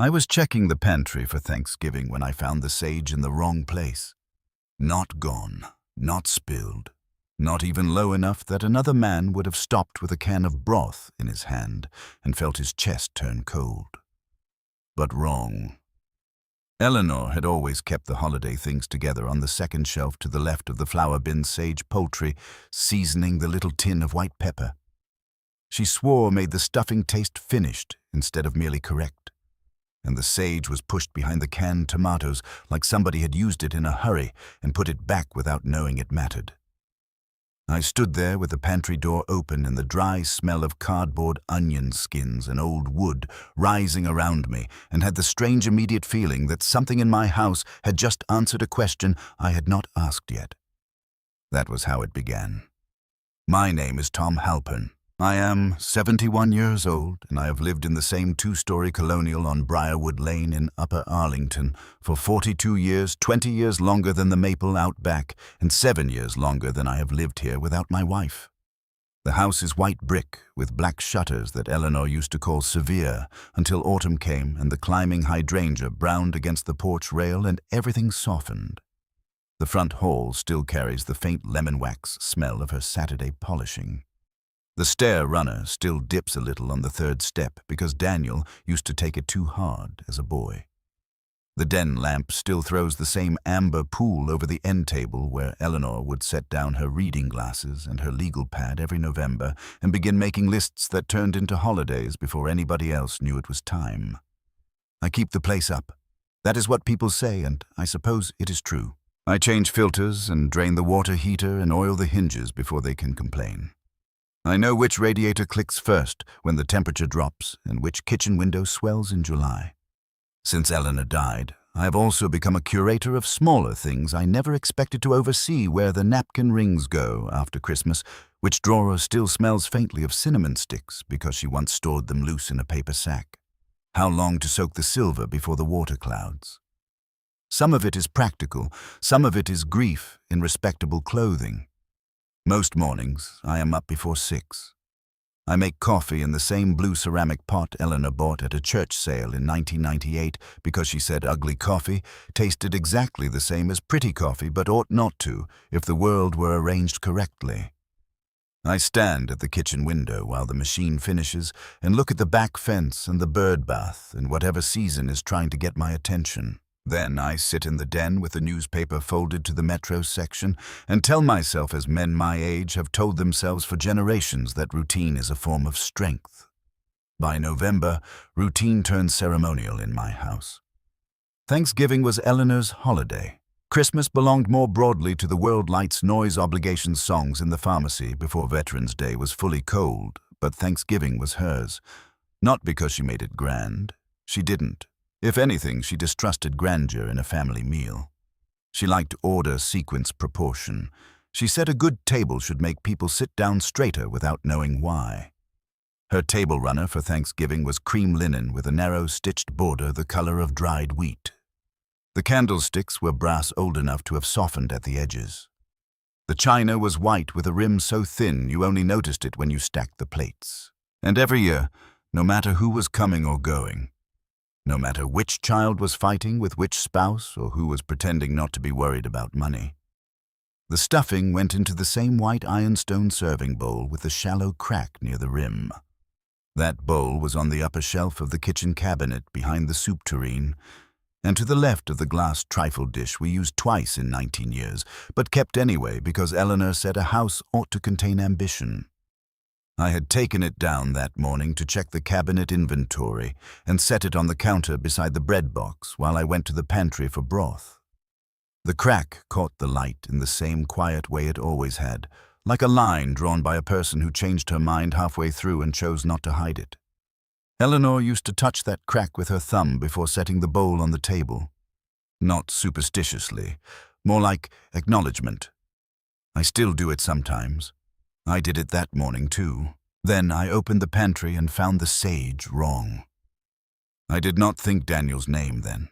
I was checking the pantry for Thanksgiving when I found the sage in the wrong place. Not gone, not spilled, not even low enough that another man would have stopped with a can of broth in his hand and felt his chest turn cold. But wrong. Eleanor had always kept the holiday things together on the second shelf to the left of the flour bin sage poultry, seasoning the little tin of white pepper. She swore made the stuffing taste finished instead of merely correct. And the sage was pushed behind the canned tomatoes like somebody had used it in a hurry and put it back without knowing it mattered. I stood there with the pantry door open and the dry smell of cardboard onion skins and old wood rising around me, and had the strange immediate feeling that something in my house had just answered a question I had not asked yet. That was how it began. My name is Tom Halpern. I am 71 years old, and I have lived in the same two-story colonial on Briarwood Lane in Upper Arlington for 42 years, 20 years longer than the Maple out back, and 7 years longer than I have lived here without my wife. The house is white brick with black shutters that Eleanor used to call severe until autumn came and the climbing hydrangea browned against the porch rail and everything softened. The front hall still carries the faint lemon wax smell of her Saturday polishing. The stair runner still dips a little on the third step because Daniel used to take it too hard as a boy. The den lamp still throws the same amber pool over the end table where Eleanor would set down her reading glasses and her legal pad every November and begin making lists that turned into holidays before anybody else knew it was time. I keep the place up. That is what people say, and I suppose it is true. I change filters and drain the water heater and oil the hinges before they can complain. I know which radiator clicks first when the temperature drops and which kitchen window swells in July. Since Eleanor died, I have also become a curator of smaller things I never expected to oversee, where the napkin rings go after Christmas, which drawer still smells faintly of cinnamon sticks because she once stored them loose in a paper sack, how long to soak the silver before the water clouds. Some of it is practical, some of it is grief in respectable clothing. Most mornings, I am up before 6. I make coffee in the same blue ceramic pot Eleanor bought at a church sale in 1998 because she said ugly coffee tasted exactly the same as pretty coffee but ought not to if the world were arranged correctly. I stand at the kitchen window while the machine finishes and look at the back fence and the bird bath and whatever season is trying to get my attention. Then I sit in the den with the newspaper folded to the metro section and tell myself, as men my age have told themselves for generations, that routine is a form of strength. By November, routine turns ceremonial in my house. Thanksgiving was Eleanor's holiday. Christmas belonged more broadly to the World Lights noise obligation songs in the pharmacy before Veterans Day was fully cold, but Thanksgiving was hers. Not because she made it grand. She didn't. If anything, she distrusted grandeur in a family meal. She liked order, sequence, proportion. She said a good table should make people sit down straighter without knowing why. Her table runner for Thanksgiving was cream linen with a narrow stitched border the color of dried wheat. The candlesticks were brass old enough to have softened at the edges. The china was white with a rim so thin you only noticed it when you stacked the plates. And every year, no matter who was coming or going, no matter which child was fighting with which spouse or who was pretending not to be worried about money, the stuffing went into the same white ironstone serving bowl with the shallow crack near the rim. That bowl was on the upper shelf of the kitchen cabinet behind the soup tureen, and to the left of the glass trifle dish we used twice in 19 years, but kept anyway because Eleanor said a house ought to contain ambition. I had taken it down that morning to check the cabinet inventory and set it on the counter beside the bread box while I went to the pantry for broth. The crack caught the light in the same quiet way it always had, like a line drawn by a person who changed her mind halfway through and chose not to hide it. Eleanor used to touch that crack with her thumb before setting the bowl on the table. Not superstitiously, more like acknowledgement. I still do it sometimes. I did it that morning too. Then I opened the pantry and found the sage wrong. I did not think Daniel's name then.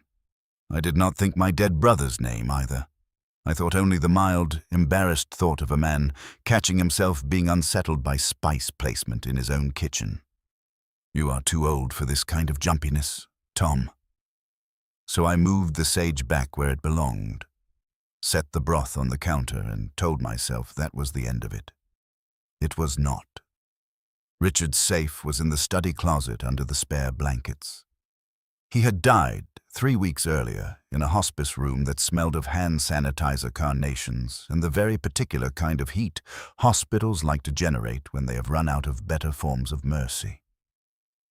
I did not think my dead brother's name either. I thought only the mild, embarrassed thought of a man catching himself being unsettled by spice placement in his own kitchen. You are too old for this kind of jumpiness, Tom, So I moved the sage back where it belonged, set the broth on the counter, and told myself that was the end of it. It was not. Richard's safe was in the study closet under the spare blankets. He had died 3 weeks earlier in a hospice room that smelled of hand sanitizer carnations and the very particular kind of heat hospitals like to generate when they have run out of better forms of mercy.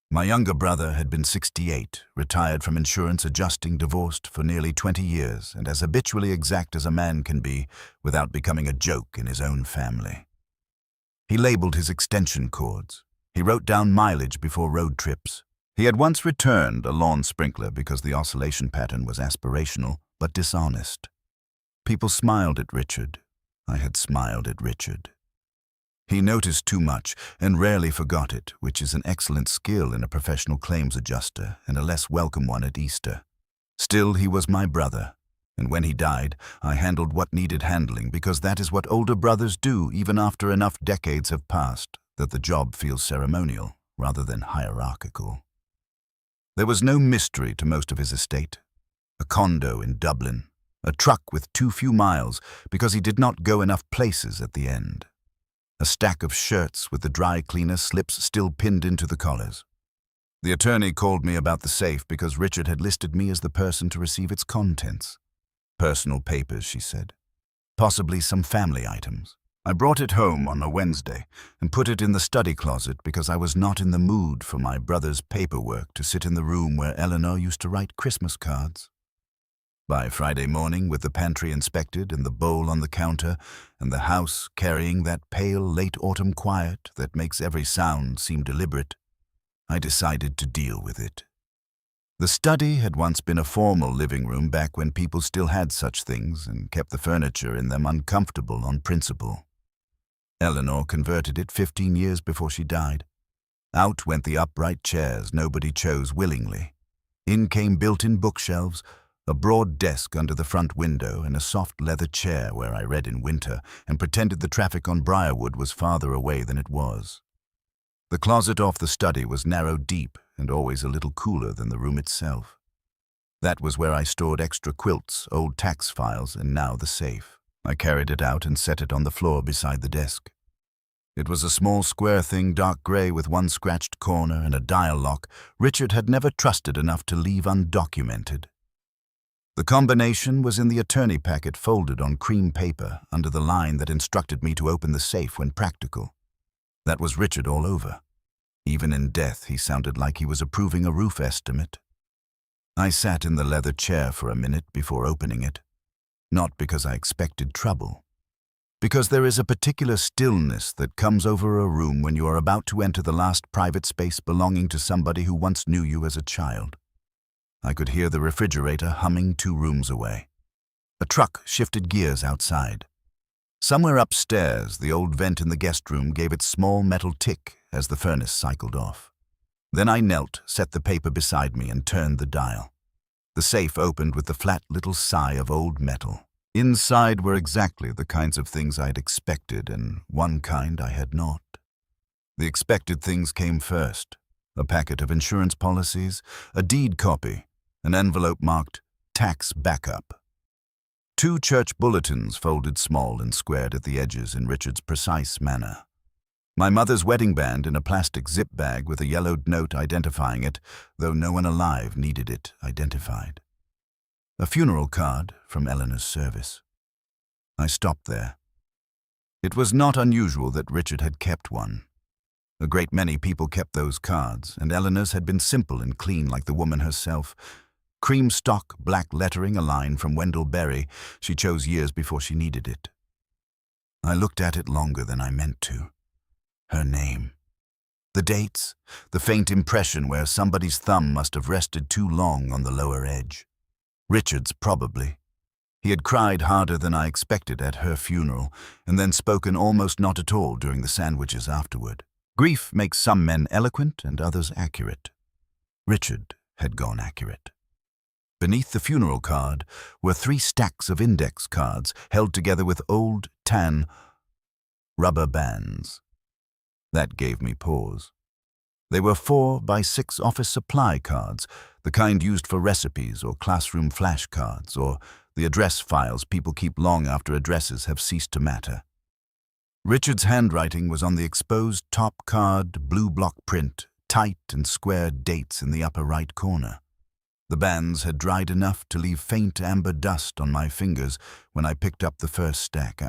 My younger brother had been 68, retired from insurance adjusting, divorced for nearly 20 years, and as habitually exact as a man can be without becoming a joke in his own family. He labeled his extension cords. He wrote down mileage before road trips. He had once returned a lawn sprinkler because the oscillation pattern was aspirational but dishonest. People smiled at Richard. I had smiled at Richard. He noticed too much and rarely forgot it, which is an excellent skill in a professional claims adjuster and a less welcome one at Easter. Still, he was my brother, and when he died, I handled what needed handling because that is what older brothers do even after enough decades have passed that the job feels ceremonial rather than hierarchical. There was no mystery to most of his estate. A condo in Dublin, a truck with too few miles because he did not go enough places at the end. A stack of shirts with the dry cleaner slips still pinned into the collars. The attorney called me about the safe because Richard had listed me as the person to receive its contents. Personal papers, she said. Possibly some family items. I brought it home on a Wednesday and put it in the study closet because I was not in the mood for my brother's paperwork to sit in the room where Eleanor used to write Christmas cards. By Friday morning, with the pantry inspected and the bowl on the counter and the house carrying that pale late autumn quiet that makes every sound seem deliberate, I decided to deal with it. The study had once been a formal living room back when people still had such things and kept the furniture in them uncomfortable on principle. Eleanor converted it 15 years before she died. Out went the upright chairs nobody chose willingly. In came built-in bookshelves, a broad desk under the front window, and a soft leather chair where I read in winter and pretended the traffic on Briarwood was farther away than it was. The closet off the study was narrow deep and always a little cooler than the room itself. That was where I stored extra quilts, old tax files, and now the safe. I carried it out and set it on the floor beside the desk. It was a small square thing, dark gray with one scratched corner and a dial lock Richard had never trusted enough to leave undocumented. The combination was in the attorney packet folded on cream paper under the line that instructed me to open the safe when practical. That was Richard all over. Even in death, he sounded like he was approving a roof estimate. I sat in the leather chair for a minute before opening it, not because I expected trouble, because there is a particular stillness that comes over a room when you are about to enter the last private space belonging to somebody who once knew you as a child. I could hear the refrigerator humming 2 rooms away. A truck shifted gears outside. Somewhere upstairs, the old vent in the guest room gave its small metal tick as the furnace cycled off. Then I knelt, set the paper beside me, and turned the dial. The safe opened with the flat little sigh of old metal. Inside were exactly the kinds of things I had expected, and one kind I had not. The expected things came first. A packet of insurance policies, a deed copy, an envelope marked tax backup. 2 church bulletins folded small and squared at the edges in Richard's precise manner. My mother's wedding band in a plastic zip bag with a yellowed note identifying it, though no one alive needed it identified. A funeral card from Eleanor's service. I stopped there. It was not unusual that Richard had kept one. A great many people kept those cards, and Eleanor's had been simple and clean like the woman herself. Cream stock, black lettering, a line from Wendell Berry she chose years before she needed it. I looked at it longer than I meant to. Her name. The dates, the faint impression where somebody's thumb must have rested too long on the lower edge. Richard's, probably. He had cried harder than I expected at her funeral, and then spoken almost not at all during the sandwiches afterward. Grief makes some men eloquent and others accurate. Richard had gone accurate. Beneath the funeral card were 3 stacks of index cards held together with old, tan rubber bands. That gave me pause. They were 4x6 office supply cards, the kind used for recipes or classroom flashcards, or the address files people keep long after addresses have ceased to matter. Richard's handwriting was on the exposed top card, blue block print, tight and square dates in the upper right corner. The bands had dried enough to leave faint amber dust on my fingers when I picked up the first stack.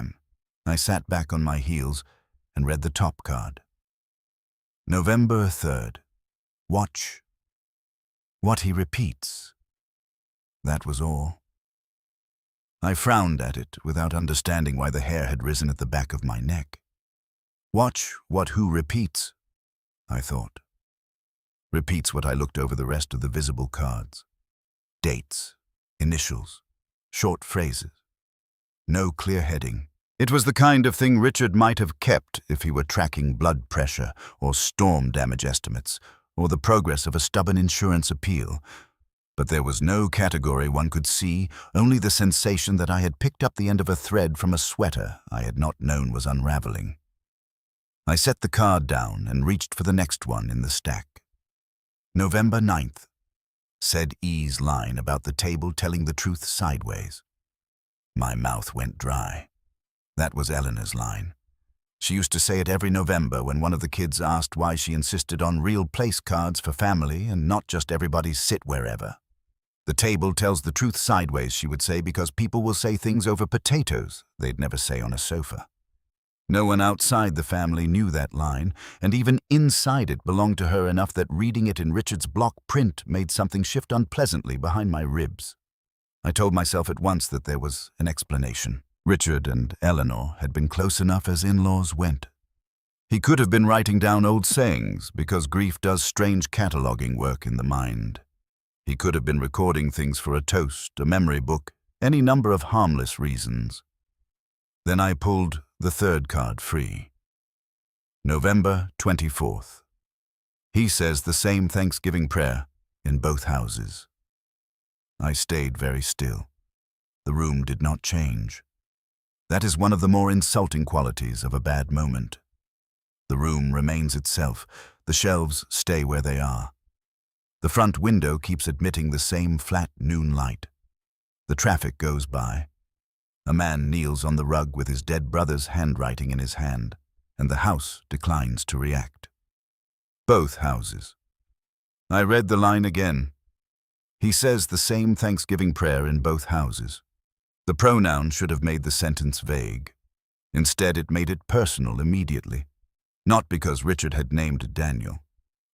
I sat back on my heels and read the top card. November 3rd. Watch what he repeats. That was all. I frowned at it without understanding why the hair had risen at the back of my neck. Watch what who repeats, I thought. Repeats what I looked over the rest of the visible cards. Dates, initials, short phrases. No clear heading. It was the kind of thing Richard might have kept if he were tracking blood pressure or storm damage estimates or the progress of a stubborn insurance appeal. But there was no category one could see, only the sensation that I had picked up the end of a thread from a sweater I had not known was unraveling. I set the card down and reached for the next one in the stack. November 9th, said E's line about the table telling the truth sideways. My mouth went dry. That was Eleanor's line. She used to say it every November when one of the kids asked why she insisted on real place cards for family and not just everybody's sit wherever. The table tells the truth sideways, she would say, because people will say things over potatoes they'd never say on a sofa. No one outside the family knew that line, and even inside it belonged to her enough that reading it in Richard's block print made something shift unpleasantly behind my ribs. I told myself at once that there was an explanation. Richard and Eleanor had been close enough as in-laws went. He could have been writing down old sayings, because grief does strange cataloguing work in the mind. He could have been recording things for a toast, a memory book, any number of harmless reasons. Then I pulled the third card free. November 24th. He says the same Thanksgiving prayer in both houses. I stayed very still. The room did not change. That is one of the more insulting qualities of a bad moment. The room remains itself. The shelves stay where they are. The front window keeps admitting the same flat noon light. The traffic goes by. A man kneels on the rug with his dead brother's handwriting in his hand, and the house declines to react. Both houses. I read the line again. He says the same Thanksgiving prayer in both houses. The pronoun should have made the sentence vague. Instead, it made it personal immediately. Not because Richard had named Daniel.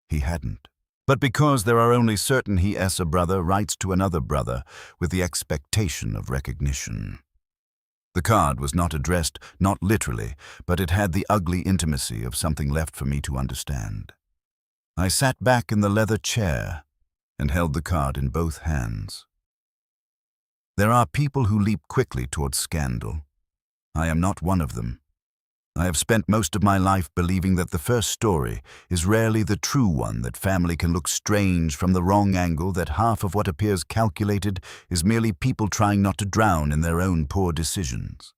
He hadn't. But because there are only certain a brother writes to another brother with the expectation of recognition. The card was not addressed, not literally, but it had the ugly intimacy of something left for me to understand. I sat back in the leather chair and held the card in both hands. There are people who leap quickly towards scandal. I am not one of them. I have spent most of my life believing that the first story is rarely the true one, that family can look strange from the wrong angle, that half of what appears calculated is merely people trying not to drown in their own poor decisions.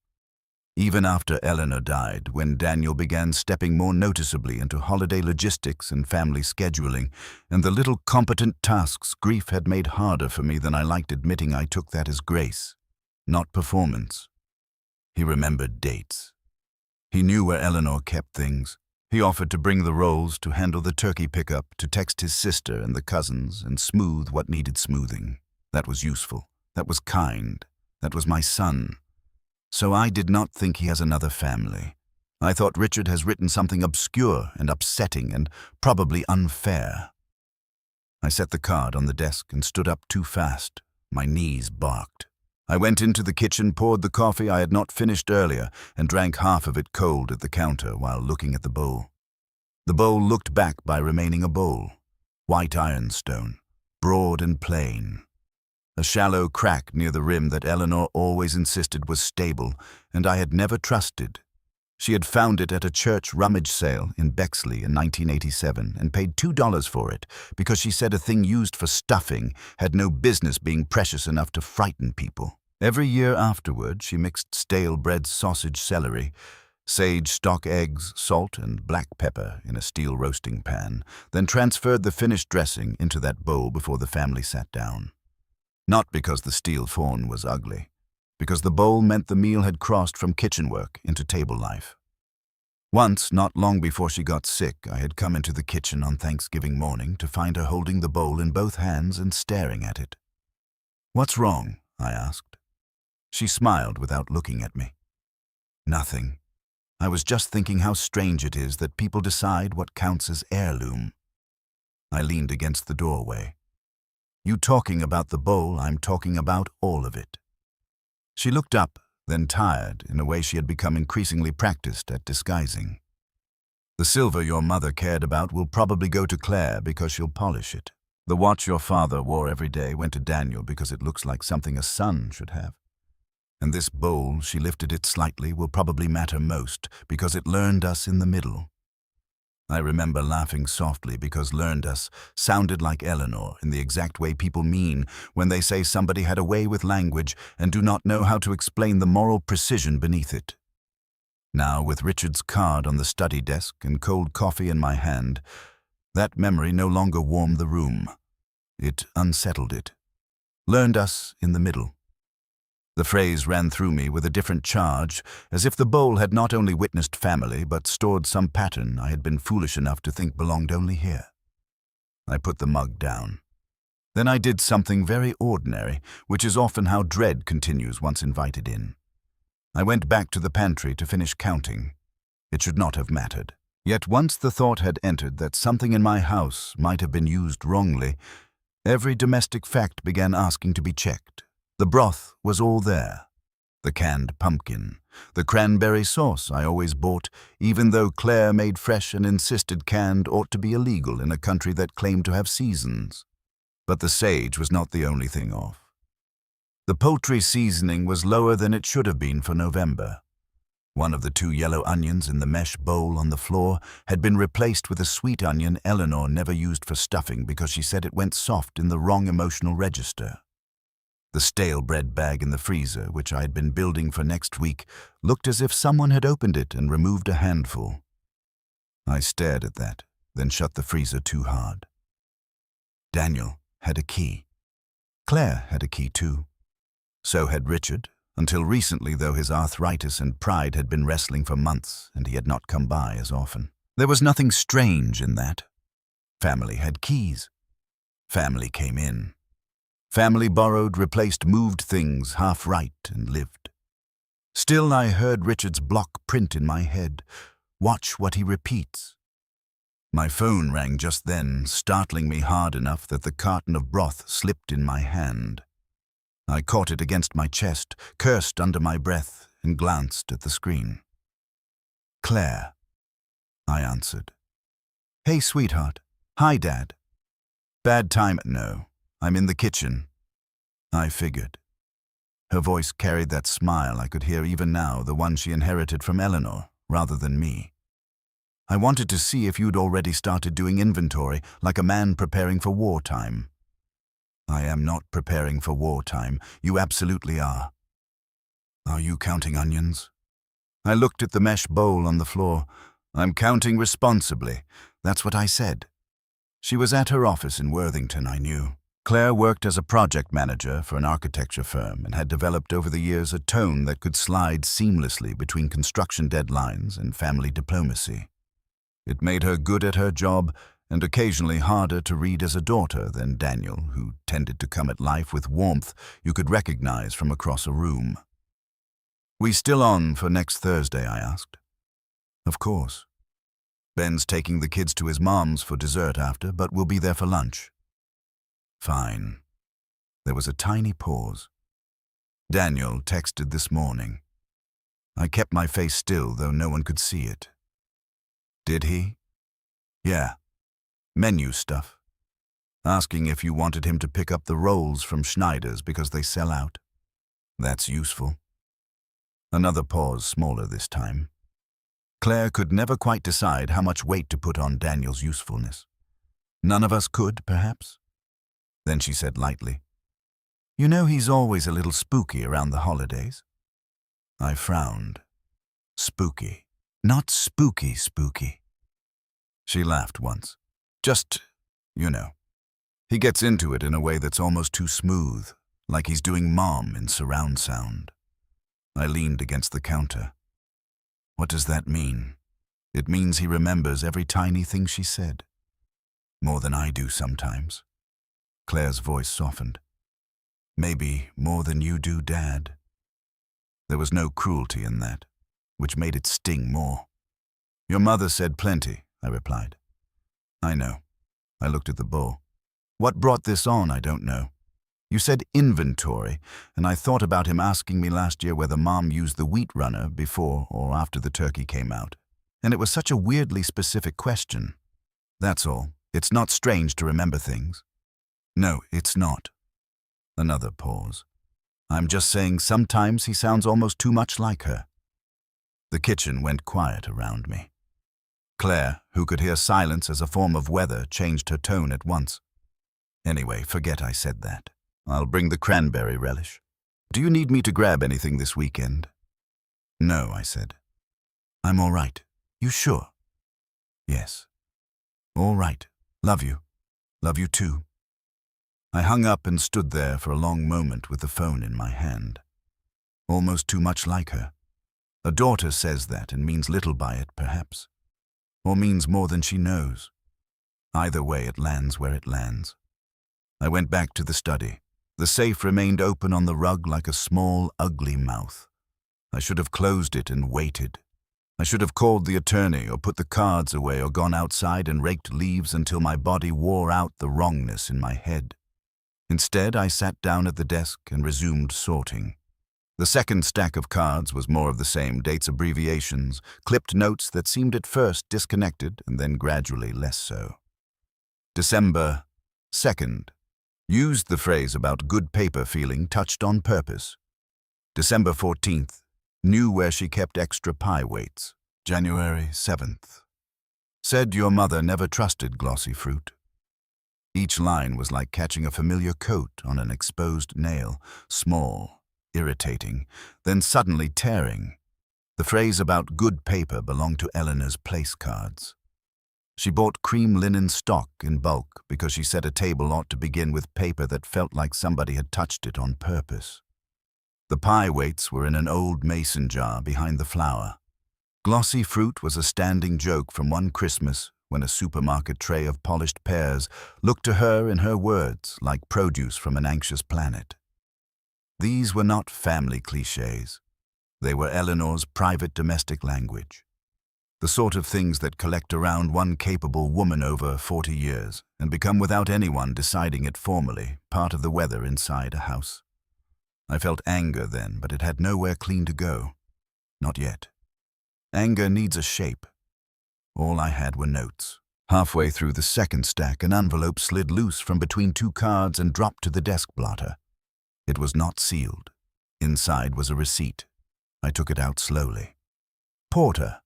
Even after Eleanor died, when Daniel began stepping more noticeably into holiday logistics and family scheduling, and the little competent tasks grief had made harder for me than I liked admitting, I took that as grace, not performance. He remembered dates. He knew where Eleanor kept things. He offered to bring the rolls, to handle the turkey pickup, to text his sister and the cousins and smooth what needed smoothing. That was useful. That was kind. That was my son. So I did not think he has another family. I thought Richard has written something obscure and upsetting and probably unfair. I set the card on the desk and stood up too fast. My knees barked. I went into the kitchen, poured the coffee I had not finished earlier, and drank half of it cold at the counter while looking at the bowl. The bowl looked back by remaining a bowl. White ironstone, broad and plain. A shallow crack near the rim that Eleanor always insisted was stable, and I had never trusted. She had found it at a church rummage sale in Bexley in 1987 and paid $2 for it because she said a thing used for stuffing had no business being precious enough to frighten people. Every year afterward, she mixed stale bread, sausage, celery, Sage stock eggs, salt, and black pepper in a steel roasting pan, then transferred the finished dressing into that bowl before the family sat down. Not because the steel forn was ugly, because the bowl meant the meal had crossed from kitchen work into table life. Once, not long before she got sick, I had come into the kitchen on Thanksgiving morning to find her holding the bowl in both hands and staring at it. "What's wrong?" I asked. She smiled without looking at me. "Nothing. I was just thinking how strange it is that people decide what counts as heirloom." I leaned against the doorway. "You talking about the bowl, I'm talking about all of it." She looked up, then tired, in a way she had become increasingly practiced at disguising. "The silver your mother cared about will probably go to Claire because she'll polish it. The watch your father wore every day went to Daniel because it looks like something a son should have. And this bowl," she lifted it slightly, "will probably matter most because it learned us in the middle." I remember laughing softly because learned us sounded like Eleanor in the exact way people mean when they say somebody had a way with language and do not know how to explain the moral precision beneath it. Now, with Richard's card on the study desk and cold coffee in my hand, that memory no longer warmed the room. It unsettled it. Learned us in the middle. The phrase ran through me with a different charge, as if the bowl had not only witnessed family, but stored some pattern I had been foolish enough to think belonged only here. I put the mug down. Then I did something very ordinary, which is often how dread continues once invited in. I went back to the pantry to finish counting. It should not have mattered. Yet once the thought had entered that something in my house might have been used wrongly, every domestic fact began asking to be checked. The broth was all there. The canned pumpkin. The cranberry sauce I always bought, even though Claire made fresh and insisted canned ought to be illegal in a country that claimed to have seasons. But the sage was not the only thing off. The poultry seasoning was lower than it should have been for November. One of the 2 yellow onions in the mesh bowl on the floor had been replaced with a sweet onion Eleanor never used for stuffing because she said it went soft in the wrong emotional register. The stale bread bag in the freezer, which I had been building for next week, looked as if someone had opened it and removed a handful. I stared at that, then shut the freezer too hard. Daniel had a key. Claire had a key too. So had Richard, until recently, though his arthritis and pride had been wrestling for months and he had not come by as often. There was nothing strange in that. Family had keys. Family came in. Family borrowed, replaced, moved things half right and lived. Still I heard Richard's block print in my head. Watch what he repeats. My phone rang just then, startling me hard enough that the carton of broth slipped in my hand. I caught it against my chest, cursed under my breath, and glanced at the screen. "Claire," I answered. "Hey, sweetheart. Hi, Dad." "Bad time." "No. I'm in the kitchen." I figured. Her voice carried that smile I could hear even now, the one she inherited from Eleanor, rather than me. "I wanted to see if you'd already started doing inventory, like a man preparing for wartime." "I am not preparing for wartime. You absolutely are." "Are you counting onions?" I looked at the mesh bowl on the floor. "I'm counting responsibly." That's what I said. She was at her office in Worthington, I knew. Claire worked as a project manager for an architecture firm and had developed over the years a tone that could slide seamlessly between construction deadlines and family diplomacy. It made her good at her job and occasionally harder to read as a daughter than Daniel, who tended to come at life with warmth you could recognize from across a room. "We still on for next Thursday?" I asked. "Of course. Ben's taking the kids to his mom's for dessert after, but we'll be there for lunch." "Fine." There was a tiny pause. "Daniel texted this morning." I kept my face still, though no one could see it. "Did he?" "Yeah. Menu stuff. Asking if you wanted him to pick up the rolls from Schneider's because they sell out." "That's useful." Another pause, smaller this time. Claire could never quite decide how much weight to put on Daniel's usefulness. None of us could, perhaps. Then she said lightly, "You know he's always a little spooky around the holidays." I frowned. Spooky. Not spooky spooky. She laughed once. Just, you know. He gets into it in a way that's almost too smooth, like he's doing Mom in surround sound. I leaned against the counter. What does that mean? It means he remembers every tiny thing she said. More than I do sometimes. Claire's voice softened. Maybe more than you do, Dad. There was no cruelty in that, which made it sting more. Your mother said plenty, I replied. I know. I looked at the bowl. What brought this on, I don't know. You said inventory, and I thought about him asking me last year whether Mom used the wheat runner before or after the turkey came out. And it was such a weirdly specific question. That's all. It's not strange to remember things. No, it's not. Another pause. I'm just saying sometimes he sounds almost too much like her. The kitchen went quiet around me. Claire, who could hear silence as a form of weather, changed her tone at once. Anyway, forget I said that. I'll bring the cranberry relish. Do you need me to grab anything this weekend? No, I said. I'm all right. You sure? Yes. All right. Love you. Love you too. I hung up and stood there for a long moment with the phone in my hand. Almost too much like her. A daughter says that and means little by it, perhaps. Or means more than she knows. Either way, it lands where it lands. I went back to the study. The safe remained open on the rug like a small, ugly mouth. I should have closed it and waited. I should have called the attorney or put the cards away or gone outside and raked leaves until my body wore out the wrongness in my head. Instead, I sat down at the desk and resumed sorting. The second stack of cards was more of the same, dates, abbreviations, clipped notes that seemed at first disconnected and then gradually less so. December 2nd. Used the phrase about good paper feeling touched on purpose. December 14th. Knew where she kept extra pie weights. January 7th. Said your mother never trusted glossy fruit. Each line was like catching a familiar coat on an exposed nail, small, irritating, then suddenly tearing. The phrase about good paper belonged to Eleanor's place cards. She bought cream linen stock in bulk because she said a table ought to begin with paper that felt like somebody had touched it on purpose. The pie weights were in an old mason jar behind the flour. Glossy fruit was a standing joke from one Christmas when a supermarket tray of polished pears looked to her, in her words, like produce from an anxious planet. These were not family cliches. They were Eleanor's private domestic language. The sort of things that collect around one capable woman over 40 years and become, without anyone deciding it formally, part of the weather inside a house. I felt anger then, but it had nowhere clean to go. Not yet. Anger needs a shape. All I had were notes. Halfway through the second stack, an envelope slid loose from between two cards and dropped to the desk blotter. It was not sealed. Inside was a receipt. I took it out slowly. Porter.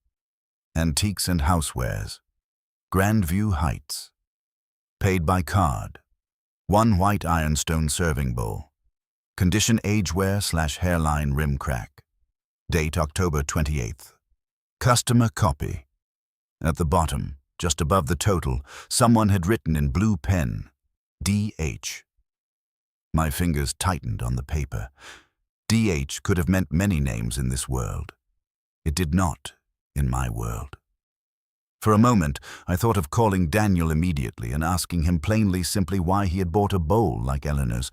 Antiques and Housewares. Grandview Heights. Paid by card. 1 white ironstone serving bowl. Condition ageware/hairline rim crack. Date October 28th. Customer copy. At the bottom, just above the total, someone had written in blue pen, D.H. My fingers tightened on the paper. D.H. could have meant many names in this world. It did not in my world. For a moment, I thought of calling Daniel immediately and asking him plainly simply why he had bought a bowl like Eleanor's.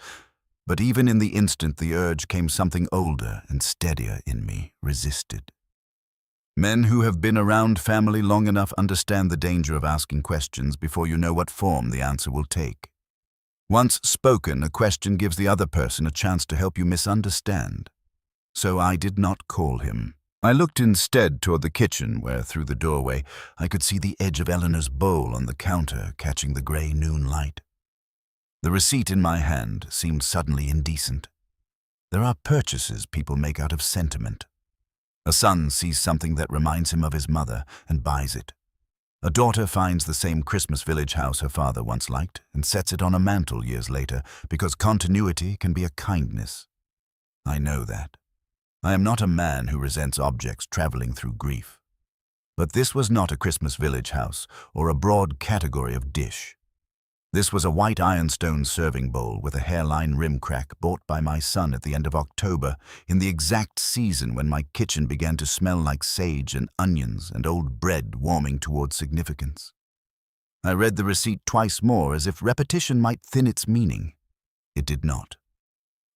But even in the instant the urge came, something older and steadier in me resisted. Men who have been around family long enough understand the danger of asking questions before you know what form the answer will take. Once spoken, a question gives the other person a chance to help you misunderstand. So I did not call him. I looked instead toward the kitchen where, through the doorway, I could see the edge of Eleanor's bowl on the counter catching the gray noon light. The receipt in my hand seemed suddenly indecent. There are purchases people make out of sentiment. A son sees something that reminds him of his mother and buys it. A daughter finds the same Christmas village house her father once liked and sets it on a mantel years later because continuity can be a kindness. I know that. I am not a man who resents objects traveling through grief. But this was not a Christmas village house or a broad category of dish. This was a white ironstone serving bowl with a hairline rim crack bought by my son at the end of October, in the exact season when my kitchen began to smell like sage and onions and old bread warming towards significance. I read the receipt twice more as if repetition might thin its meaning. It did not.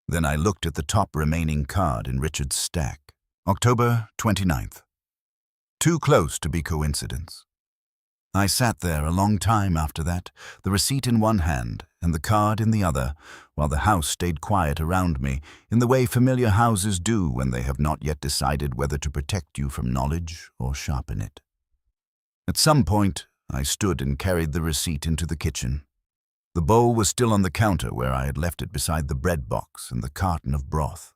Then I looked at the top remaining card in Richard's stack. October 29th. Too close to be coincidence. I sat there a long time after that, the receipt in one hand and the card in the other, while the house stayed quiet around me in the way familiar houses do when they have not yet decided whether to protect you from knowledge or sharpen it. At some point, I stood and carried the receipt into the kitchen. The bowl was still on the counter where I had left it beside the bread box and the carton of broth.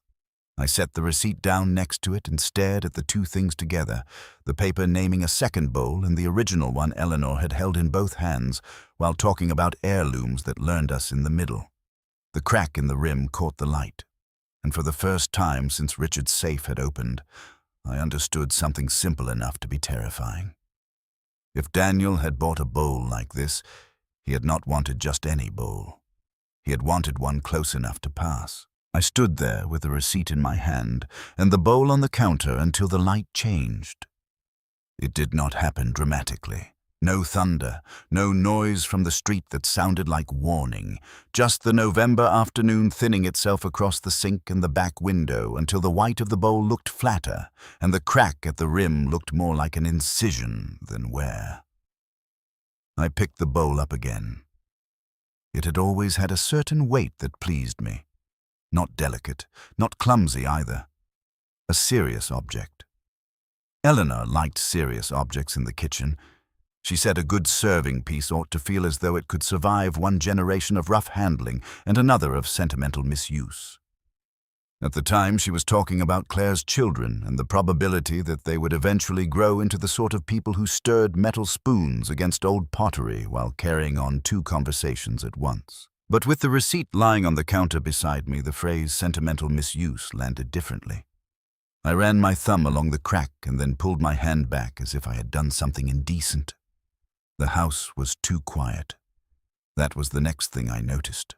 I set the receipt down next to it and stared at the two things together, the paper naming a second bowl and the original one Eleanor had held in both hands while talking about heirlooms that learned us in the middle. The crack in the rim caught the light, and for the first time since Richard's safe had opened, I understood something simple enough to be terrifying. If Daniel had bought a bowl like this, he had not wanted just any bowl. He had wanted one close enough to pass. I stood there with the receipt in my hand and the bowl on the counter until the light changed. It did not happen dramatically. No thunder, no noise from the street that sounded like warning, just the November afternoon thinning itself across the sink and the back window until the white of the bowl looked flatter and the crack at the rim looked more like an incision than wear. I picked the bowl up again. It had always had a certain weight that pleased me. Not delicate, not clumsy either. A serious object. Eleanor liked serious objects in the kitchen. She said a good serving piece ought to feel as though it could survive one generation of rough handling and another of sentimental misuse. At the time, she was talking about Claire's children and the probability that they would eventually grow into the sort of people who stirred metal spoons against old pottery while carrying on two conversations at once. But with the receipt lying on the counter beside me, the phrase sentimental misuse landed differently. I ran my thumb along the crack and then pulled my hand back as if I had done something indecent. The house was too quiet. That was the next thing I noticed.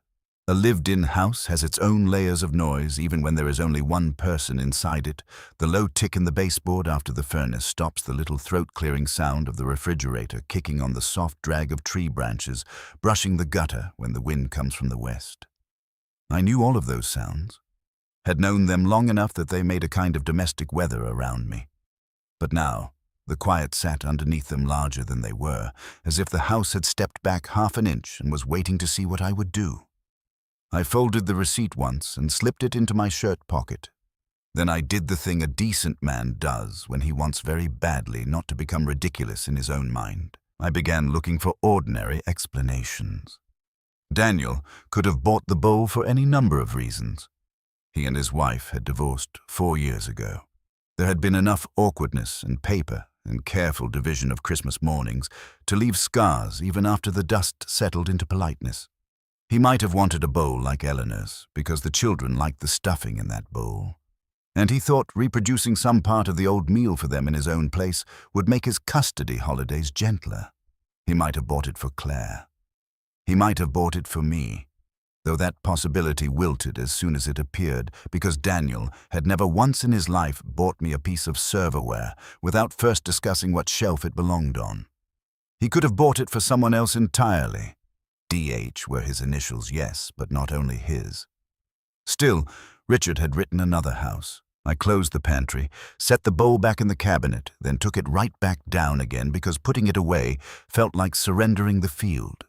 A lived-in house has its own layers of noise even when there is only one person inside it. The low tick in the baseboard after the furnace stops the little throat-clearing sound of the refrigerator kicking on the soft drag of tree branches, brushing the gutter when the wind comes from the west. I knew all of those sounds, had known them long enough that they made a kind of domestic weather around me. But now, the quiet sat underneath them larger than they were, as if the house had stepped back half an inch and was waiting to see what I would do. I folded the receipt once and slipped it into my shirt pocket. Then I did the thing a decent man does when he wants very badly not to become ridiculous in his own mind. I began looking for ordinary explanations. Daniel could have bought the bowl for any number of reasons. He and his wife had divorced 4 years ago. There had been enough awkwardness and paper and careful division of Christmas mornings to leave scars even after the dust settled into politeness. He might have wanted a bowl like Eleanor's, because the children liked the stuffing in that bowl. And he thought reproducing some part of the old meal for them in his own place would make his custody holidays gentler. He might have bought it for Claire. He might have bought it for me, though that possibility wilted as soon as it appeared, because Daniel had never once in his life bought me a piece of serverware without first discussing what shelf it belonged on. He could have bought it for someone else entirely. D.H. were his initials, yes, but not only his. Still, Richard had written another house. I closed the pantry, set the bowl back in the cabinet, then took it right back down again because putting it away felt like surrendering the field.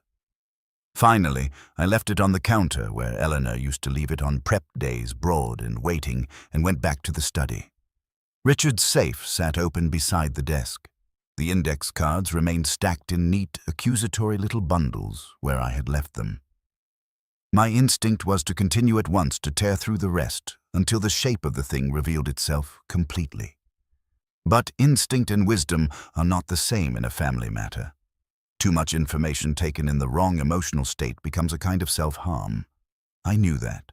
Finally, I left it on the counter where Eleanor used to leave it on prep days, broad and waiting, and went back to the study. Richard's safe sat open beside the desk. The index cards remained stacked in neat, accusatory little bundles where I had left them. My instinct was to continue at once to tear through the rest until the shape of the thing revealed itself completely. But instinct and wisdom are not the same in a family matter. Too much information taken in the wrong emotional state becomes a kind of self-harm. I knew that.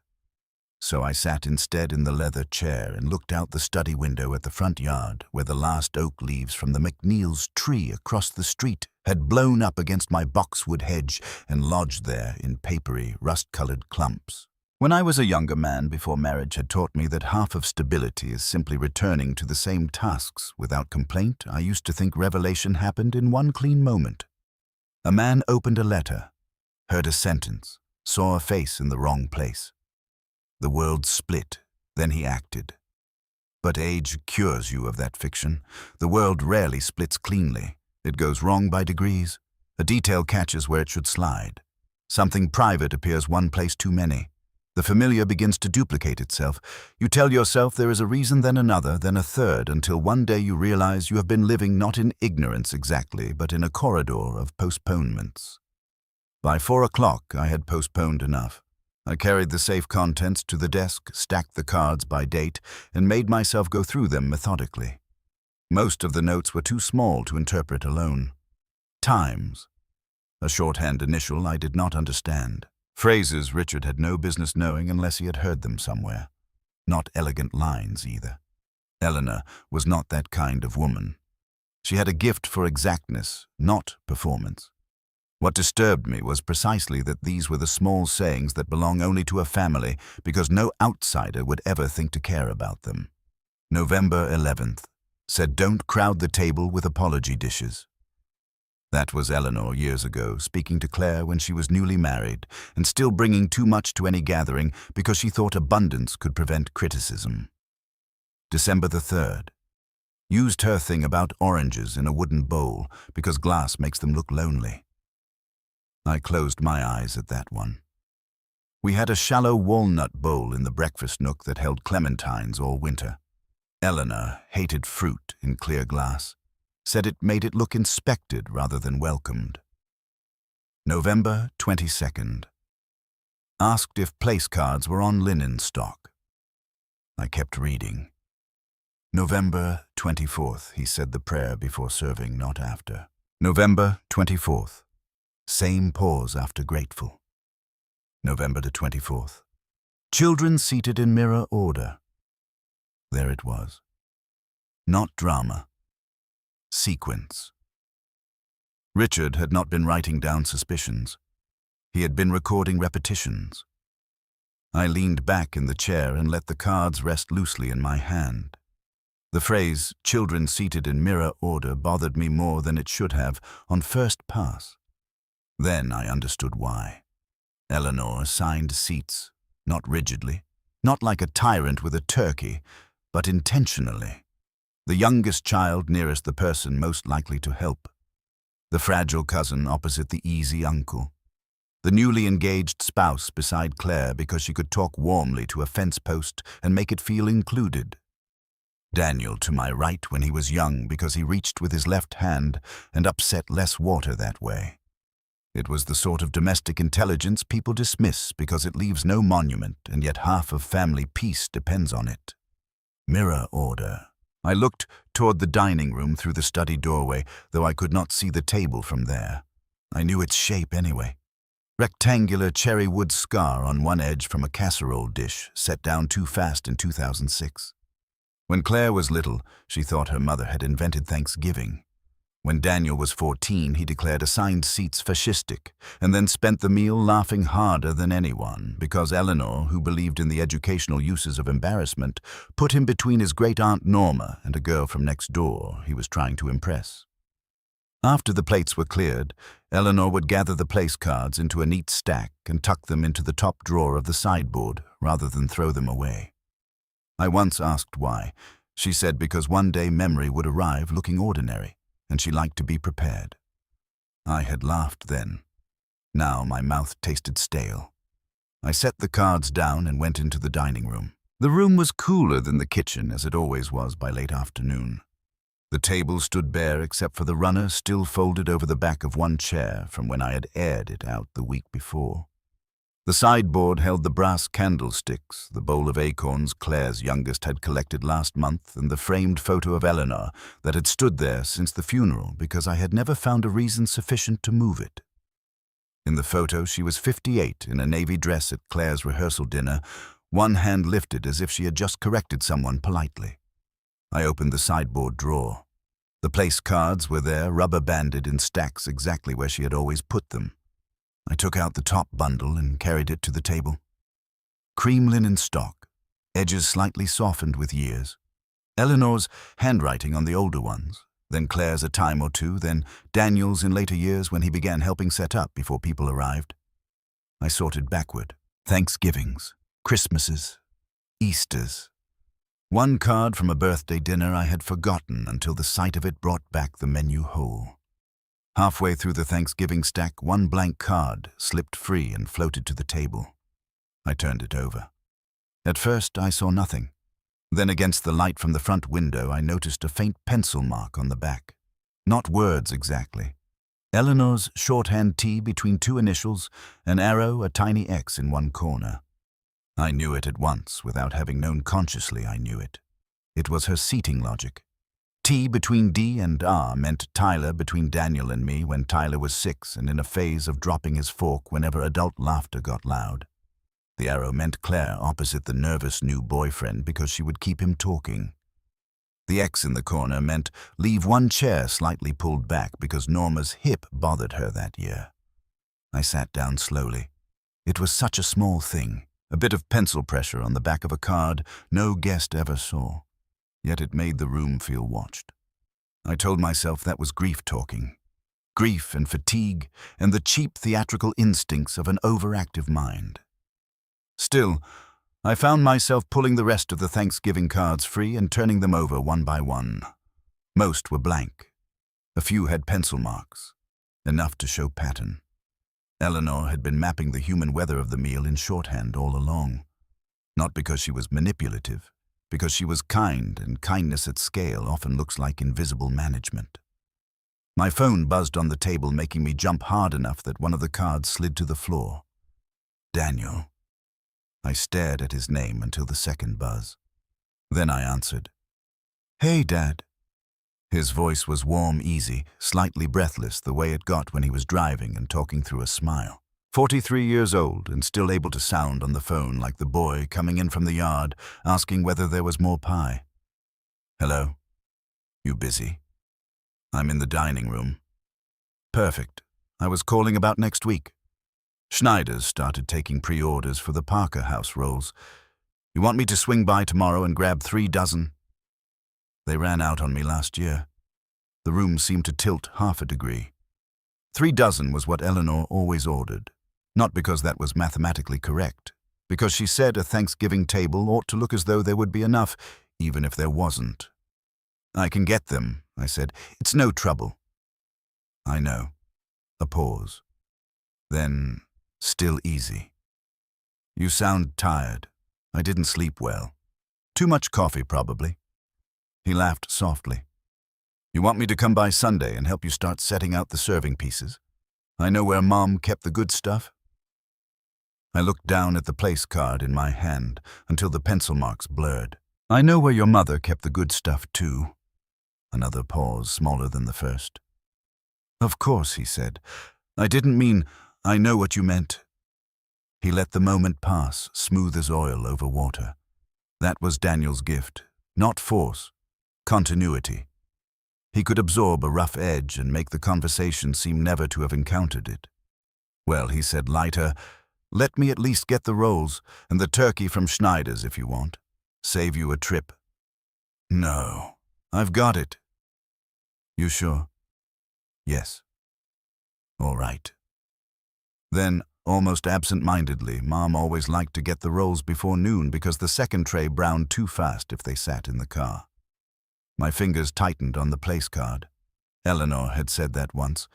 so I sat instead in the leather chair and looked out the study window at the front yard, where the last oak leaves from the McNeil's tree across the street had blown up against my boxwood hedge and lodged there in papery, rust-colored clumps. When I was a younger man before marriage had taught me that half of stability is simply returning to the same tasks without complaint, I used to think revelation happened in one clean moment. A man opened a letter, heard a sentence, saw a face in the wrong place. The world split, then he acted. But age cures you of that fiction. The world rarely splits cleanly. It goes wrong by degrees. A detail catches where it should slide. Something private appears one place too many. The familiar begins to duplicate itself. You tell yourself there is a reason, then another, then a third, until one day you realize you have been living not in ignorance exactly, but in a corridor of postponements. By 4 o'clock, I had postponed enough. I carried the safe contents to the desk, stacked the cards by date, and made myself go through them methodically. Most of the notes were too small to interpret alone. Times, a shorthand initial I did not understand. Phrases Richard had no business knowing unless he had heard them somewhere. Not elegant lines, either. Eleanor was not that kind of woman. She had a gift for exactness, not performance. What disturbed me was precisely that these were the small sayings that belong only to a family because no outsider would ever think to care about them. November 11th, said don't crowd the table with apology dishes. That was Eleanor years ago, speaking to Claire when she was newly married and still bringing too much to any gathering because she thought abundance could prevent criticism. December the 3rd, used her thing about oranges in a wooden bowl because glass makes them look lonely. I closed my eyes at that one. We had a shallow walnut bowl in the breakfast nook that held clementines all winter. Eleanor hated fruit in clear glass, said it made it look inspected rather than welcomed. November 22nd. Asked if place cards were on linen stock. I kept reading. November 24th, he said the prayer before serving, not after. November 24th. Same pause after grateful. November the 24th. Children seated in mirror order. There it was. Not drama. Sequence. Richard had not been writing down suspicions. He had been recording repetitions. I leaned back in the chair and let the cards rest loosely in my hand. The phrase, children seated in mirror order, bothered me more than it should have on first pass. Then I understood why. Eleanor signed seats, not rigidly, not like a tyrant with a turkey, but intentionally. The youngest child nearest the person most likely to help. The fragile cousin opposite the easy uncle. The newly engaged spouse beside Claire because she could talk warmly to a fence post and make it feel included. Daniel to my right when he was young because he reached with his left hand and upset less water that way. It was the sort of domestic intelligence people dismiss because it leaves no monument, and yet half of family peace depends on it. Mirror order. I looked toward the dining room through the study doorway, though I could not see the table from there. I knew its shape anyway. Rectangular cherry wood scar on one edge from a casserole dish set down too fast in 2006. When Claire was little, she thought her mother had invented Thanksgiving. When Daniel was 14, he declared assigned seats fascistic, and then spent the meal laughing harder than anyone, because Eleanor, who believed in the educational uses of embarrassment, put him between his great-aunt Norma and a girl from next door he was trying to impress. After the plates were cleared, Eleanor would gather the place cards into a neat stack and tuck them into the top drawer of the sideboard, rather than throw them away. I once asked why. She said because one day memory would arrive looking ordinary, and she liked to be prepared. I had laughed then. Now my mouth tasted stale. I set the cards down and went into the dining room. The room was cooler than the kitchen, as it always was by late afternoon. The table stood bare except for the runner still folded over the back of one chair from when I had aired it out the week before. The sideboard held the brass candlesticks, the bowl of acorns Claire's youngest had collected last month, and the framed photo of Eleanor that had stood there since the funeral because I had never found a reason sufficient to move it. In the photo, she was 58 in a navy dress at Claire's rehearsal dinner, one hand lifted as if she had just corrected someone politely. I opened the sideboard drawer. The place cards were there, rubber-banded in stacks exactly where she had always put them. I took out the top bundle and carried it to the table. Cream linen stock, edges slightly softened with years. Eleanor's handwriting on the older ones, then Claire's a time or two, then Daniel's in later years when he began helping set up before people arrived. I sorted backward. Thanksgivings, Christmases, Easters. One card from a birthday dinner I had forgotten until the sight of it brought back the menu whole. Halfway through the Thanksgiving stack, one blank card slipped free and floated to the table. I turned it over. At first, I saw nothing. Then against the light from the front window, I noticed a faint pencil mark on the back. Not words exactly. Eleanor's shorthand T between two initials, an arrow, a tiny X in one corner. I knew it at once, without having known consciously I knew it. It was her seating logic. T between D and R meant Tyler between Daniel and me when Tyler was 6 and in a phase of dropping his fork whenever adult laughter got loud. The arrow meant Claire opposite the nervous new boyfriend because she would keep him talking. The X in the corner meant leave one chair slightly pulled back because Norma's hip bothered her that year. I sat down slowly. It was such a small thing, a bit of pencil pressure on the back of a card no guest ever saw. Yet it made the room feel watched. I told myself that was grief talking. Grief and fatigue and the cheap theatrical instincts of an overactive mind. Still, I found myself pulling the rest of the Thanksgiving cards free and turning them over one by one. Most were blank. A few had pencil marks, enough to show pattern. Eleanor had been mapping the human weather of the meal in shorthand all along. Not because she was manipulative, because she was kind, and kindness at scale often looks like invisible management. My phone buzzed on the table, making me jump hard enough that one of the cards slid to the floor. Daniel. I stared at his name until the second buzz. Then I answered. "Hey, Dad." His voice was warm, easy, slightly breathless the way it got when he was driving and talking through a smile. 43 years old and still able to sound on the phone like the boy coming in from the yard asking whether there was more pie. "Hello? You busy?" "I'm in the dining room." "Perfect. I was calling about next week. Schneider's started taking pre-orders for the Parker House rolls. You want me to swing by tomorrow and grab 3 dozen? They ran out on me last year." The room seemed to tilt half a degree. 3 dozen was what Eleanor always ordered. Not because that was mathematically correct, because she said a Thanksgiving table ought to look as though there would be enough, even if there wasn't. "I can get them," I said. "It's no trouble." "I know." A pause. Then, still easy. "You sound tired. I didn't sleep well. Too much coffee, probably." He laughed softly. "You want me to come by Sunday and help you start setting out the serving pieces? I know where Mom kept the good stuff." I looked down at the place card in my hand until the pencil marks blurred. "I know where your mother kept the good stuff, too." Another pause, smaller than the first. "Of course," he said. "I didn't mean, I know what you meant." He let the moment pass, smooth as oil over water. That was Daniel's gift, not force, continuity. He could absorb a rough edge and make the conversation seem never to have encountered it. "Well," he said lighter, "let me at least get the rolls and the turkey from Schneider's if you want. Save you a trip." "No, I've got it." "You sure?" "Yes." "All right." Then, almost absent-mindedly, Mom always liked to get the rolls before noon because the second tray browned too fast if they sat in the car. My fingers tightened on the place card. Eleanor had said that once.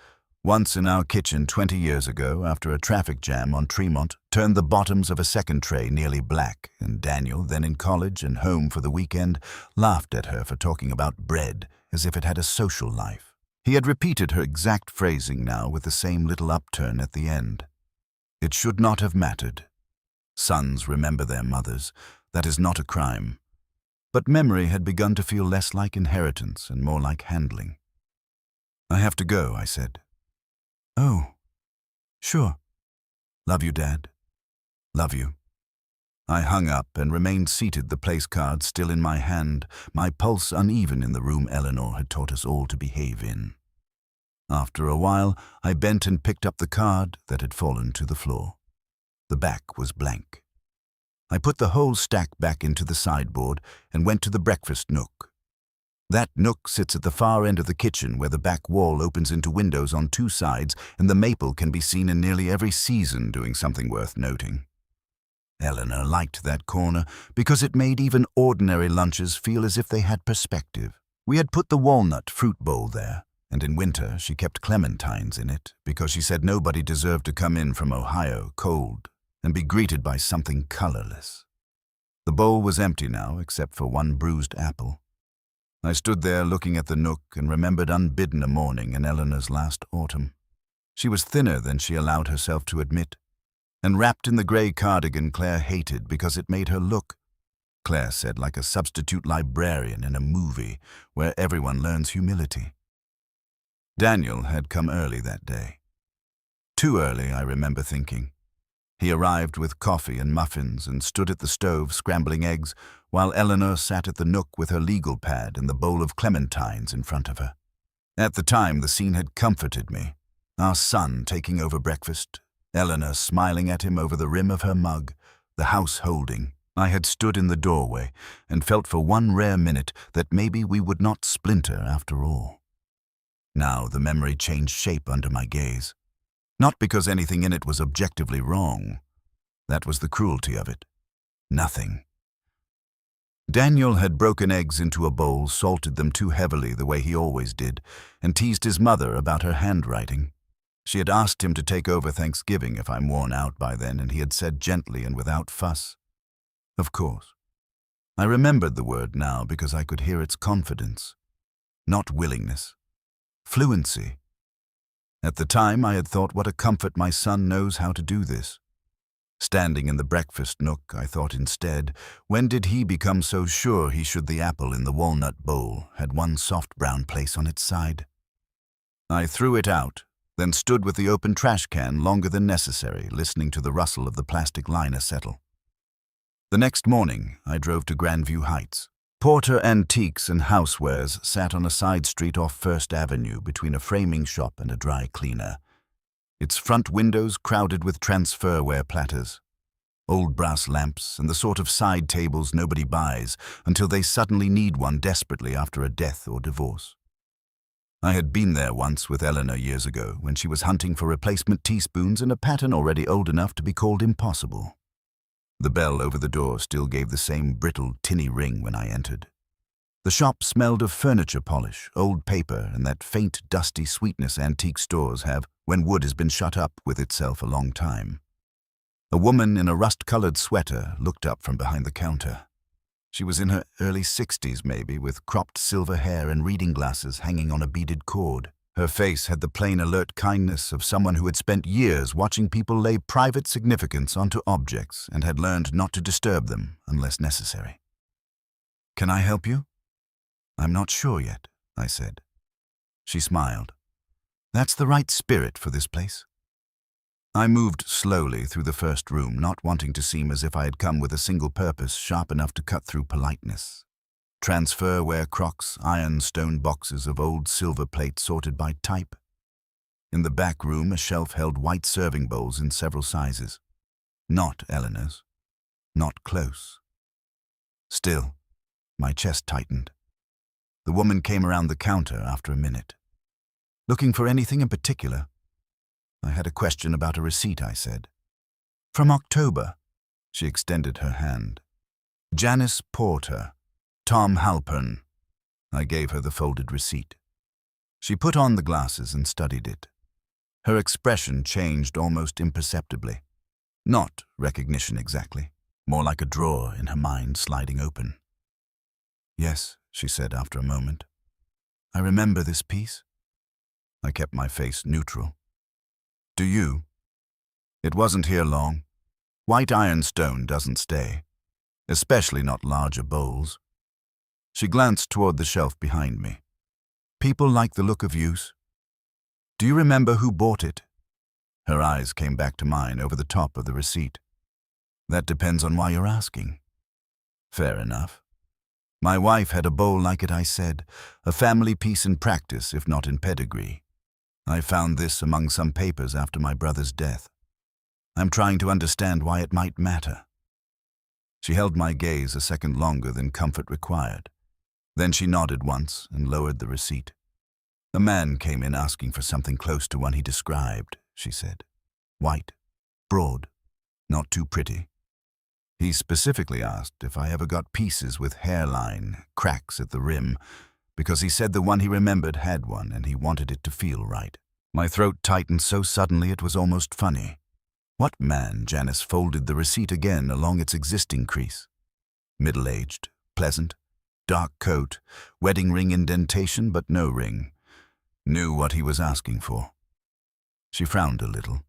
Once in our kitchen 20 years ago, after a traffic jam on Tremont, turned the bottoms of a second tray nearly black, and Daniel, then in college and home for the weekend, laughed at her for talking about bread as if it had a social life. He had repeated her exact phrasing now with the same little upturn at the end. It should not have mattered. Sons remember their mothers. That is not a crime. But memory had begun to feel less like inheritance and more like handling. "I have to go," I said. "Oh, sure. Love you, Dad. Love you." I hung up and remained seated, the place card still in my hand, my pulse uneven in the room Eleanor had taught us all to behave in. After a while, I bent and picked up the card that had fallen to the floor. The back was blank. I put the whole stack back into the sideboard and went to the breakfast nook. That nook sits at the far end of the kitchen, where the back wall opens into windows on two sides, and the maple can be seen in nearly every season doing something worth noting. Eleanor liked that corner because it made even ordinary lunches feel as if they had perspective. We had put the walnut fruit bowl there, and in winter she kept clementines in it because she said nobody deserved to come in from Ohio cold and be greeted by something colorless. The bowl was empty now, except for one bruised apple. I stood there looking at the nook and remembered unbidden a morning in Eleanor's last autumn. She was thinner than she allowed herself to admit, and wrapped in the gray cardigan Claire hated because it made her look, Claire said, like a substitute librarian in a movie where everyone learns humility. Daniel had come early that day. Too early, I remember thinking. He arrived with coffee and muffins and stood at the stove scrambling eggs, while Eleanor sat at the nook with her legal pad and the bowl of clementines in front of her. At the time, the scene had comforted me. Our son taking over breakfast, Eleanor smiling at him over the rim of her mug, the house holding. I had stood in the doorway and felt for one rare minute that maybe we would not splinter after all. Now the memory changed shape under my gaze. Not because anything in it was objectively wrong. That was the cruelty of it. Nothing. Daniel had broken eggs into a bowl, salted them too heavily the way he always did, and teased his mother about her handwriting. She had asked him to take over Thanksgiving if I'm worn out by then, and he had said gently and without fuss, "Of course." I remembered the word now because I could hear its confidence. Not willingness. Fluency. At the time, I had thought what a comfort my son knows how to do this. Standing in the breakfast nook, I thought instead, when did he become so sure he should the apple in the walnut bowl had one soft brown place on its side? I threw it out, then stood with the open trash can longer than necessary, listening to the rustle of the plastic liner settle. The next morning, I drove to Grandview Heights. Porter Antiques and Housewares sat on a side street off First Avenue between a framing shop and a dry cleaner. Its front windows crowded with transferware platters, old brass lamps, and the sort of side tables nobody buys until they suddenly need one desperately after a death or divorce. I had been there once with Eleanor years ago when she was hunting for replacement teaspoons in a pattern already old enough to be called impossible. The bell over the door still gave the same brittle, tinny ring when I entered. The shop smelled of furniture polish, old paper, and that faint, dusty sweetness antique stores have when wood has been shut up with itself a long time. A woman in a rust-colored sweater looked up from behind the counter. She was in her early 60s maybe, with cropped silver hair and reading glasses hanging on a beaded cord. Her face had the plain, alert kindness of someone who had spent years watching people lay private significance onto objects and had learned not to disturb them unless necessary. "Can I help you?" "I'm not sure yet," I said. She smiled. "That's the right spirit for this place." I moved slowly through the first room, not wanting to seem as if I had come with a single purpose sharp enough to cut through politeness. Transferware crocks, ironstone boxes of old silver plate sorted by type. In the back room, a shelf held white serving bowls in several sizes. Not Eleanor's. Not close. Still, my chest tightened. The woman came around the counter after a minute. "Looking for anything in particular?" "I had a question about a receipt," I said. "From October." She extended her hand. "Janice Porter. Tom Halpern." I gave her the folded receipt. She put on the glasses and studied it. Her expression changed almost imperceptibly. Not recognition exactly, more like a drawer in her mind sliding open. "Yes," she said after a moment. "I remember this piece." I kept my face neutral. "Do you?" "It wasn't here long. White ironstone doesn't stay, especially not larger bowls." She glanced toward the shelf behind me. "People like the look of use. Do you remember who bought it?" Her eyes came back to mine over the top of the receipt. That depends on why you're asking. Fair enough. My wife had a bowl like it, I said, a family piece in practice, if not in pedigree. I found this among some papers after my brother's death. I'm trying to understand why it might matter. She held my gaze a second longer than comfort required. Then she nodded once and lowered the receipt. A man came in asking for something close to one he described, she said. White, broad, not too pretty. He specifically asked if I ever got pieces with hairline, cracks at the rim, because he said the one he remembered had one and he wanted it to feel right. My throat tightened so suddenly it was almost funny. What man? Janice folded the receipt again along its existing crease. Middle-aged, pleasant, dark coat, wedding ring indentation but no ring. Knew what he was asking for. She frowned a little.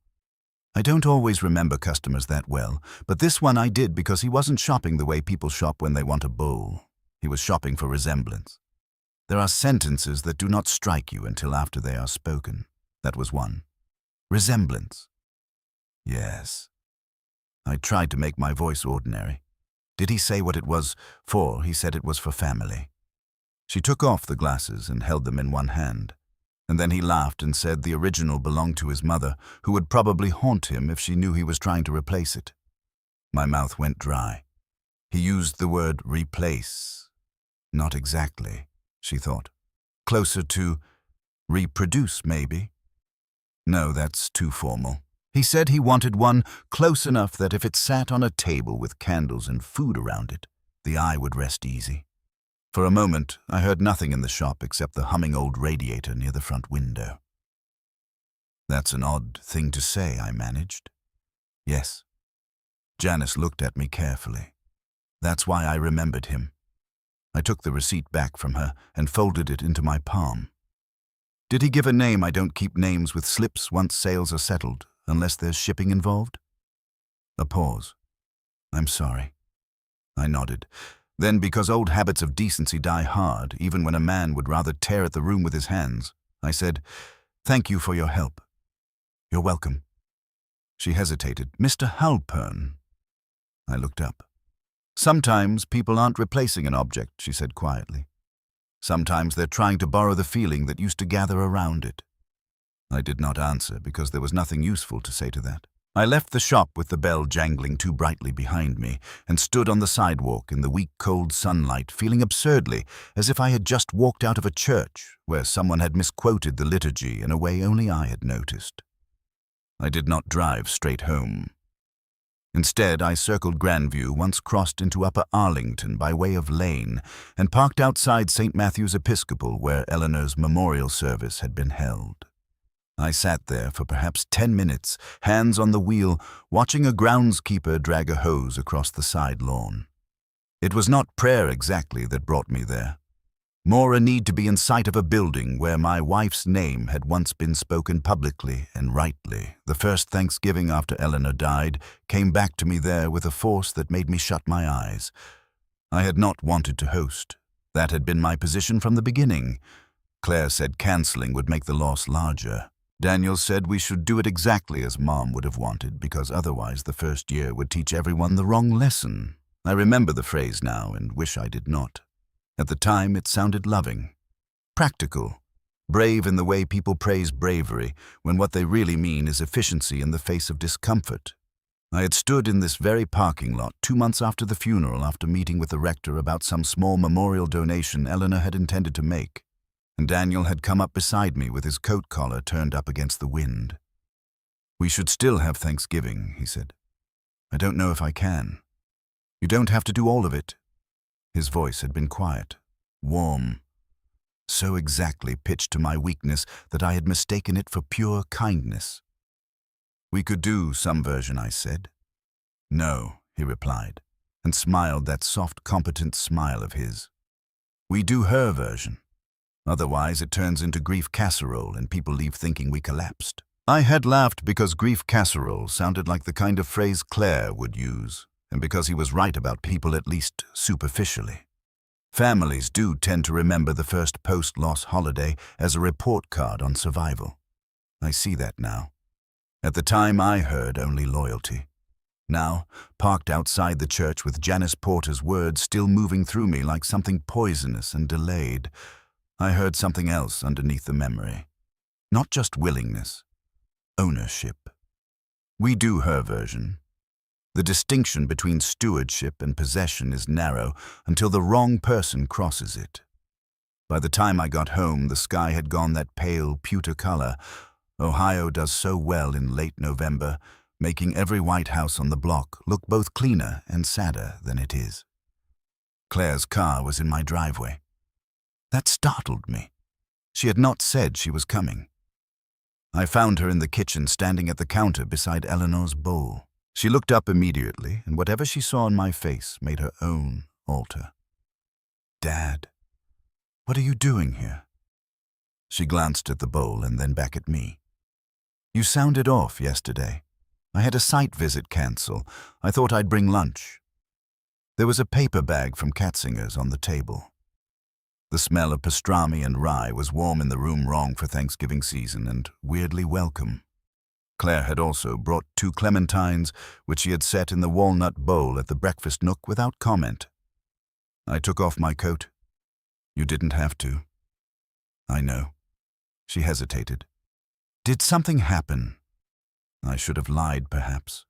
I don't always remember customers that well, but this one I did because he wasn't shopping the way people shop when they want a bowl. He was shopping for resemblance. There are sentences that do not strike you until after they are spoken. That was one. Resemblance. Yes. I tried to make my voice ordinary. Did he say what it was for? He said it was for family. She took off the glasses and held them in one hand. And then he laughed and said the original belonged to his mother, who would probably haunt him if she knew he was trying to replace it. My mouth went dry. He used the word replace. Not exactly, she thought. Closer to reproduce, maybe. No, that's too formal. He said he wanted one close enough that if it sat on a table with candles and food around it, the eye would rest easy. For a moment, I heard nothing in the shop except the humming old radiator near the front window. That's an odd thing to say, I managed. Yes. Janice looked at me carefully. That's why I remembered him. I took the receipt back from her and folded it into my palm. Did he give a name? I don't keep names with slips once sales are settled, unless there's shipping involved. A pause. I'm sorry. I nodded. Then, because old habits of decency die hard, even when a man would rather tear at the room with his hands, I said, Thank you for your help. You're welcome. She hesitated. Mr. Halpern. I looked up. Sometimes people aren't replacing an object, she said quietly. Sometimes they're trying to borrow the feeling that used to gather around it. I did not answer because there was nothing useful to say to that. I left the shop with the bell jangling too brightly behind me and stood on the sidewalk in the weak, cold sunlight, feeling absurdly as if I had just walked out of a church where someone had misquoted the liturgy in a way only I had noticed. I did not drive straight home. Instead, I circled Grandview, once crossed into Upper Arlington by way of Lane, and parked outside St. Matthew's Episcopal where Eleanor's memorial service had been held. I sat there for perhaps 10 minutes, hands on the wheel, watching a groundskeeper drag a hose across the side lawn. It was not prayer exactly that brought me there. More a need to be in sight of a building where my wife's name had once been spoken publicly and rightly. The first Thanksgiving after Eleanor died came back to me there with a force that made me shut my eyes. I had not wanted to host. That had been my position from the beginning. Claire said canceling would make the loss larger. Daniel said we should do it exactly as Mom would have wanted, because otherwise the first year would teach everyone the wrong lesson. I remember the phrase now and wish I did not. At the time, it sounded loving, practical, brave in the way people praise bravery, when what they really mean is efficiency in the face of discomfort. I had stood in this very parking lot 2 months after the funeral after meeting with the rector about some small memorial donation Eleanor had intended to make. And Daniel had come up beside me with his coat collar turned up against the wind. We should still have Thanksgiving, he said. I don't know if I can. You don't have to do all of it. His voice had been quiet, warm, so exactly pitched to my weakness that I had mistaken it for pure kindness. We could do some version, I said. No, he replied, and smiled that soft, competent smile of his. We do her version. Otherwise, it turns into grief casserole and people leave thinking we collapsed. I had laughed because grief casserole sounded like the kind of phrase Claire would use, and because he was right about people, at least superficially. Families do tend to remember the first post-loss holiday as a report card on survival. I see that now. At the time, I heard only loyalty. Now, parked outside the church with Janice Porter's words still moving through me like something poisonous and delayed, I heard something else underneath the memory. Not just willingness, ownership. We do her version. The distinction between stewardship and possession is narrow until the wrong person crosses it. By the time I got home, the sky had gone that pale pewter color Ohio does so well in late November, making every white house on the block look both cleaner and sadder than it is. Claire's car was in my driveway. That startled me. She had not said she was coming. I found her in the kitchen standing at the counter beside Eleanor's bowl. She looked up immediately, and whatever she saw in my face made her own alter. "Dad, what are you doing here?" She glanced at the bowl and then back at me. "You sounded off yesterday. I had a site visit cancel. I thought I'd bring lunch." There was a paper bag from Katzinger's on the table. The smell of pastrami and rye was warm in the room wrong for Thanksgiving season and weirdly welcome. Claire had also brought 2 clementines, which she had set in the walnut bowl at the breakfast nook without comment. I took off my coat. "You didn't have to." "I know." She hesitated. "Did something happen?" I should have lied, perhaps.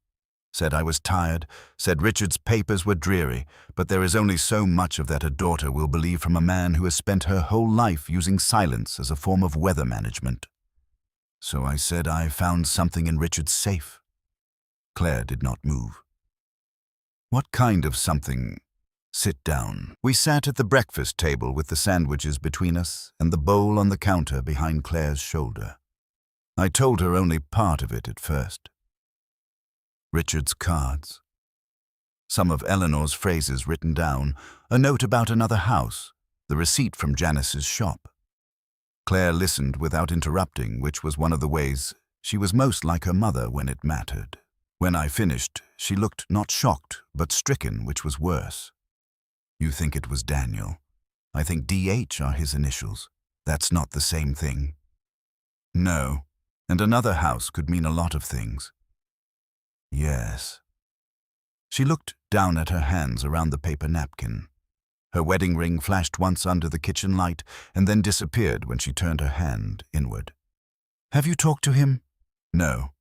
Said I was tired, said Richard's papers were dreary, but there is only so much of that a daughter will believe from a man who has spent her whole life using silence as a form of weather management. So I said I found something in Richard's safe. Claire did not move. "What kind of something?" "Sit down." We sat at the breakfast table with the sandwiches between us and the bowl on the counter behind Claire's shoulder. I told her only part of it at first. Richard's cards. Some of Eleanor's phrases written down, a note about another house, the receipt from Janice's shop. Claire listened without interrupting, which was one of the ways she was most like her mother when it mattered. When I finished, she looked not shocked, but stricken, which was worse. "You think it was Daniel. I think DH are his initials. That's not the same thing." "No, and another house could mean a lot of things." "Yes." She looked down at her hands around the paper napkin. Her wedding ring flashed once under the kitchen light and then disappeared when she turned her hand inward. "Have you talked to him?" "No."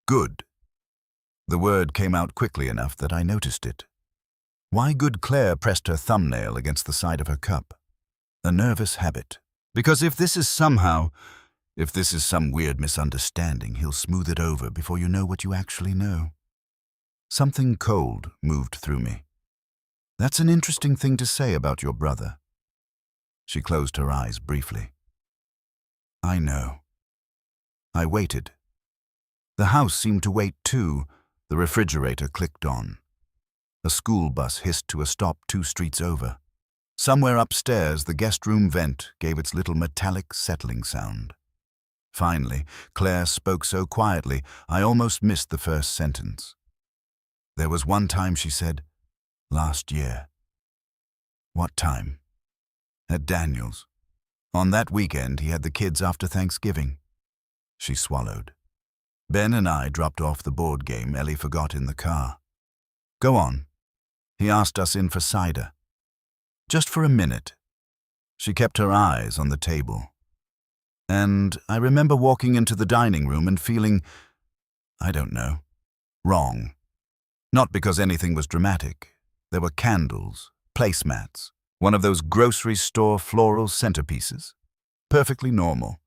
"Good." The word came out quickly enough that I noticed it. Why good Claire pressed her thumbnail against the side of her cup. A nervous habit. Because if this is some weird misunderstanding, he'll smooth it over before you know what you actually know. Something cold moved through me. "That's an interesting thing to say about your brother." She closed her eyes briefly. "I know." I waited. The house seemed to wait too. The refrigerator clicked on. A school bus hissed to a stop 2 streets over. Somewhere upstairs, the guest room vent gave its little metallic settling sound. Finally, Claire spoke so quietly, I almost missed the first sentence. "There was one time," she said, "last year." "What time?" "At Daniel's. On that weekend, he had the kids after Thanksgiving." She swallowed. "Ben and I dropped off the board game Ellie forgot in the car." "Go on." "He asked us in for cider." "Just for a minute." She kept her eyes on the table. "And I remember walking into the dining room and feeling, I don't know, wrong. Not because anything was dramatic. There were candles, placemats, one of those grocery store floral centerpieces. Perfectly normal.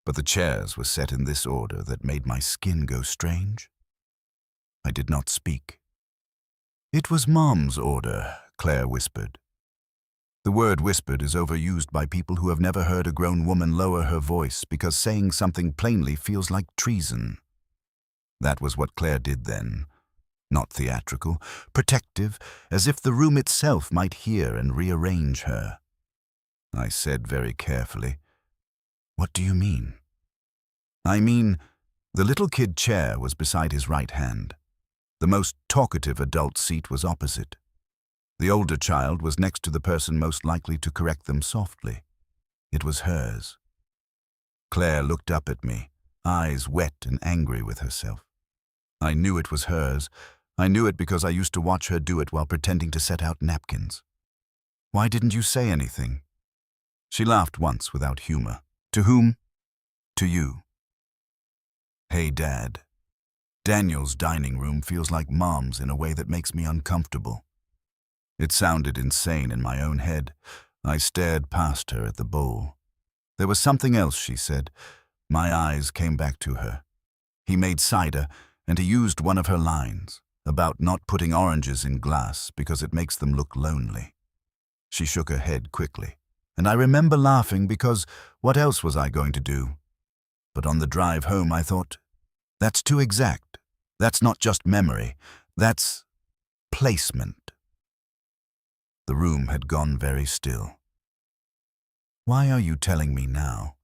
But the chairs were set in this order that made my skin go strange." I did not speak. "It was Mom's order," Claire whispered. The word whispered is overused by people who have never heard a grown woman lower her voice because saying something plainly feels like treason. That was what Claire did then. Not theatrical, protective, as if the room itself might hear and rearrange her. I said very carefully, "What do you mean?" "I mean, the little kid chair was beside his right hand. The most talkative adult seat was opposite. The older child was next to the person most likely to correct them softly. It was hers." Claire looked up at me, eyes wet and angry with herself. I knew it was hers. I knew it because I used to watch her do it while pretending to set out napkins. Why didn't you say anything? She laughed once without humor. To whom? To you. Hey, Dad. Daniel's dining room feels like Mom's in a way that makes me uncomfortable. It sounded insane in my own head. I stared past her at the bowl. There was something else, she said. My eyes came back to her. He made cider, and he used one of her lines about not putting oranges in glass because it makes them look lonely. She shook her head quickly, and I remember laughing because what else was I going to do? But on the drive home I thought, that's too exact. That's not just memory. That's placement. The room had gone very still. Why are you telling me now?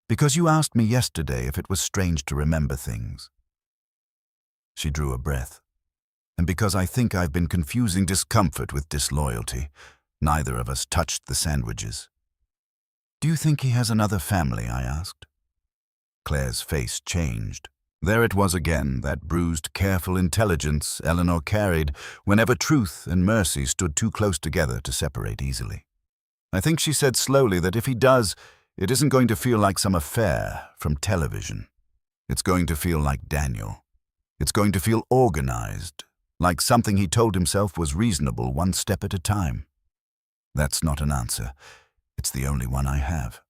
Because you asked me yesterday if it was strange to remember things. She drew a breath. And because I think I've been confusing discomfort with disloyalty, neither of us touched the sandwiches. Do you think he has another family? I asked. Claire's face changed. There it was again, that bruised, careful intelligence Eleanor carried whenever truth and mercy stood too close together to separate easily. I think she said slowly that if he does, it isn't going to feel like some affair from television. It's going to feel like Daniel. It's going to feel organized, like something he told himself was reasonable one step at a time. That's not an answer. It's the only one I have.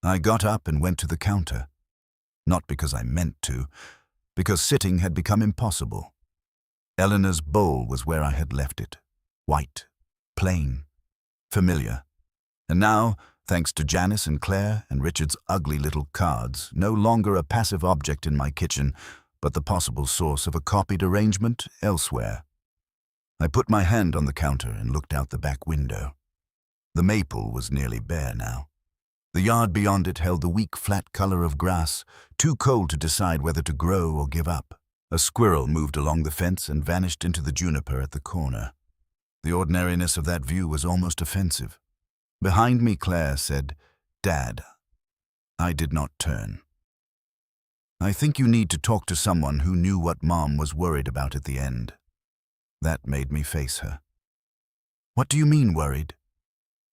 I got up and went to the counter. Not because I meant to, because sitting had become impossible. Eleanor's bowl was where I had left it. White, plain, familiar. And now, thanks to Janice and Claire and Richard's ugly little cards, no longer a passive object in my kitchen, but the possible source of a copied arrangement elsewhere. I put my hand on the counter and looked out the back window. The maple was nearly bare now. The yard beyond it held the weak, flat color of grass, too cold to decide whether to grow or give up. A squirrel moved along the fence and vanished into the juniper at the corner. The ordinariness of that view was almost offensive. Behind me, Claire said, "Dad." I did not turn. I think you need to talk to someone who knew what Mom was worried about at the end. That made me face her. What do you mean, worried?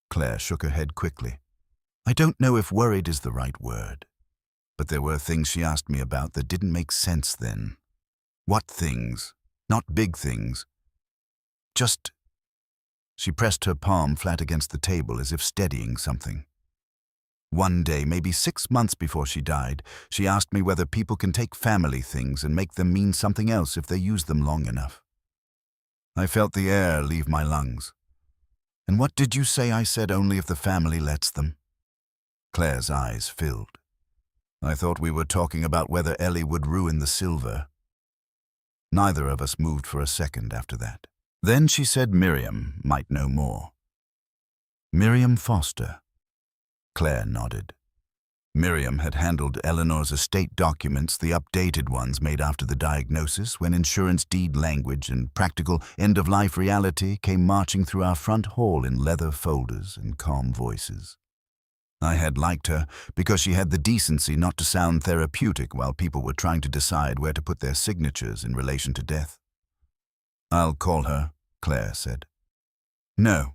Claire shook her head quickly. I don't know if worried is the right word, but there were things she asked me about that didn't make sense then. What things? Not big things. Just... She pressed her palm flat against the table as if steadying something. One day, maybe 6 months before she died, she asked me whether people can take family things and make them mean something else if they use them long enough. I felt the air leave my lungs. And what did you say? I said only if the family lets them. Claire's eyes filled. I thought we were talking about whether Ellie would ruin the silver. Neither of us moved for a second after that. Then she said Miriam might know more. Miriam Foster. Claire nodded. Miriam had handled Eleanor's estate documents, the updated ones made after the diagnosis, when insurance deed language and practical end-of-life reality came marching through our front hall in leather folders and calm voices. I had liked her because she had the decency not to sound therapeutic while people were trying to decide where to put their signatures in relation to death. I'll call her, Claire said. No.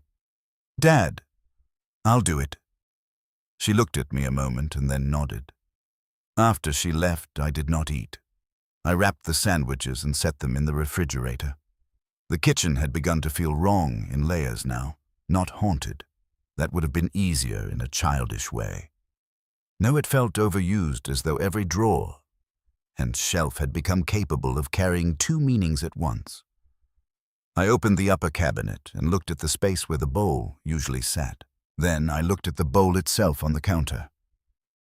Dad. I'll do it. She looked at me a moment and then nodded. After she left, I did not eat. I wrapped the sandwiches and set them in the refrigerator. The kitchen had begun to feel wrong in layers now, not haunted. That would have been easier in a childish way. No, it felt overused, as though every drawer and shelf had become capable of carrying two meanings at once. I opened the upper cabinet and looked at the space where the bowl usually sat. Then I looked at the bowl itself on the counter.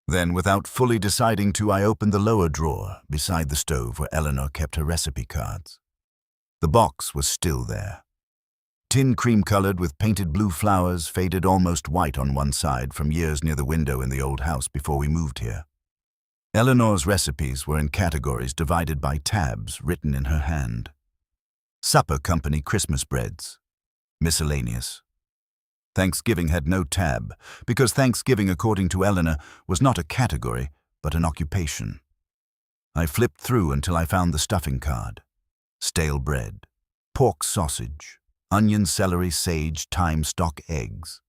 Then, without fully deciding to, I opened the lower drawer beside the stove where Eleanor kept her recipe cards. The box was still there. Tin cream-colored with painted blue flowers, faded almost white on one side from years near the window in the old house before we moved here. Eleanor's recipes were in categories divided by tabs written in her hand. Supper company Christmas breads. Miscellaneous. Thanksgiving had no tab, because Thanksgiving, according to Eleanor, was not a category, but an occupation. I flipped through until I found the stuffing card. stale bread, pork sausage, onion, celery, sage, thyme, stock, eggs.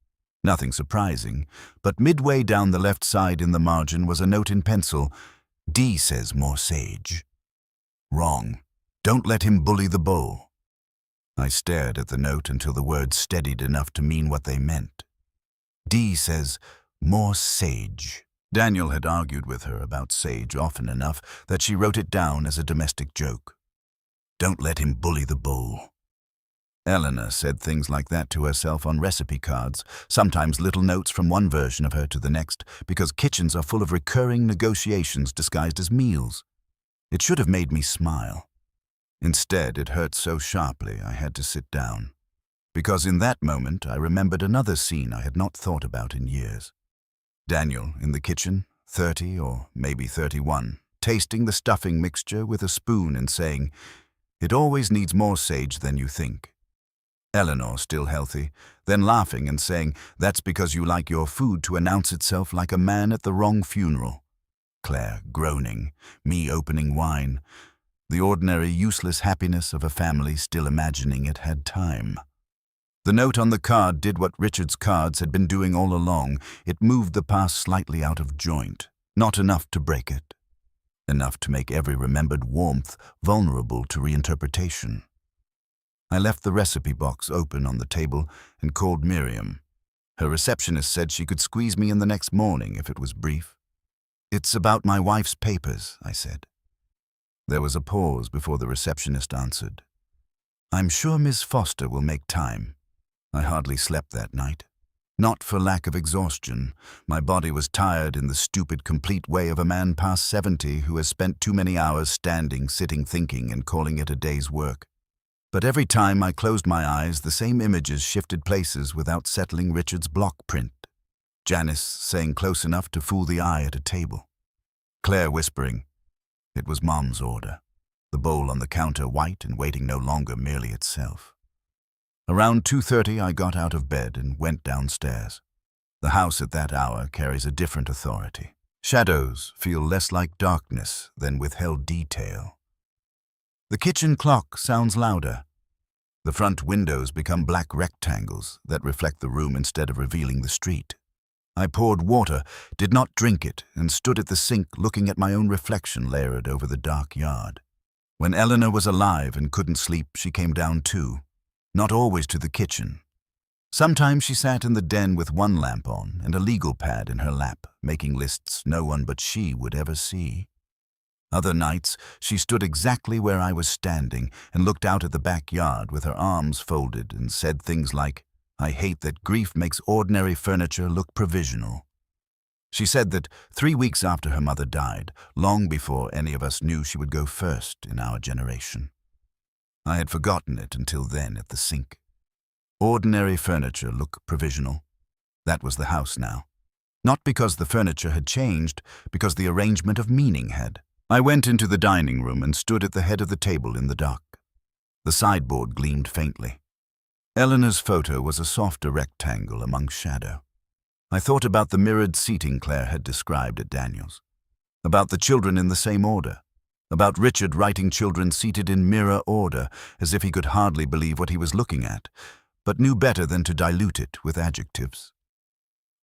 Nothing surprising, but midway down the left side in the margin was a note in pencil. D says more sage. Wrong. Don't let him bully the bowl. I stared at the note until the words steadied enough to mean what they meant. D says more sage. Daniel had argued with her about sage often enough that she wrote it down as a domestic joke. Don't let him bully the bowl. Eleanor said things like that to herself on recipe cards, sometimes little notes from one version of her to the next, because kitchens are full of recurring negotiations disguised as meals. It should have made me smile. Instead, it hurt so sharply I had to sit down, because in that moment I remembered another scene I had not thought about in years. Daniel in the kitchen, 30 or maybe 31, tasting the stuffing mixture with a spoon and saying, "It always needs more sage than you think." Eleanor, still healthy, then laughing and saying, "That's because you like your food to announce itself like a man at the wrong funeral." Claire, groaning, me opening wine. The ordinary, useless happiness of a family still imagining it had time. The note on the card did what Richard's cards had been doing all along. It moved the past slightly out of joint, not enough to break it. Enough to make every remembered warmth vulnerable to reinterpretation. I left the recipe box open on the table and called Miriam. Her receptionist said she could squeeze me in the next morning if it was brief. "It's about my wife's papers," I said. There was a pause before the receptionist answered. "I'm sure Miss Foster will make time." I hardly slept that night. Not for lack of exhaustion. My body was tired in the stupid, complete way of a man past 70 who has spent too many hours standing, sitting, thinking, and calling it a day's work. But every time I closed my eyes, the same images shifted places without settling Richard's block print. Janice saying close enough to fool the eye at a table. Claire whispering. It was Mom's order. The bowl on the counter white and waiting no longer merely itself. Around 2:30 I got out of bed and went downstairs. The house at that hour carries a different authority. Shadows feel less like darkness than withheld detail. The kitchen clock sounds louder. The front windows become black rectangles that reflect the room instead of revealing the street. I poured water, did not drink it, and stood at the sink looking at my own reflection layered over the dark yard. When Eleanor was alive and couldn't sleep, she came down too. Not always to the kitchen. Sometimes she sat in the den with one lamp on and a legal pad in her lap, making lists no one but she would ever see. Other nights, she stood exactly where I was standing and looked out at the backyard with her arms folded and said things like, "I hate that grief makes ordinary furniture look provisional." She said that 3 weeks after her mother died, long before any of us knew she would go first in our generation. I had forgotten it until then at the sink. Ordinary furniture look provisional. That was the house now. Not because the furniture had changed, because the arrangement of meaning had. I went into the dining room and stood at the head of the table in the dark. The sideboard gleamed faintly. Eleanor's photo was a softer rectangle among shadow. I thought about the mirrored seating Claire had described at Daniel's, about the children in the same order, about Richard writing children seated in mirror order as if he could hardly believe what he was looking at, but knew better than to dilute it with adjectives.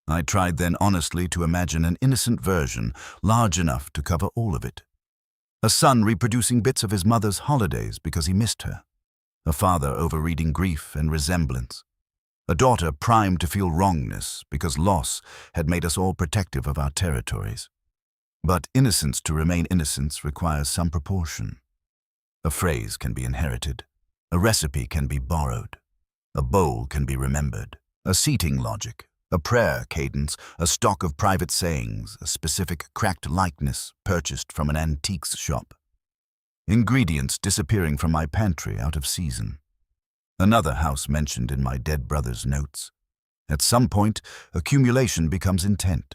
I tried then honestly to imagine an innocent version large enough to cover all of it. A son reproducing bits of his mother's holidays because he missed her. A father overreading grief and resemblance. A daughter primed to feel wrongness because loss had made us all protective of our territories. But innocence to remain innocence requires some proportion. A phrase can be inherited. A recipe can be borrowed. A bowl can be remembered. A seating logic. A prayer cadence, a stock of private sayings, a specific cracked likeness purchased from an antiques shop. Ingredients disappearing from my pantry out of season. Another house mentioned in my dead brother's notes. At some point, accumulation becomes intent.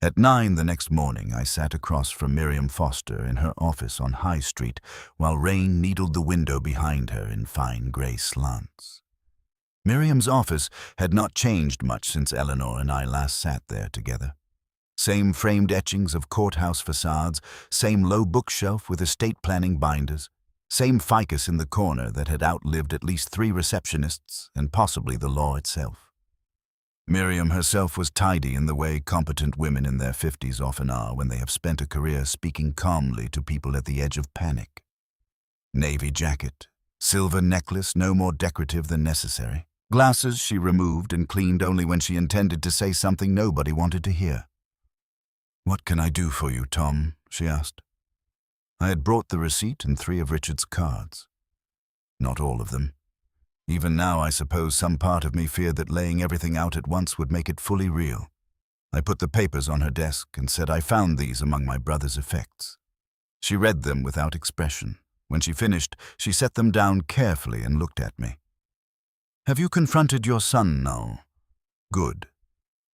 At 9 the next morning, I sat across from Miriam Foster in her office on High Street while rain needled the window behind her in fine gray slants. Miriam's office had not changed much since Eleanor and I last sat there together. Same framed etchings of courthouse facades, same low bookshelf with estate planning binders. Same ficus in the corner that had outlived at least 3 receptionists and possibly the law itself. Miriam herself was tidy in the way competent women in their 50s often are when they have spent a career speaking calmly to people at the edge of panic. Navy jacket, silver necklace no more decorative than necessary. Glasses she removed and cleaned only when she intended to say something nobody wanted to hear. "What can I do for you, Tom?" she asked. I had brought the receipt and 3 of Richard's cards. Not all of them. Even now, I suppose some part of me feared that laying everything out at once would make it fully real. I put the papers on her desk and said I found these among my brother's effects. She read them without expression. When she finished, she set them down carefully and looked at me. "Have you confronted your son now?" "Good."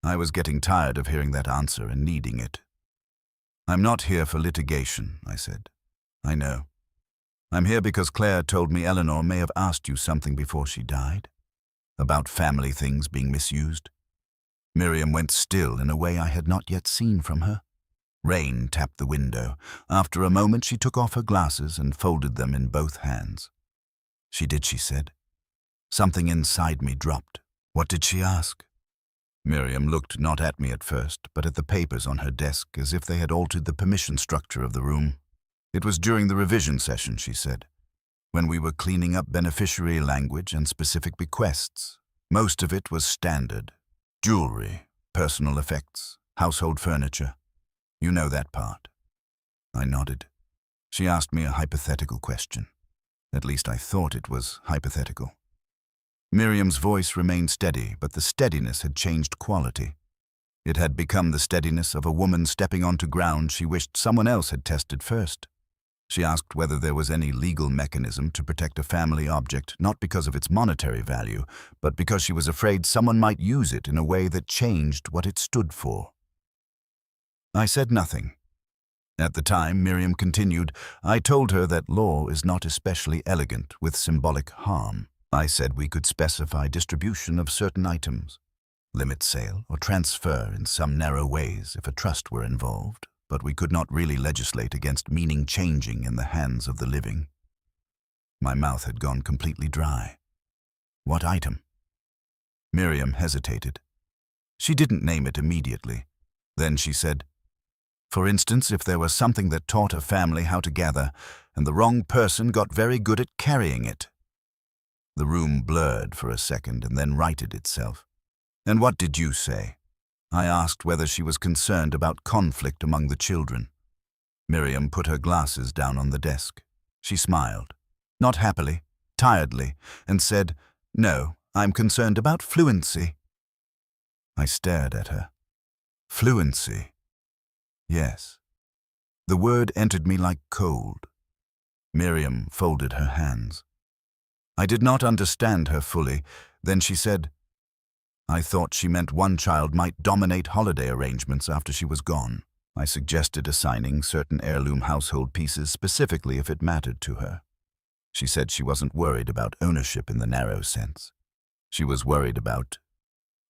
I was getting tired of hearing that answer and needing it. "I'm not here for litigation," I said. "I know. I'm here because Claire told me Eleanor may have asked you something before she died. About family things being misused." Miriam went still in a way I had not yet seen from her. Rain tapped the window. After a moment she took off her glasses and folded them in both hands. "She did," she said. Something inside me dropped. "What did she ask?" Miriam looked not at me at first, but at the papers on her desk as if they had altered the permission structure of the room. "It was during the revision session," she said, "when we were cleaning up beneficiary language and specific bequests. Most of it was standard. Jewelry, personal effects, household furniture. You know that part." I nodded. She asked me a hypothetical question. At least I thought it was hypothetical. Miriam's voice remained steady, but the steadiness had changed quality. It had become the steadiness of a woman stepping onto ground she wished someone else had tested first. She asked whether there was any legal mechanism to protect a family object, not because of its monetary value, but because she was afraid someone might use it in a way that changed what it stood for. I said nothing. At the time, Miriam continued, I told her that law is not especially elegant with symbolic harm. I said we could specify distribution of certain items, limit sale or transfer in some narrow ways if a trust were involved, but we could not really legislate against meaning changing in the hands of the living. My mouth had gone completely dry. What item? Miriam hesitated. She didn't name it immediately. Then she said, for instance, if there was something that taught a family how to gather, and the wrong person got very good at carrying it. The room blurred for a second and then righted itself. And what did you say? I asked whether she was concerned about conflict among the children. Miriam put her glasses down on the desk. She smiled, not happily, tiredly, and said, No, I'm concerned about fluency. I stared at her. Fluency? Yes. The word entered me like cold. Miriam folded her hands. I did not understand her fully. Then she said, I thought she meant one child might dominate holiday arrangements after she was gone. I suggested assigning certain heirloom household pieces specifically if it mattered to her. She said she wasn't worried about ownership in the narrow sense. She was worried about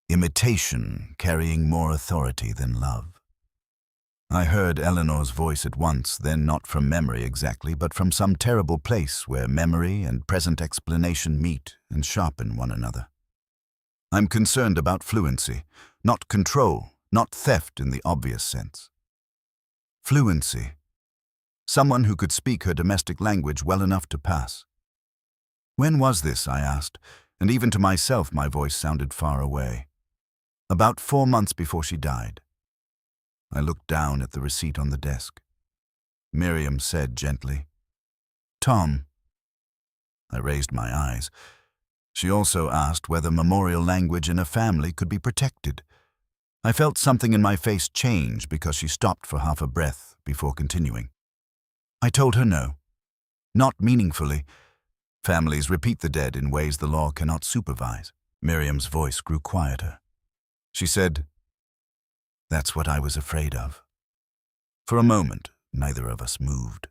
imitation carrying more authority than love. I heard Eleanor's voice at once, then not from memory exactly, but from some terrible place where memory and present explanation meet and sharpen one another. I'm concerned about fluency, not control, not theft in the obvious sense. Fluency. Someone who could speak her domestic language well enough to pass. When was this, I asked, and even to myself my voice sounded far away. About 4 months before she died. I looked down at the receipt on the desk. Miriam said gently, Tom. I raised my eyes. She also asked whether memorial language in a family could be protected. I felt something in my face change because she stopped for half a breath before continuing. I told her no. Not meaningfully. Families repeat the dead in ways the law cannot supervise. Miriam's voice grew quieter. She said, That's what I was afraid of. For a moment, neither of us moved.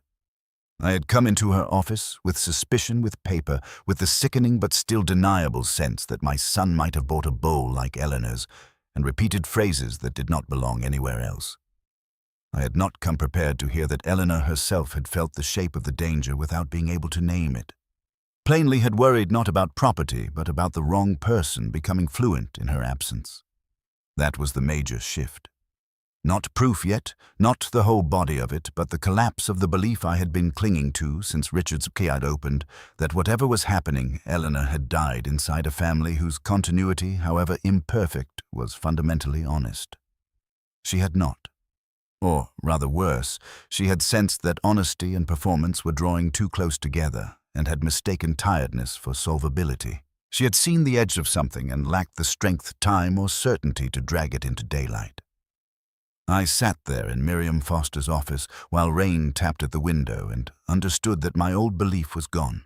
I had come into her office with suspicion, with paper, with the sickening but still deniable sense that my son might have bought a bowl like Eleanor's and repeated phrases that did not belong anywhere else. I had not come prepared to hear that Eleanor herself had felt the shape of the danger without being able to name it. Plainly had worried not about property, but about the wrong person becoming fluent in her absence. That was the major shift. Not proof yet, not the whole body of it, but the collapse of the belief I had been clinging to since Richard's key had opened, that whatever was happening, Eleanor had died inside a family whose continuity, however imperfect, was fundamentally honest. She had not. Or, rather worse, she had sensed that honesty and performance were drawing too close together and had mistaken tiredness for solvability. She had seen the edge of something and lacked the strength, time, or certainty to drag it into daylight. I sat there in Miriam Foster's office while rain tapped at the window and understood that my old belief was gone.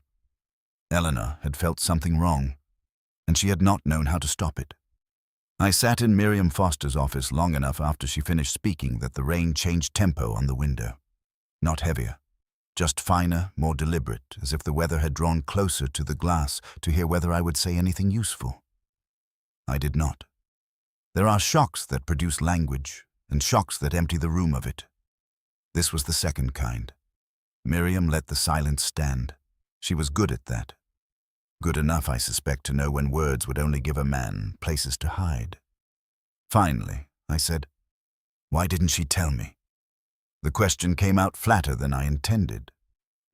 Eleanor had felt something wrong, and she had not known how to stop it. I sat in Miriam Foster's office long enough after she finished speaking that the rain changed tempo on the window. Not heavier, just finer, more deliberate, as if the weather had drawn closer to the glass to hear whether I would say anything useful. I did not. There are shocks that produce language, and shocks that empty the room of it. This was the second kind. Miriam let the silence stand. She was good at that. Good enough, I suspect, to know when words would only give a man places to hide. Finally, I said, "Why didn't she tell me?" The question came out flatter than I intended.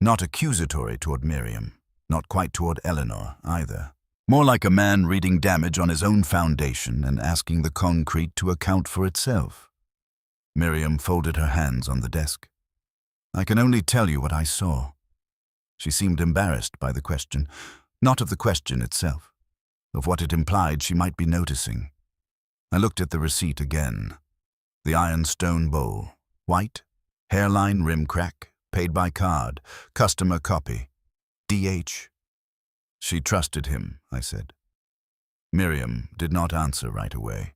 Not accusatory toward Miriam, not quite toward Eleanor either. More like a man reading damage on his own foundation and asking the concrete to account for itself. Miriam folded her hands on the desk. "I can only tell you what I saw." She seemed embarrassed by the question, not of the question itself, of what it implied she might be noticing. I looked at the receipt again. The ironstone bowl, white, hairline rim crack, paid by card, customer copy, DH. She trusted him, I said. Miriam did not answer right away.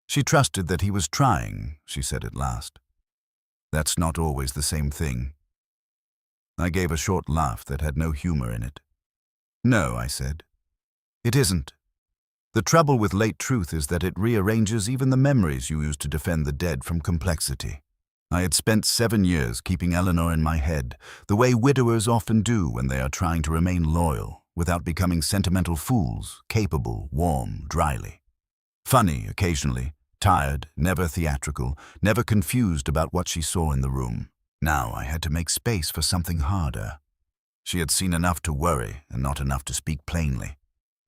She trusted that he was trying, she said at last. That's not always the same thing. I gave a short laugh that had no humor in it. No, I said. It isn't. The trouble with late truth is that it rearranges even the memories you use to defend the dead from complexity. I had spent 7 years keeping Eleanor in my head, the way widowers often do when they are trying to remain loyal, without becoming sentimental fools, capable, warm, dryly. Funny occasionally, tired, never theatrical, never confused about what she saw in the room. Now I had to make space for something harder. She had seen enough to worry and not enough to speak plainly.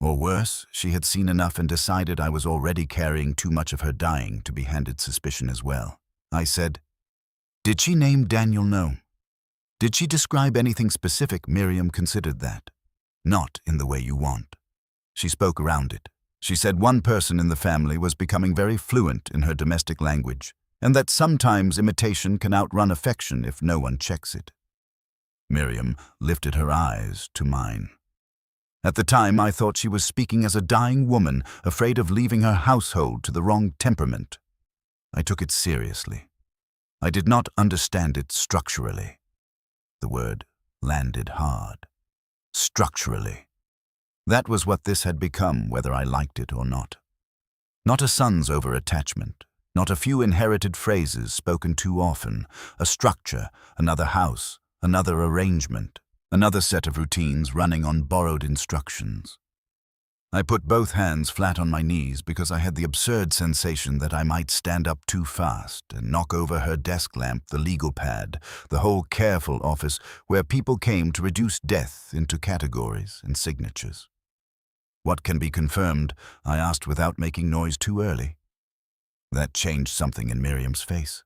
Or worse, she had seen enough and decided I was already carrying too much of her dying to be handed suspicion as well. I said, "Did she name Daniel Noam? Did she describe anything specific?" Miriam considered that. "Not in the way you want." She spoke around it. She said one person in the family was becoming very fluent in her domestic language, and that sometimes imitation can outrun affection if no one checks it. Miriam lifted her eyes to mine. At the time, I thought she was speaking as a dying woman, afraid of leaving her household to the wrong temperament. I took it seriously. I did not understand it structurally. The word landed hard. Structurally. That was what this had become, whether I liked it or not. Not a son's over-attachment, not a few inherited phrases spoken too often, a structure, another house, another arrangement, another set of routines running on borrowed instructions. I put both hands flat on my knees because I had the absurd sensation that I might stand up too fast and knock over her desk lamp, the legal pad, the whole careful office where people came to reduce death into categories and signatures. "What can be confirmed?" I asked without making noise too early. That changed something in Miriam's face.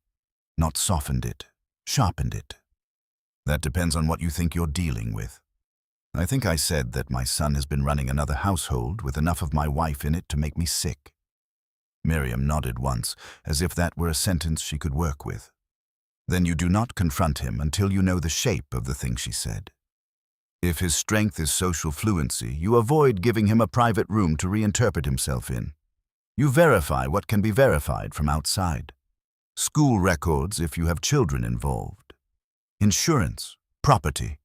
Not softened it, sharpened it. "That depends on what you think you're dealing with." I think I said that my son has been running another household with enough of my wife in it to make me sick. Miriam nodded once, as if that were a sentence she could work with. "Then you do not confront him until you know the shape of the thing," she said. "If his strength is social fluency, you avoid giving him a private room to reinterpret himself in. You verify what can be verified from outside. School records if you have children involved. Insurance, property,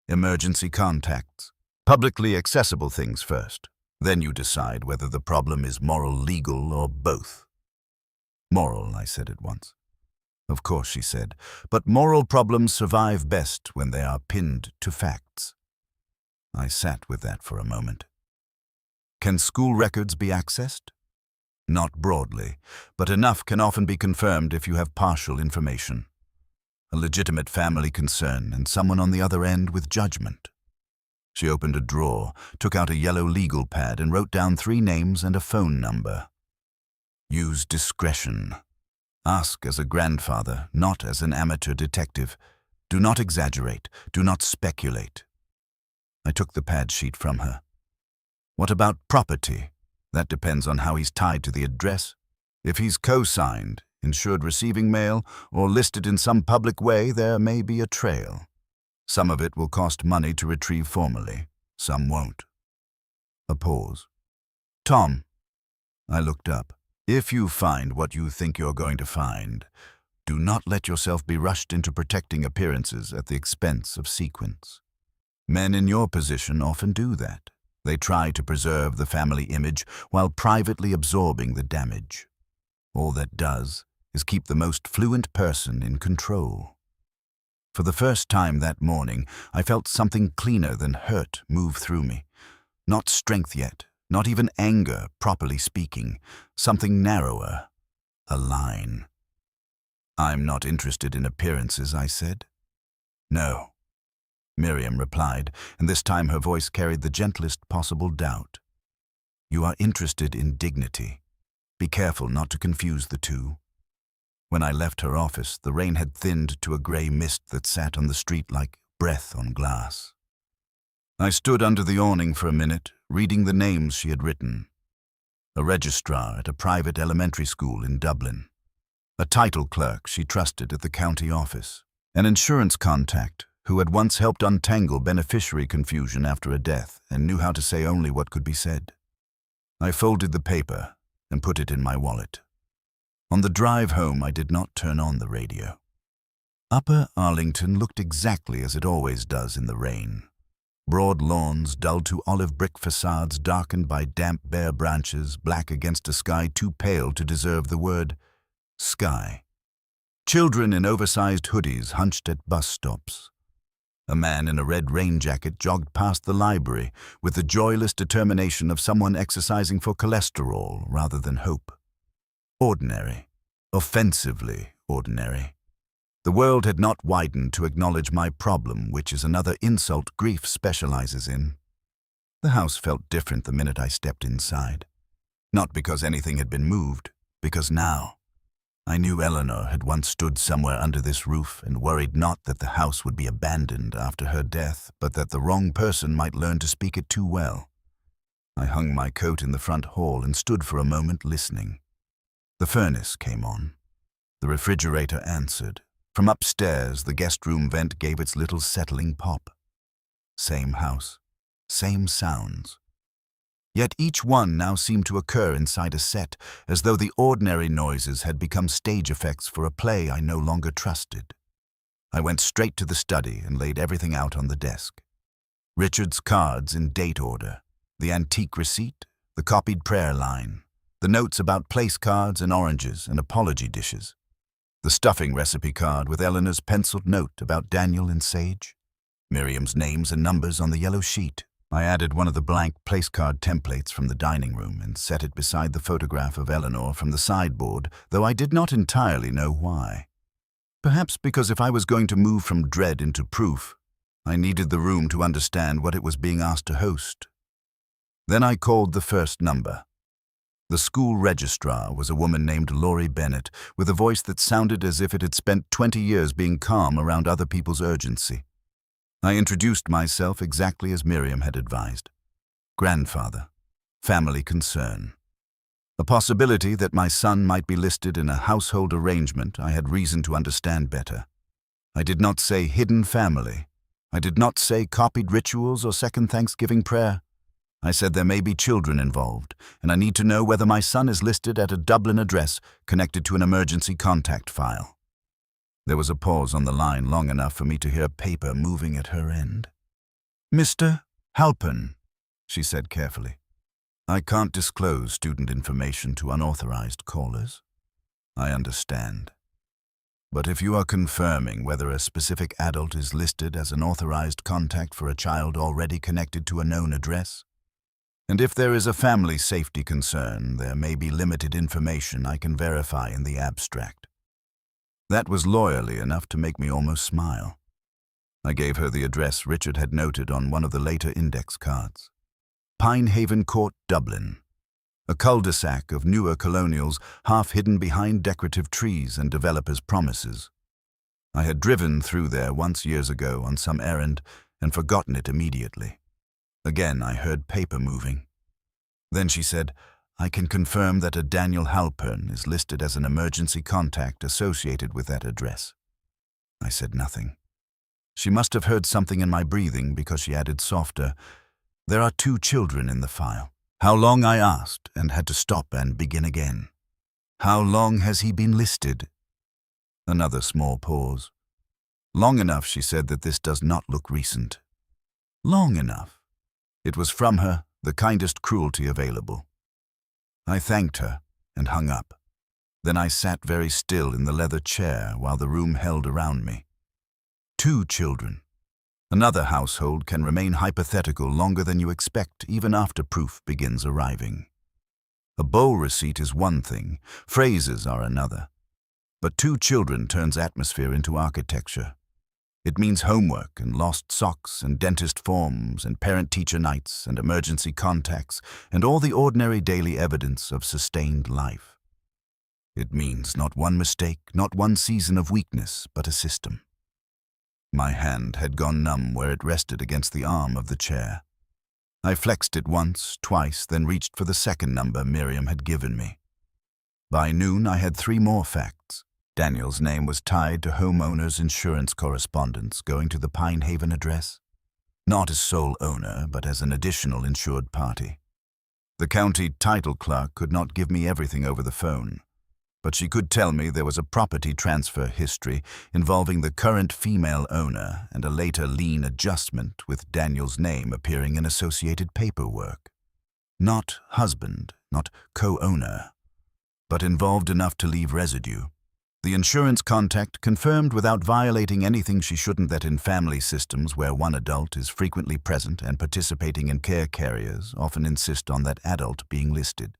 emergency contacts, publicly accessible things first. Then you decide whether the problem is moral, legal, or both." "Moral," I said at once. Of course, she said, but moral problems survive best when they are pinned to facts. I sat with that for a moment. Can school records be accessed? Not broadly, but enough can often be confirmed if you have partial information. A legitimate family concern and someone on the other end with judgment. She opened a drawer, took out a yellow legal pad and wrote down 3 names and a phone number. Use discretion. Ask as a grandfather, not as an amateur detective. Do not exaggerate. Do not speculate. I took the pad sheet from her. What about property? That depends on how he's tied to the address. If he's co-signed, insured receiving mail, or listed in some public way, there may be a trail. Some of it will cost money to retrieve formally. Some won't. A pause. Tom. I looked up. If you find what you think you're going to find, do not let yourself be rushed into protecting appearances at the expense of sequence. Men in your position often do that. They try to preserve the family image while privately absorbing the damage. All that does is keep the most fluent person in control. For the first time that morning, I felt something cleaner than hurt move through me. Not strength yet, not even anger, properly speaking. Something narrower. A line. I'm not interested in appearances, I said. No. Miriam replied, and this time her voice carried the gentlest possible doubt. You are interested in dignity. Be careful not to confuse the two. When I left her office, the rain had thinned to a gray mist that sat on the street like breath on glass. I stood under the awning for a minute, reading the names she had written. A registrar at a private elementary school in Dublin. A title clerk she trusted at the county office. An insurance contact who had once helped untangle beneficiary confusion after a death and knew how to say only what could be said. I folded the paper and put it in my wallet. On the drive home, I did not turn on the radio. Upper Arlington looked exactly as it always does in the rain. Broad lawns, dulled to olive brick facades darkened by damp bare branches, black against a sky too pale to deserve the word sky. Children in oversized hoodies hunched at bus stops. A man in a red rain jacket jogged past the library with the joyless determination of someone exercising for cholesterol rather than hope. Ordinary. Offensively ordinary. The world had not widened to acknowledge my problem, which is another insult grief specializes in. The house felt different the minute I stepped inside. Not because anything had been moved, because now. I knew Eleanor had once stood somewhere under this roof and worried not that the house would be abandoned after her death, but that the wrong person might learn to speak it too well. I hung my coat in the front hall and stood for a moment listening. The furnace came on. The refrigerator answered. From upstairs, the guest room vent gave its little settling pop. Same house, same sounds. Yet each one now seemed to occur inside a set, as though the ordinary noises had become stage effects for a play I no longer trusted. I went straight to the study and laid everything out on the desk. Richard's cards in date order, the antique receipt, the copied prayer line, the notes about place cards and oranges and apology dishes, the stuffing recipe card with Eleanor's penciled note about Daniel and Sage, Miriam's names and numbers on the yellow sheet. I added one of the blank place card templates from the dining room and set it beside the photograph of Eleanor from the sideboard, though I did not entirely know why. Perhaps because if I was going to move from dread into proof, I needed the room to understand what it was being asked to host. Then I called the first number. The school registrar was a woman named Laurie Bennett, with a voice that sounded as if it had spent 20 years being calm around other people's urgency. I introduced myself exactly as Miriam had advised. Grandfather. Family concern. A possibility that my son might be listed in a household arrangement I had reason to understand better. I did not say hidden family. I did not say copied rituals or second Thanksgiving prayer. I said there may be children involved, and I need to know whether my son is listed at a Dublin address connected to an emergency contact file. There was a pause on the line long enough for me to hear paper moving at her end. Mr. Halpern, she said carefully. I can't disclose student information to unauthorized callers. I understand. But if you are confirming whether a specific adult is listed as an authorized contact for a child already connected to a known address, and if there is a family safety concern, there may be limited information I can verify in the abstract. That was lawyerly enough to make me almost smile. I gave her the address Richard had noted on one of the later index cards. Pinehaven Court, Dublin. A cul-de-sac of newer colonials half hidden behind decorative trees and developers' promises. I had driven through there once years ago on some errand and forgotten it immediately. Again, I heard paper moving. Then she said, I can confirm that a Daniel Halpern is listed as an emergency contact associated with that address. I said nothing. She must have heard something in my breathing because she added softer, there are 2 children in the file. How long, I asked, and had to stop and begin again. How long has he been listed? Another small pause. Long enough, she said, that this does not look recent. Long enough. It was from her, the kindest cruelty available. I thanked her and hung up. Then I sat very still in the leather chair while the room held around me. 2 children. Another household can remain hypothetical longer than you expect, even after proof begins arriving. A bowl receipt is one thing, phrases are another. But 2 children turns atmosphere into architecture. It means homework and lost socks and dentist forms and parent-teacher nights and emergency contacts and all the ordinary daily evidence of sustained life. It means not one mistake, not one season of weakness, but a system. My hand had gone numb where it rested against the arm of the chair. I flexed it once, twice, then reached for the second number Miriam had given me. By noon, I had 3 more facts. Daniel's name was tied to homeowner's insurance correspondence going to the Pinehaven address. Not as sole owner, but as an additional insured party. The county title clerk could not give me everything over the phone, but she could tell me there was a property transfer history involving the current female owner and a later lien adjustment with Daniel's name appearing in associated paperwork. Not husband, not co-owner, but involved enough to leave residue. The insurance contact confirmed without violating anything she shouldn't that in family systems where one adult is frequently present and participating in care carriers often insist on that adult being listed.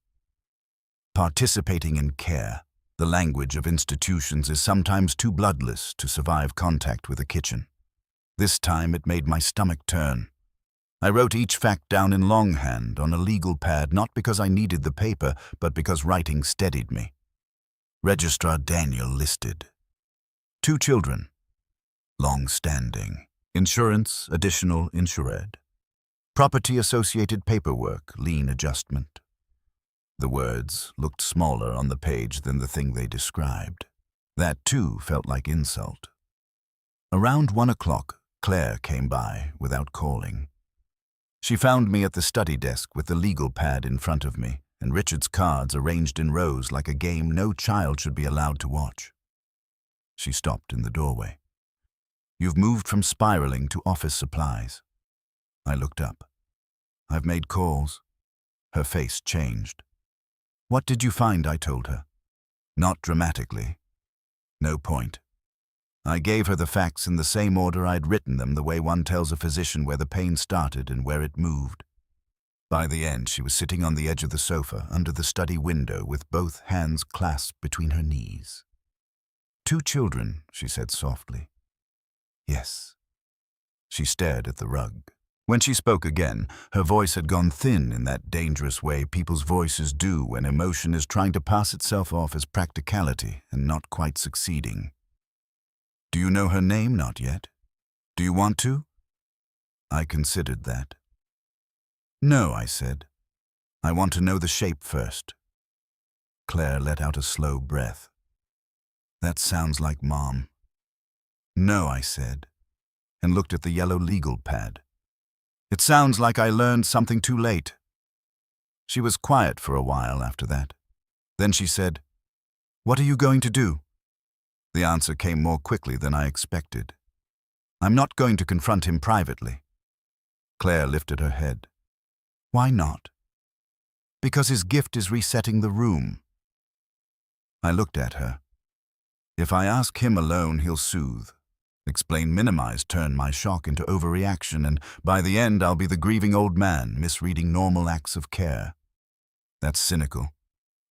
Participating in care. The language of institutions is sometimes too bloodless to survive contact with a kitchen. This time it made my stomach turn. I wrote each fact down in longhand on a legal pad not because I needed the paper, but because writing steadied me. Registrar Daniel listed. 2 children. Long-standing. Insurance, additional insured. Property associated paperwork, lien adjustment. The words looked smaller on the page than the thing they described. That, too, felt like insult. Around 1 o'clock, Claire came by without calling. She found me at the study desk with the legal pad in front of me and Richard's cards arranged in rows like a game no child should be allowed to watch. She stopped in the doorway. You've moved from spiraling to office supplies. I looked up. I've made calls. Her face changed. What did you find? I told her. Not dramatically. No point. I gave her the facts in the same order I'd written them, the way one tells a physician where the pain started and where it moved. By the end, she was sitting on the edge of the sofa under the study window with both hands clasped between her knees. 2 children, she said softly. Yes. She stared at the rug. When she spoke again, her voice had gone thin in that dangerous way people's voices do when emotion is trying to pass itself off as practicality and not quite succeeding. Do you know her name? Not yet. Do you want to? I considered that. No, I said. I want to know the shape first. Claire let out a slow breath. That sounds like Mom. No, I said, and looked at the yellow legal pad. It sounds like I learned something too late. She was quiet for a while after that. Then she said, What are you going to do? The answer came more quickly than I expected. I'm not going to confront him privately. Claire lifted her head. Why not? Because his gift is resetting the room. I looked at her. If I ask him alone, he'll soothe. Explain, minimize, turn my shock into overreaction, and by the end I'll be the grieving old man misreading normal acts of care. That's cynical.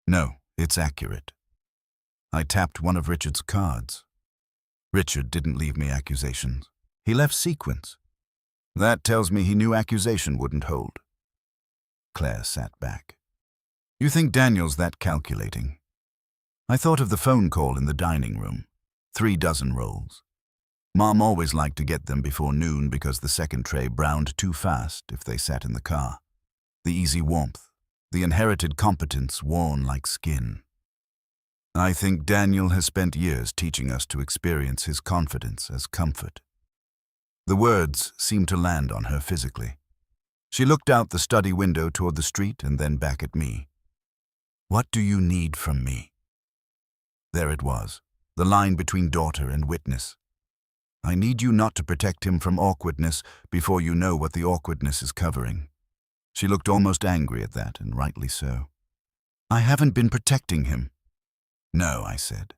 No, it's accurate. I tapped one of Richard's cards. Richard didn't leave me accusations. He left sequence. That tells me he knew accusation wouldn't hold. Claire sat back. You think Daniel's that calculating? I thought of the phone call in the dining room. 3 dozen rolls. Mom always liked to get them before noon because the second tray browned too fast if they sat in the car. The easy warmth, the inherited competence worn like skin. I think Daniel has spent years teaching us to experience his confidence as comfort. The words seemed to land on her physically. She looked out the study window toward the street and then back at me. What do you need from me? There it was, the line between daughter and witness. I need you not to protect him from awkwardness before you know what the awkwardness is covering. She looked almost angry at that, and rightly so. I haven't been protecting him. No, I said.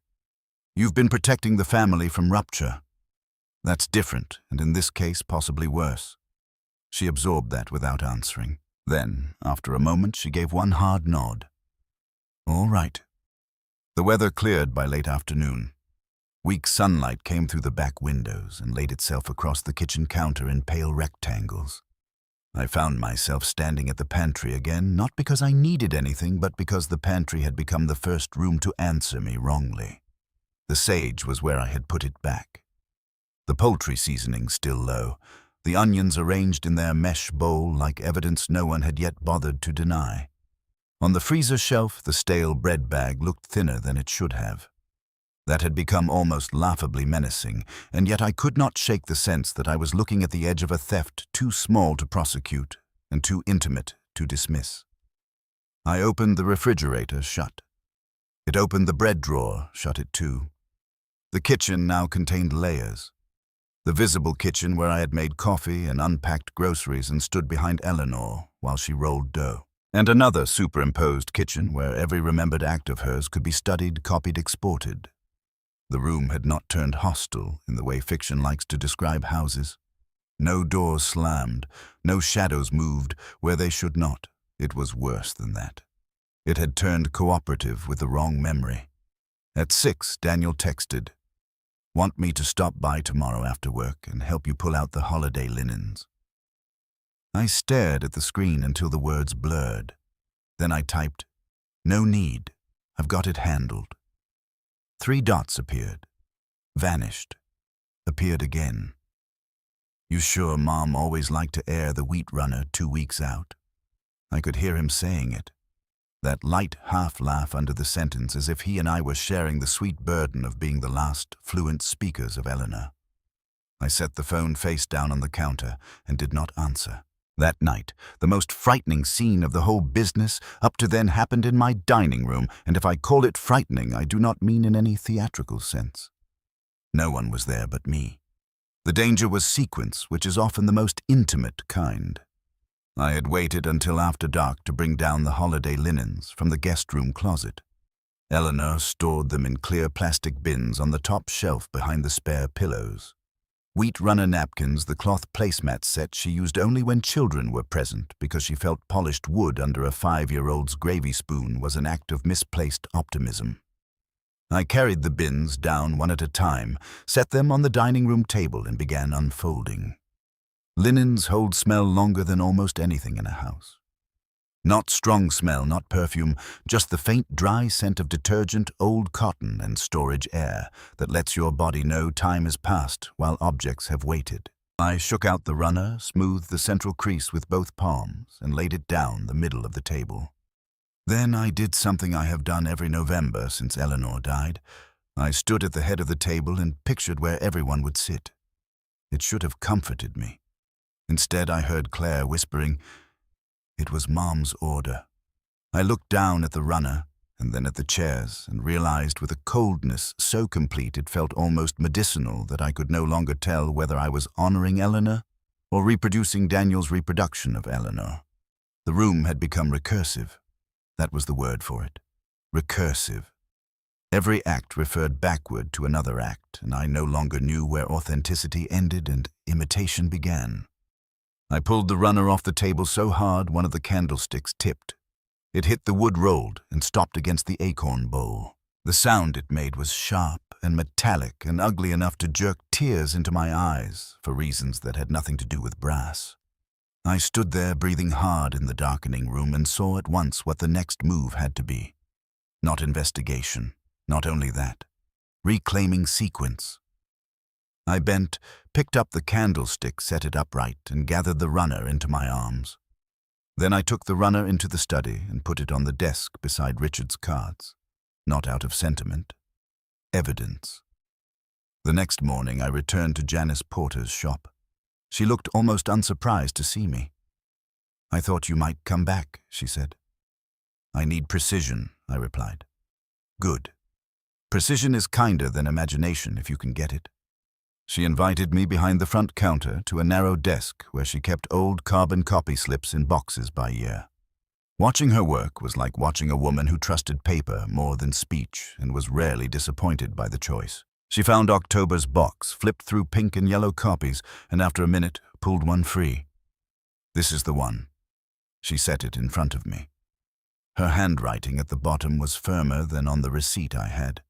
You've been protecting the family from rupture. That's different, and in this case, possibly worse. She absorbed that without answering. Then, after a moment, she gave one hard nod. All right. The weather cleared by late afternoon. Weak sunlight came through the back windows and laid itself across the kitchen counter in pale rectangles. I found myself standing at the pantry again, not because I needed anything, but because the pantry had become the first room to answer me wrongly. The sage was where I had put it back. The poultry seasoning still low, the onions arranged in their mesh bowl like evidence no one had yet bothered to deny. On the freezer shelf, the stale bread bag looked thinner than it should have. That had become almost laughably menacing, and yet I could not shake the sense that I was looking at the edge of a theft too small to prosecute and too intimate to dismiss. I opened the refrigerator, shut. It opened the bread drawer, shut it too. The kitchen now contained layers. The visible kitchen where I had made coffee and unpacked groceries and stood behind Eleanor while she rolled dough. And another superimposed kitchen where every remembered act of hers could be studied, copied, exported. The room had not turned hostile in the way fiction likes to describe houses. No doors slammed, no shadows moved where they should not. It was worse than that. It had turned cooperative with the wrong memory. At 6, Daniel texted, "Want me to stop by tomorrow after work and help you pull out the holiday linens?" I stared at the screen until the words blurred. Then I typed, "No need. I've got it handled." 3 dots appeared, vanished, appeared again. You sure Mom always liked to air the wheat runner 2 weeks out? I could hear him saying it. That light half-laugh under the sentence as if he and I were sharing the sweet burden of being the last fluent speakers of Eleanor. I set the phone face down on the counter and did not answer. That night, the most frightening scene of the whole business up to then happened in my dining room, and if I call it frightening, I do not mean in any theatrical sense. No one was there but me. The danger was sequence, which is often the most intimate kind. I had waited until after dark to bring down the holiday linens from the guest room closet. Eleanor stored them in clear plastic bins on the top shelf behind the spare pillows. Wheat runner napkins, the cloth placemat set she used only when children were present because she felt polished wood under a 5-year-old's gravy spoon was an act of misplaced optimism. I carried the bins down one at a time, set them on the dining room table and began unfolding. Linens hold smell longer than almost anything in a house. Not strong smell, not perfume, just the faint dry scent of detergent, old cotton, and storage air that lets your body know time has passed while objects have waited. I shook out the runner, smoothed the central crease with both palms, and laid it down the middle of the table. Then I did something I have done every November since Eleanor died. I stood at the head of the table and pictured where everyone would sit. It should have comforted me. Instead, I heard Claire whispering, "It was Mom's order." I looked down at the runner and then at the chairs and realized with a coldness so complete it felt almost medicinal that I could no longer tell whether I was honoring Eleanor or reproducing Daniel's reproduction of Eleanor. The room had become recursive. That was the word for it. Recursive. Every act referred backward to another act, and I no longer knew where authenticity ended and imitation began. I pulled the runner off the table so hard one of the candlesticks tipped. It hit the wood rolled and stopped against the acorn bowl. The sound it made was sharp and metallic and ugly enough to jerk tears into my eyes for reasons that had nothing to do with brass. I stood there breathing hard in the darkening room and saw at once what the next move had to be. Not investigation, not only that. Reclaiming sequence. I bent, picked up the candlestick, set it upright, and gathered the runner into my arms. Then I took the runner into the study and put it on the desk beside Richard's cards. Not out of sentiment. Evidence. The next morning I returned to Janice Porter's shop. She looked almost unsurprised to see me. "I thought you might come back," she said. "I need precision," I replied. "Good. Precision is kinder than imagination if you can get it." She invited me behind the front counter to a narrow desk where she kept old carbon copy slips in boxes by year. Watching her work was like watching a woman who trusted paper more than speech and was rarely disappointed by the choice. She found October's box, flipped through pink and yellow copies, and after a minute pulled one free. "This is the one." She set it in front of me. Her handwriting at the bottom was firmer than on the receipt I had.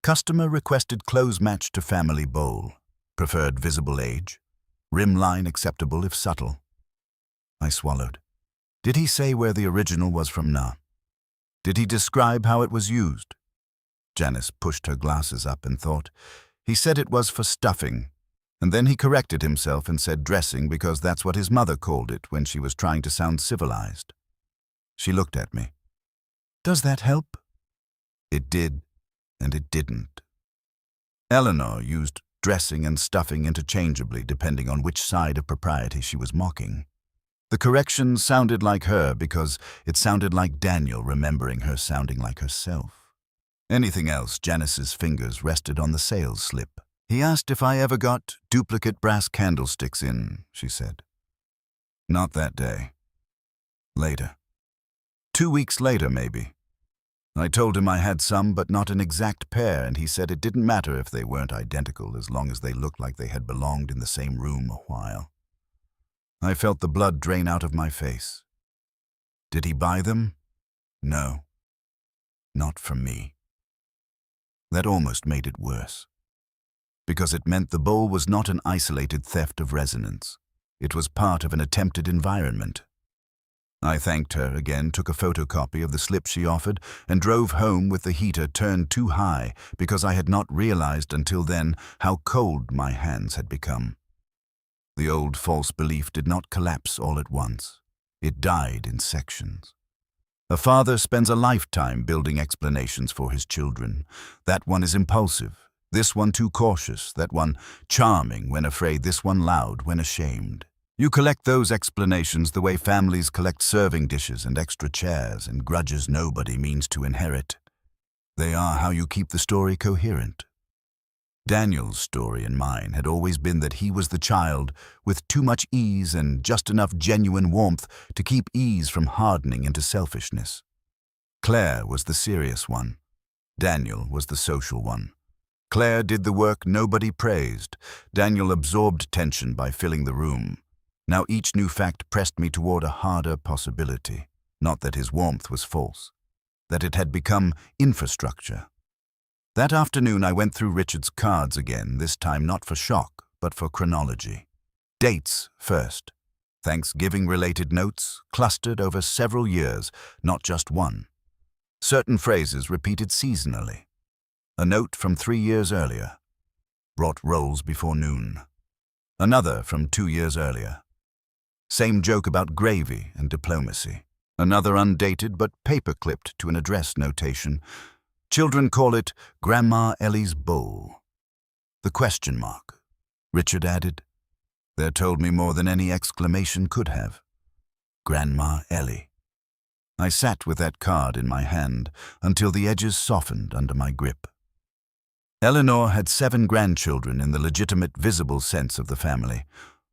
"Customer requested close match to family bowl. Preferred visible age. Rim line acceptable if subtle." I swallowed. Did he say where the original was from now? Did he describe how it was used? Janice pushed her glasses up and thought. He said it was for stuffing, and then he corrected himself and said dressing because that's what his mother called it when she was trying to sound civilized. She looked at me. "Does that help?" It did, and it didn't. Eleanor used dressing and stuffing interchangeably depending on which side of propriety she was mocking. The correction sounded like her because it sounded like Daniel remembering her sounding like herself. Anything else, Janice's fingers rested on the sales slip. "He asked if I ever got duplicate brass candlesticks in," she said. "Not that day. Later. 2 weeks later, maybe. I told him I had some, but not an exact pair, and he said it didn't matter if they weren't identical as long as they looked like they had belonged in the same room a while." I felt the blood drain out of my face. Did he buy them? No. Not from me. That almost made it worse. Because it meant the bowl was not an isolated theft of resonance. It was part of an attempted environment. I thanked her again, took a photocopy of the slip she offered, and drove home with the heater turned too high because I had not realized until then how cold my hands had become. The old false belief did not collapse all at once. It died in sections. A father spends a lifetime building explanations for his children. That one is impulsive, this one too cautious, that one charming when afraid, this one loud when ashamed. You collect those explanations the way families collect serving dishes and extra chairs and grudges nobody means to inherit. They are how you keep the story coherent. Daniel's story and mine had always been that he was the child with too much ease and just enough genuine warmth to keep ease from hardening into selfishness. Claire was the serious one. Daniel was the social one. Claire did the work nobody praised. Daniel absorbed tension by filling the room. Now each new fact pressed me toward a harder possibility. Not that his warmth was false. That it had become infrastructure. That afternoon I went through Richard's cards again, this time not for shock, but for chronology. Dates first. Thanksgiving-related notes clustered over several years, not just one. Certain phrases repeated seasonally. A note from 3 years earlier. Brought rolls before noon. Another from 2 years earlier. Same joke about gravy and diplomacy. Another undated but paper-clipped to an address notation. Children call it Grandma Ellie's bowl. The question mark. Richard added. That told me more than any exclamation could have. Grandma Ellie. I sat with that card in my hand until the edges softened under my grip. Eleanor had 7 grandchildren in the legitimate, visible sense of the family.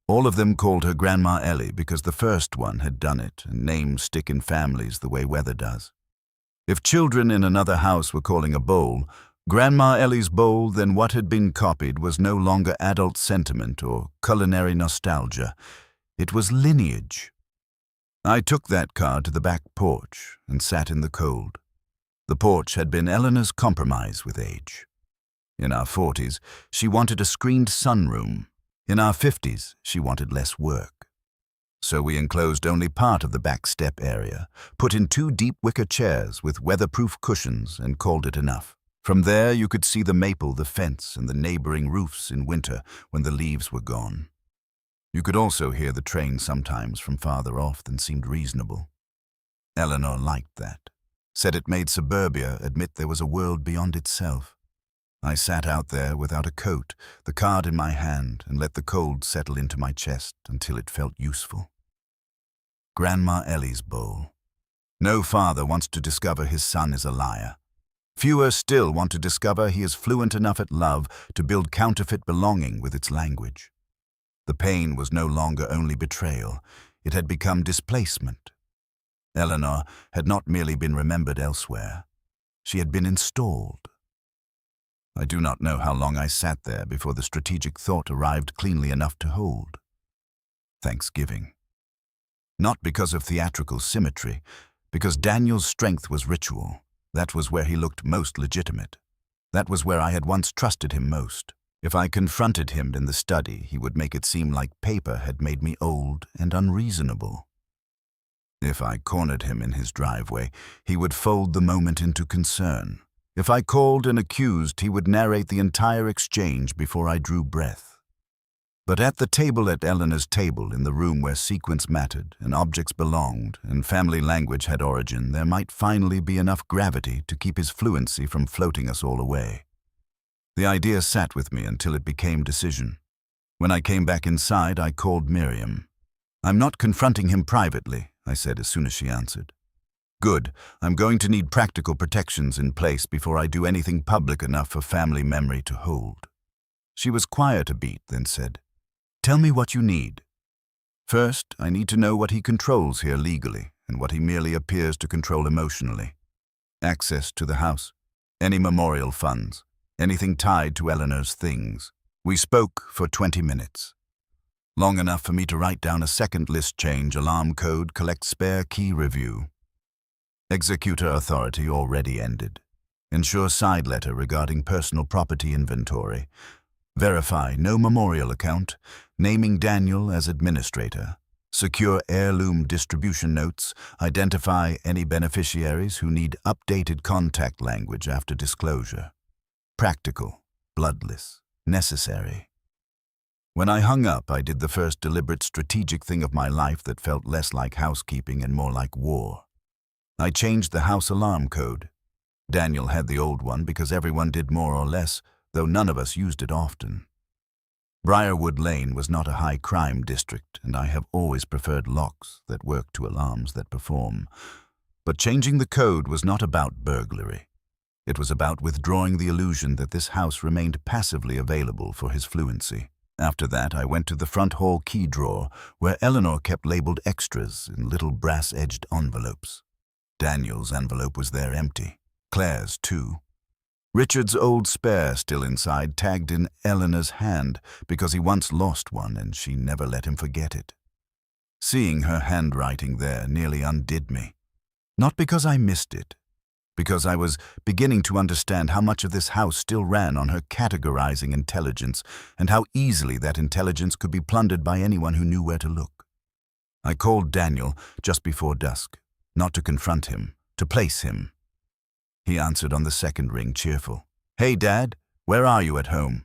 All of them called her Grandma Ellie because the first one had done it, and names stick in families the way weather does. If children in another house were calling a bowl Grandma Ellie's bowl, then what had been copied was no longer adult sentiment or culinary nostalgia. It was lineage. I took that card to the back porch and sat in the cold. The porch had been Eleanor's compromise with age. In our 40s, she wanted a screened sunroom. In our 50s, she wanted less work. So we enclosed only part of the back step area, put in 2 deep wicker chairs with weatherproof cushions, and called it enough. From there you could see the maple, the fence, and the neighboring roofs in winter when the leaves were gone. You could also hear the train sometimes from farther off than seemed reasonable. Eleanor liked that, said it made suburbia admit there was a world beyond itself. I sat out there without a coat, the card in my hand, and let the cold settle into my chest until it felt useful. Grandma Ellie's bowl. No father wants to discover his son is a liar. Fewer still want to discover he is fluent enough at love to build counterfeit belonging with its language. The pain was no longer only betrayal, it had become displacement. Eleanor had not merely been remembered elsewhere, she had been installed. I do not know how long I sat there before the strategic thought arrived cleanly enough to hold. Thanksgiving. Not because of theatrical symmetry, because Daniel's strength was ritual. That was where he looked most legitimate. That was where I had once trusted him most. If I confronted him in the study, he would make it seem like paper had made me old and unreasonable. If I cornered him in his driveway, he would fold the moment into concern. If I called and accused, he would narrate the entire exchange before I drew breath. But at the table at Eleanor's table, in the room where sequence mattered and objects belonged and family language had origin, there might finally be enough gravity to keep his fluency from floating us all away. The idea sat with me until it became decision. When I came back inside, I called Miriam. "I'm not confronting him privately," I said as soon as she answered. "Good. I'm going to need practical protections in place before I do anything public enough for family memory to hold." She was quiet a beat, then said, "Tell me what you need." "First, I need to know what he controls here legally and what he merely appears to control emotionally. Access to the house, any memorial funds, anything tied to Eleanor's things." We spoke for 20 minutes. Long enough for me to write down a second list change, alarm code, collect spare key review. Executor authority already ended. Ensure side letter regarding personal property inventory. Verify no memorial account, naming Daniel as administrator. Secure heirloom distribution notes, identify any beneficiaries who need updated contact language after disclosure. Practical, bloodless, necessary. When I hung up, I did the first deliberate strategic thing of my life that felt less like housekeeping and more like war. I changed the house alarm code. Daniel had the old one because everyone did more or less, though none of us used it often. Briarwood Lane was not a high-crime district, and I have always preferred locks that work to alarms that perform. But changing the code was not about burglary. It was about withdrawing the illusion that this house remained passively available for his fluency. After that, I went to the front hall key drawer, where Eleanor kept labeled extras in little brass-edged envelopes. Daniel's envelope was there empty. Claire's, too. Richard's old spare still inside, tagged in Eleanor's hand because he once lost one and she never let him forget it. Seeing her handwriting there nearly undid me. Not because I missed it, because I was beginning to understand how much of this house still ran on her categorizing intelligence and how easily that intelligence could be plundered by anyone who knew where to look. I called Daniel just before dusk, not to confront him, to place him. He answered on the second ring, cheerful. "Hey, Dad, where are you at home?"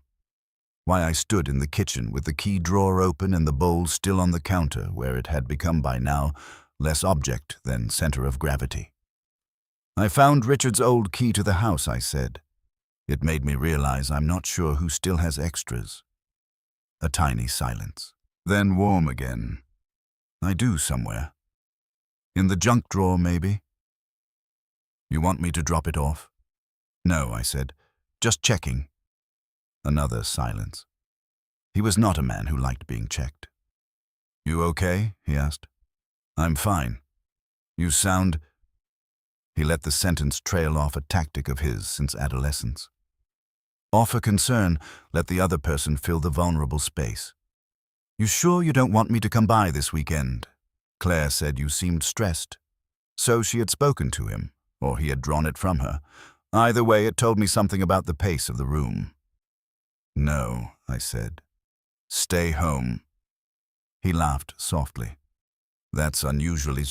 Why, I stood in the kitchen with the key drawer open and the bowl still on the counter, where it had become by now less object than center of gravity. "I found Richard's old key to the house," I said. It made me realize I'm not sure who still has extras. A tiny silence. Then warm again. "I do somewhere. In the junk drawer, maybe?" "You want me to drop it off?" "No," I said. "Just checking." Another silence. He was not a man who liked being checked. "You okay?" he asked. "I'm fine. You sound..." He let the sentence trail off, a tactic of his since adolescence. Offer concern, let the other person fill the vulnerable space. "You sure you don't want me to come by this weekend?" Claire said you seemed stressed. So she had spoken to him, or he had drawn it from her. Either way, it told me something about the pace of the room. "No," I said. "Stay home." He laughed softly. "That's unusually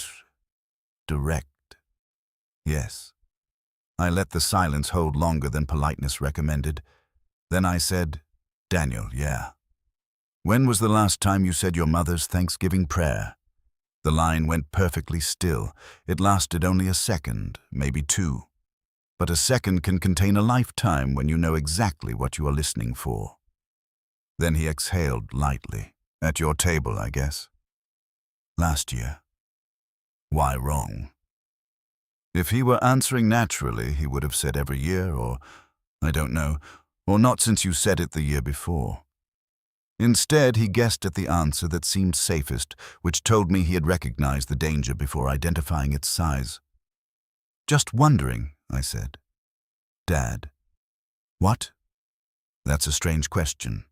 direct." "Yes." I let the silence hold longer than politeness recommended. Then I said, "Daniel, yeah. When was the last time you said your mother's Thanksgiving prayer?" The line went perfectly still. It lasted only a second, maybe two. But a second can contain a lifetime when you know exactly what you are listening for. Then he exhaled lightly. "At your table, I guess." "Last year." Why wrong? If he were answering naturally, he would have said every year, or, I don't know, or not since you said it the year before. Instead, he guessed at the answer that seemed safest, which told me he had recognized the danger before identifying its size. "Just wondering," I said. "Dad." "What?" "That's a strange question."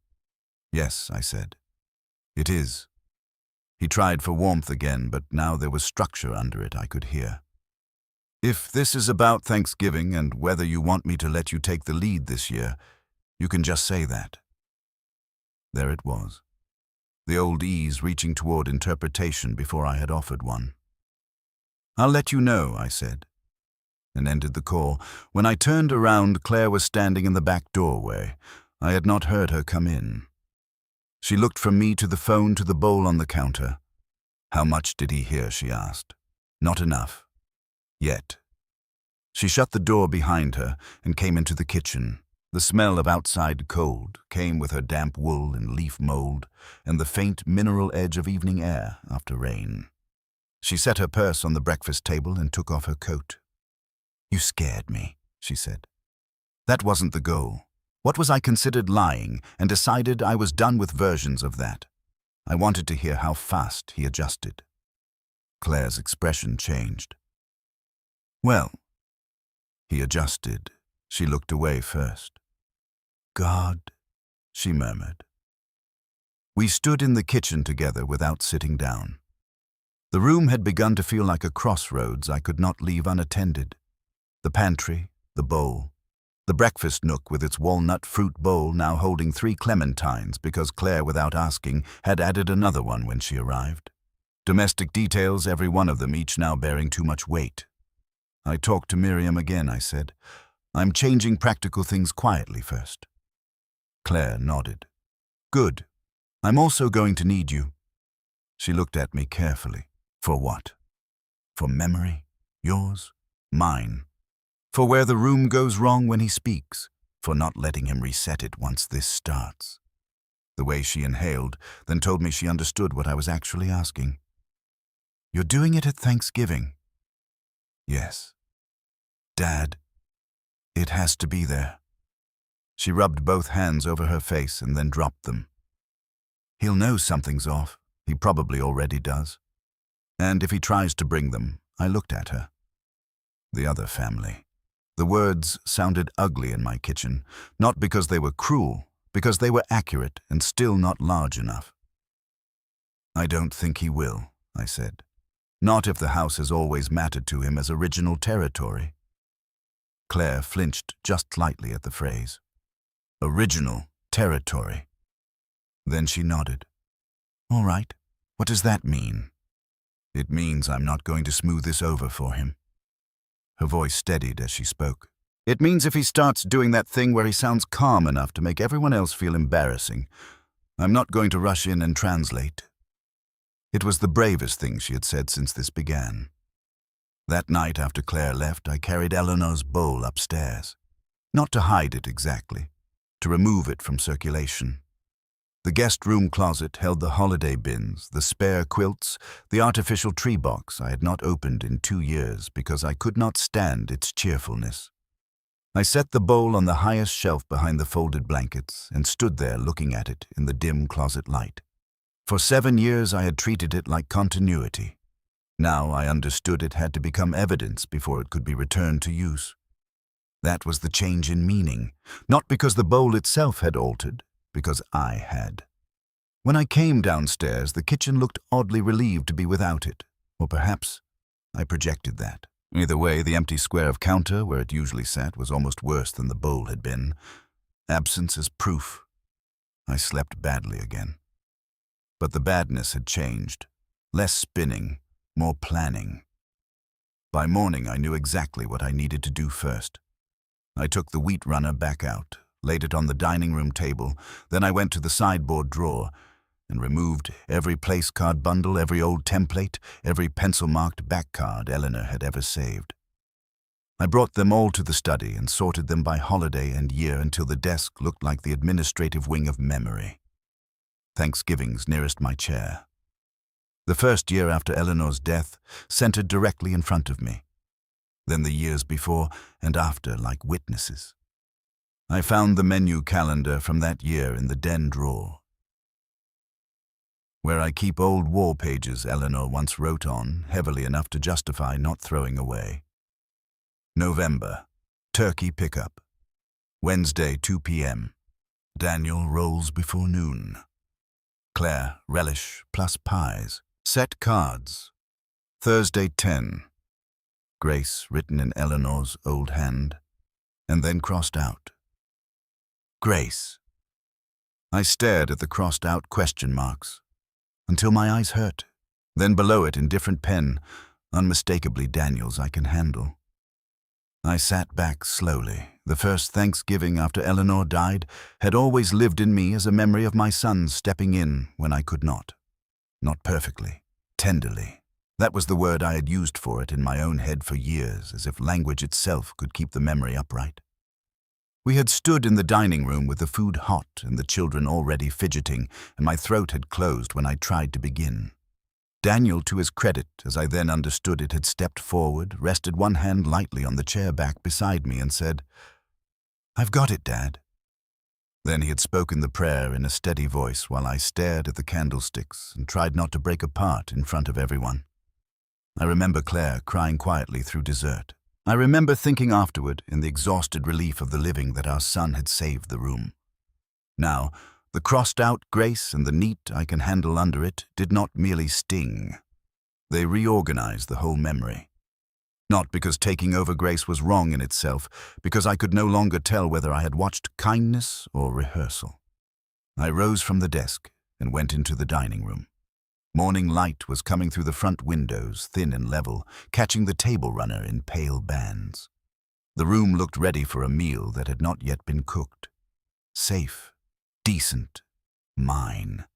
"Yes," I said. "It is." He tried for warmth again, but now there was structure under it I could hear. "If this is about Thanksgiving and whether you want me to let you take the lead this year, you can just say that." There it was. The old ease reaching toward interpretation before I had offered one. "I'll let you know," I said, and ended the call. When I turned around, Claire was standing in the back doorway. I had not heard her come in. She looked from me to the phone to the bowl on the counter. "How much did he hear?" she asked. "Not enough. Yet." She shut the door behind her and came into the kitchen. The smell of outside cold came with her damp wool and leaf mold and the faint mineral edge of evening air after rain. She set her purse on the breakfast table and took off her coat. "You scared me," she said. "That wasn't the goal. What was I considered lying, and decided I was done with versions of that. I wanted to hear how fast he adjusted." Claire's expression changed. "Well," he adjusted. She looked away first. "God," she murmured. We stood in the kitchen together without sitting down. The room had begun to feel like a crossroads I could not leave unattended. The pantry, the bowl, the breakfast nook with its walnut fruit bowl now holding 3 clementines because Claire, without asking, had added another one when she arrived. Domestic details, every one of them, each now bearing too much weight. "I talked to Miriam again," I said. "I'm changing practical things quietly first." Claire nodded. "Good. I'm also going to need you." She looked at me carefully. "For what?" "For memory. Yours. Mine. For where the room goes wrong when he speaks. For not letting him reset it once this starts." The way she inhaled, then told me she understood what I was actually asking. "You're doing it at Thanksgiving?" "Yes." "Dad, it has to be there." She rubbed both hands over her face and then dropped them. "He'll know something's off. He probably already does. And if he tries to bring them," I looked at her. "The other family." The words sounded ugly in my kitchen, not because they were cruel, because they were accurate and still not large enough. "I don't think he will," I said. "Not if the house has always mattered to him as original territory." Claire flinched just slightly at the phrase. "Original territory." Then she nodded. "All right. What does that mean?" "It means I'm not going to smooth this over for him." Her voice steadied as she spoke. "It means if he starts doing that thing where he sounds calm enough to make everyone else feel embarrassing, I'm not going to rush in and translate." It was the bravest thing she had said since this began. That night after Claire left, I carried Eleanor's bowl upstairs. Not to hide it exactly, to remove it from circulation. The guest room closet held the holiday bins, the spare quilts, the artificial tree box I had not opened in 2 years because I could not stand its cheerfulness. I set the bowl on the highest shelf behind the folded blankets and stood there looking at it in the dim closet light. For 7 years I had treated it like continuity. Now I understood it had to become evidence before it could be returned to use. That was the change in meaning, not because the bowl itself had altered, because I had. When I came downstairs, the kitchen looked oddly relieved to be without it, or perhaps I projected that. Either way, the empty square of counter where it usually sat was almost worse than the bowl had been. Absence is proof. I slept badly again. But the badness had changed. Less spinning, more planning. By morning, I knew exactly what I needed to do first. I took the wheat runner back out, laid it on the dining room table, then I went to the sideboard drawer and removed every place card bundle, every old template, every pencil-marked back card Eleanor had ever saved. I brought them all to the study and sorted them by holiday and year until the desk looked like the administrative wing of memory. Thanksgiving's nearest my chair. The first year after Eleanor's death centered directly in front of me. Then the years before and after like witnesses. I found the menu calendar from that year in the den drawer, where I keep old war pages Eleanor once wrote on, heavily enough to justify not throwing away. November, turkey pickup. Wednesday, 2 p.m. Daniel rolls before noon. Claire, relish plus pies. Set cards. Thursday, 10. Grace, written in Eleanor's old hand, and then crossed out. Grace. I stared at the crossed out question marks until my eyes hurt. Then below it in different pen, unmistakably Daniel's I can handle. I sat back slowly. The first Thanksgiving after Eleanor died had always lived in me as a memory of my son stepping in when I could not. Not perfectly, tenderly. That was the word I had used for it in my own head for years, as if language itself could keep the memory upright. We had stood in the dining room with the food hot and the children already fidgeting, and my throat had closed when I tried to begin. Daniel, to his credit, as I then understood it, had stepped forward, rested one hand lightly on the chair back beside me, and said, "I've got it, Dad." Then he had spoken the prayer in a steady voice while I stared at the candlesticks and tried not to break apart in front of everyone. I remember Claire crying quietly through dessert. I remember thinking afterward, in the exhausted relief of the living, that our son had saved the room. Now, the crossed-out Grace and the neat I can handle under it did not merely sting. They reorganized the whole memory. Not because taking over Grace was wrong in itself, because I could no longer tell whether I had watched kindness or rehearsal. I rose from the desk and went into the dining room. Morning light was coming through the front windows, thin and level, catching the table runner in pale bands. The room looked ready for a meal that had not yet been cooked. Safe, decent, mine.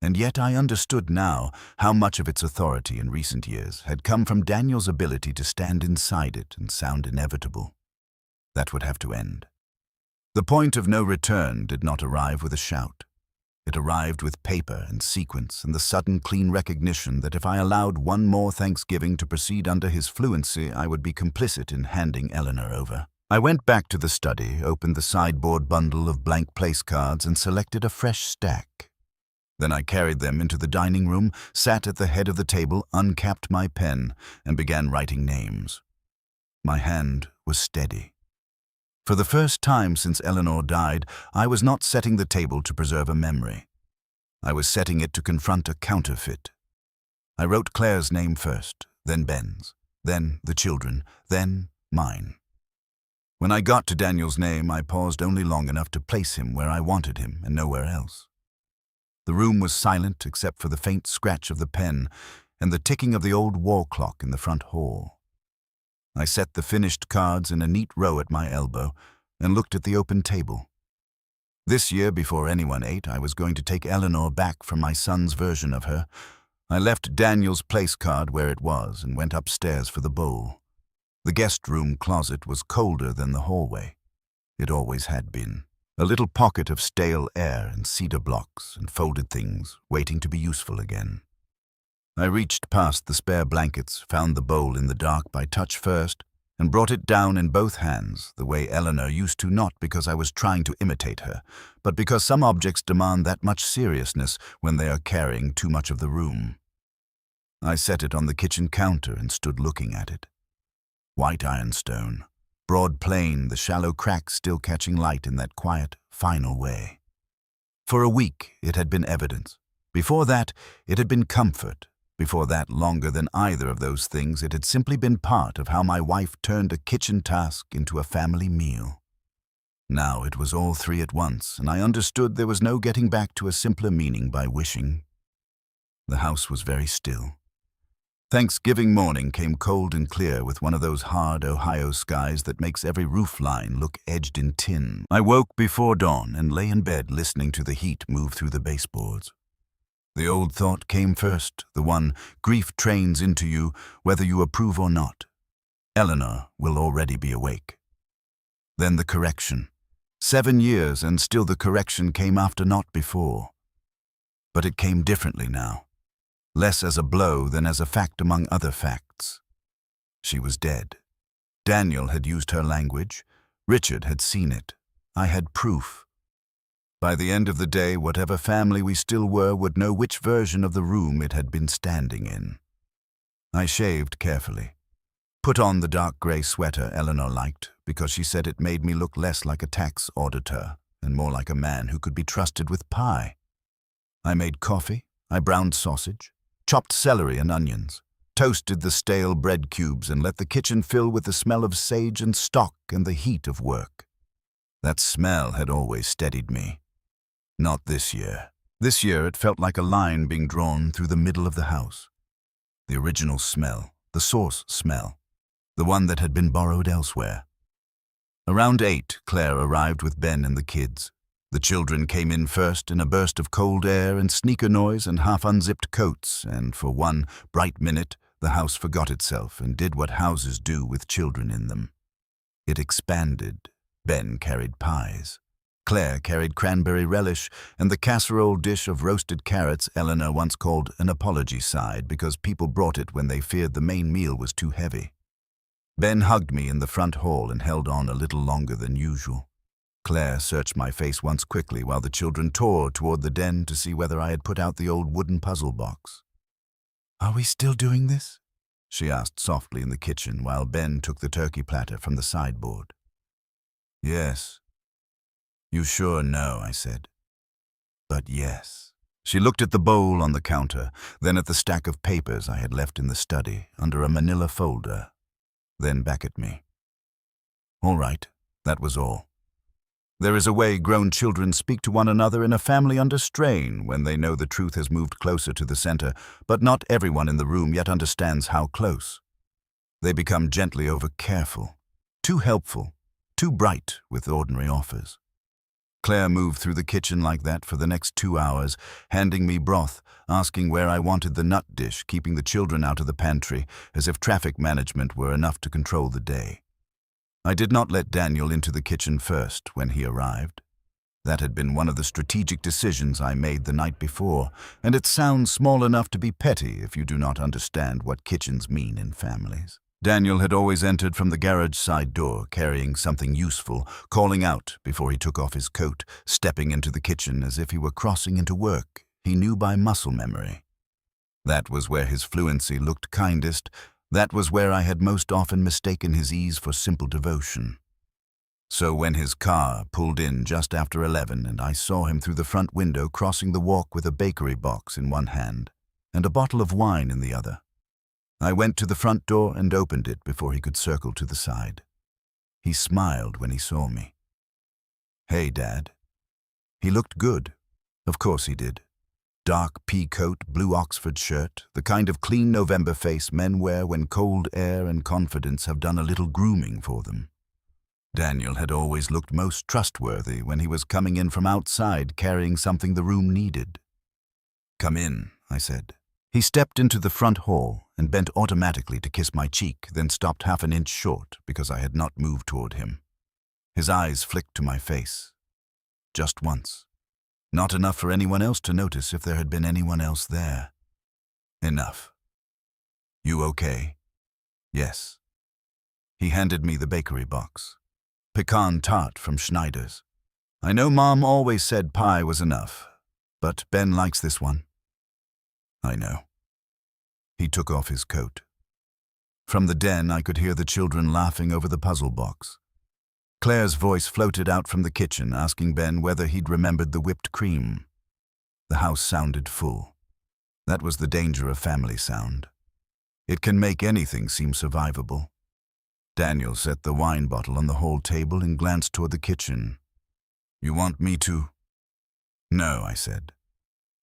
And yet I understood now how much of its authority in recent years had come from Daniel's ability to stand inside it and sound inevitable. That would have to end. The point of no return did not arrive with a shout. It arrived with paper and sequence and the sudden clean recognition that if I allowed one more Thanksgiving to proceed under his fluency, I would be complicit in handing Eleanor over. I went back to the study, opened the sideboard bundle of blank place cards, and selected a fresh stack. Then I carried them into the dining room, sat at the head of the table, uncapped my pen, and began writing names. My hand was steady. For the first time since Eleanor died, I was not setting the table to preserve a memory. I was setting it to confront a counterfeit. I wrote Claire's name first, then Ben's, then the children, then mine. When I got to Daniel's name, I paused only long enough to place him where I wanted him and nowhere else. The room was silent except for the faint scratch of the pen and the ticking of the old wall clock in the front hall. I set the finished cards in a neat row at my elbow and looked at the open table. This year, before anyone ate, I was going to take Eleanor back from my son's version of her. I left Daniel's place card where it was and went upstairs for the bowl. The guest room closet was colder than the hallway. It always had been. A little pocket of stale air and cedar blocks and folded things waiting to be useful again. I reached past the spare blankets, found the bowl in the dark by touch first, and brought it down in both hands, the way Eleanor used to, not because I was trying to imitate her, but because some objects demand that much seriousness when they are carrying too much of the room. I set it on the kitchen counter and stood looking at it. White ironstone, broad plain, the shallow cracks still catching light in that quiet, final way. For a week, it had been evidence. Before that, it had been comfort. Before that, longer than either of those things, it had simply been part of how my wife turned a kitchen task into a family meal. Now it was all three at once, and I understood there was no getting back to a simpler meaning by wishing. The house was very still. Thanksgiving morning came cold and clear with one of those hard Ohio skies that makes every roof line look edged in tin. I woke before dawn and lay in bed listening to the heat move through the baseboards. The old thought came first, the one, grief trains into you whether you approve or not. Eleanor will already be awake. Then the correction. 7 years and still the correction came after, not before. But it came differently now. Less as a blow than as a fact among other facts. She was dead. Daniel had used her language. Richard had seen it. I had proof. By the end of the day, whatever family we still were would know which version of the room it had been standing in. I shaved carefully. Put on the dark grey sweater Eleanor liked because she said it made me look less like a tax auditor and more like a man who could be trusted with pie. I made coffee. I browned sausage, chopped celery and onions, toasted the stale bread cubes and let the kitchen fill with the smell of sage and stock and the heat of work. That smell had always steadied me. Not this year. This year it felt like a line being drawn through the middle of the house. The original smell, the source smell, the one that had been borrowed elsewhere. Around 8, Claire arrived with Ben and the kids. The children came in first in a burst of cold air and sneaker noise and half-unzipped coats, and for one bright minute the house forgot itself and did what houses do with children in them. It expanded. Ben carried pies. Claire carried cranberry relish and the casserole dish of roasted carrots Eleanor once called an apology side because people brought it when they feared the main meal was too heavy. Ben hugged me in the front hall and held on a little longer than usual. Claire searched my face once quickly while the children tore toward the den to see whether I had put out the old wooden puzzle box. "Are we still doing this?" she asked softly in the kitchen while Ben took the turkey platter from the sideboard. "Yes." "You sure know," I said. "But yes." She looked at the bowl on the counter, then at the stack of papers I had left in the study under a manila folder, then back at me. All right, that was all. There is a way grown children speak to one another in a family under strain when they know the truth has moved closer to the center, but not everyone in the room yet understands how close. They become gently over-careful, too helpful, too bright with ordinary offers. Claire moved through the kitchen like that for the next 2 hours, handing me broth, asking where I wanted the nut dish, keeping the children out of the pantry, as if traffic management were enough to control the day. I did not let Daniel into the kitchen first when he arrived. That had been one of the strategic decisions I made the night before, and it sounds small enough to be petty if you do not understand what kitchens mean in families. Daniel had always entered from the garage side door, carrying something useful, calling out before he took off his coat, stepping into the kitchen as if he were crossing into work he knew by muscle memory. That was where his fluency looked kindest. That was where I had most often mistaken his ease for simple devotion. So when his car pulled in just after 11 and I saw him through the front window crossing the walk with a bakery box in one hand and a bottle of wine in the other, I went to the front door and opened it before he could circle to the side. He smiled when he saw me. "Hey, Dad." He looked good. Of course he did. Dark pea coat, blue Oxford shirt, the kind of clean November face men wear when cold air and confidence have done a little grooming for them. Daniel had always looked most trustworthy when he was coming in from outside carrying something the room needed. "Come in," I said. He stepped into the front hall and bent automatically to kiss my cheek, then stopped half an inch short because I had not moved toward him. His eyes flicked to my face. Just once. Not enough for anyone else to notice if there had been anyone else there. Enough. "You okay?" "Yes." He handed me the bakery box. Pecan tart from Schneider's. "I know Mom always said pie was enough, but Ben likes this one." "I know." He took off his coat. From the den, I could hear the children laughing over the puzzle box. Claire's voice floated out from the kitchen, asking Ben whether he'd remembered the whipped cream. The house sounded full. That was the danger of family sound. It can make anything seem survivable. Daniel set the wine bottle on the hall table and glanced toward the kitchen. "You want me to?" "No," I said.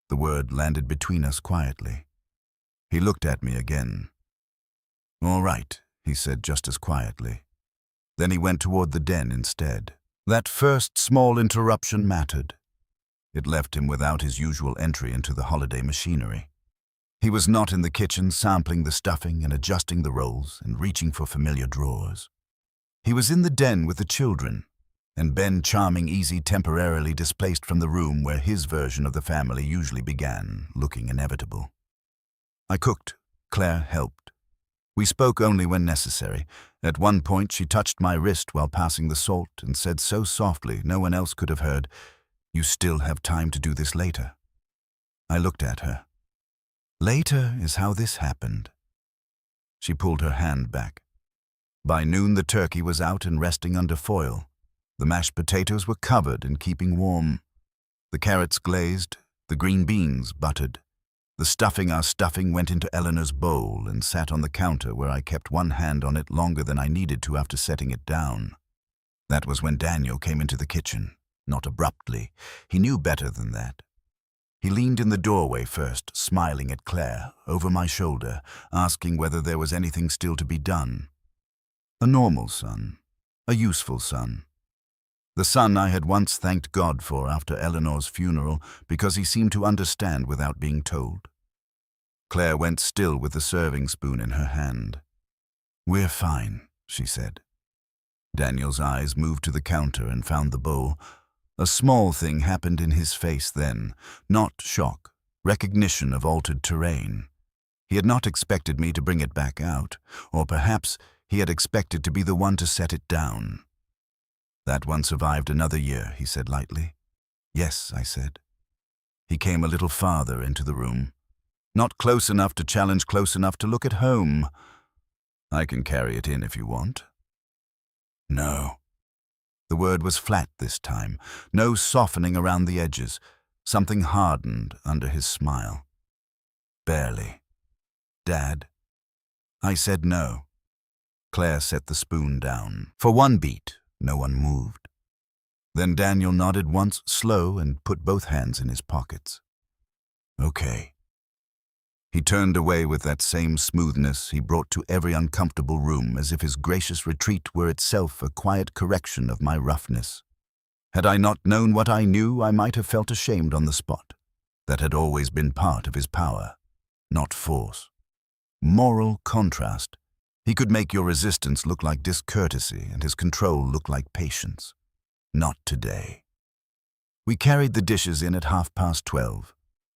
The word landed between us quietly. He looked at me again. "All right," he said just as quietly. Then he went toward the den instead. That first small interruption mattered. It left him without his usual entry into the holiday machinery. He was not in the kitchen sampling the stuffing and adjusting the rolls and reaching for familiar drawers. He was in the den with the children, and Ben Charming Easy temporarily displaced from the room where his version of the family usually began, looking inevitable. I cooked. Claire helped. We spoke only when necessary. At one point, she touched my wrist while passing the salt and said so softly no one else could have heard, "You still have time to do this later." I looked at her. Later is how this happened. She pulled her hand back. By noon, the turkey was out and resting under foil. The mashed potatoes were covered and keeping warm. The carrots glazed, the green beans buttered. The stuffing went into Eleanor's bowl and sat on the counter where I kept one hand on it longer than I needed to after setting it down. That was when Daniel came into the kitchen, not abruptly. He knew better than that. He leaned in the doorway first, smiling at Claire, over my shoulder, asking whether there was anything still to be done. A normal son, a useful son. The son I had once thanked God for after Eleanor's funeral because he seemed to understand without being told. Claire went still with the serving spoon in her hand. "We're fine," she said. Daniel's eyes moved to the counter and found the bowl. A small thing happened in his face then, not shock, recognition of altered terrain. He had not expected me to bring it back out, or perhaps he had expected to be the one to set it down. "That one survived another year," he said lightly. "Yes," I said. He came a little farther into the room. Not close enough to challenge, close enough to look at home. "I can carry it in if you want." "No." The word was flat this time, no softening around the edges. Something hardened under his smile. "Barely." "Dad?" I said no. Claire set the spoon down. For one beat, no one moved. Then Daniel nodded once, slow, and put both hands in his pockets. "Okay." He turned away with that same smoothness he brought to every uncomfortable room, as if his gracious retreat were itself a quiet correction of my roughness. Had I not known what I knew, I might have felt ashamed on the spot. That had always been part of his power, not force. Moral contrast. He could make your resistance look like discourtesy and his control look like patience. Not today. We carried the dishes in at 12:30.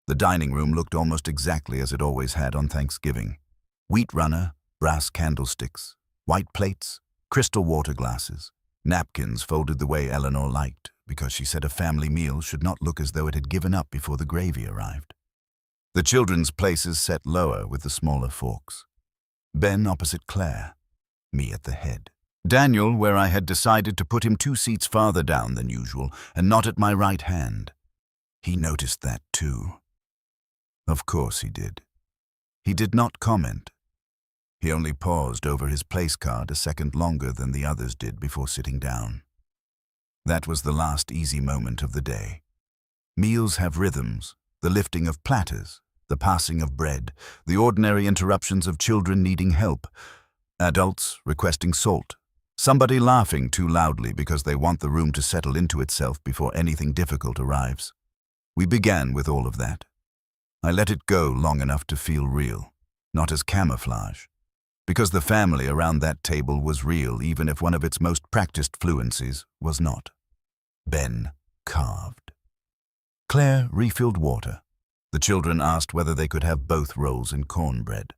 The dining room looked almost exactly as it always had on Thanksgiving. Wheat runner, brass candlesticks, white plates, crystal water glasses, napkins folded the way Eleanor liked, because she said a family meal should not look as though it had given up before the gravy arrived. The children's places set lower with the smaller forks. Ben opposite Claire, me at the head. Daniel where I had decided to put him 2 seats farther down than usual and not at my right hand. He noticed that too. Of course he did. He did not comment. He only paused over his place card a second longer than the others did before sitting down. That was the last easy moment of the day. Meals have rhythms, the lifting of platters, the passing of bread, the ordinary interruptions of children needing help, adults requesting salt, somebody laughing too loudly because they want the room to settle into itself before anything difficult arrives. We began with all of that. I let it go long enough to feel real, not as camouflage, because the family around that table was real even if one of its most practiced fluencies was not. Ben carved. Claire refilled water. The children asked whether they could have both rolls and cornbread.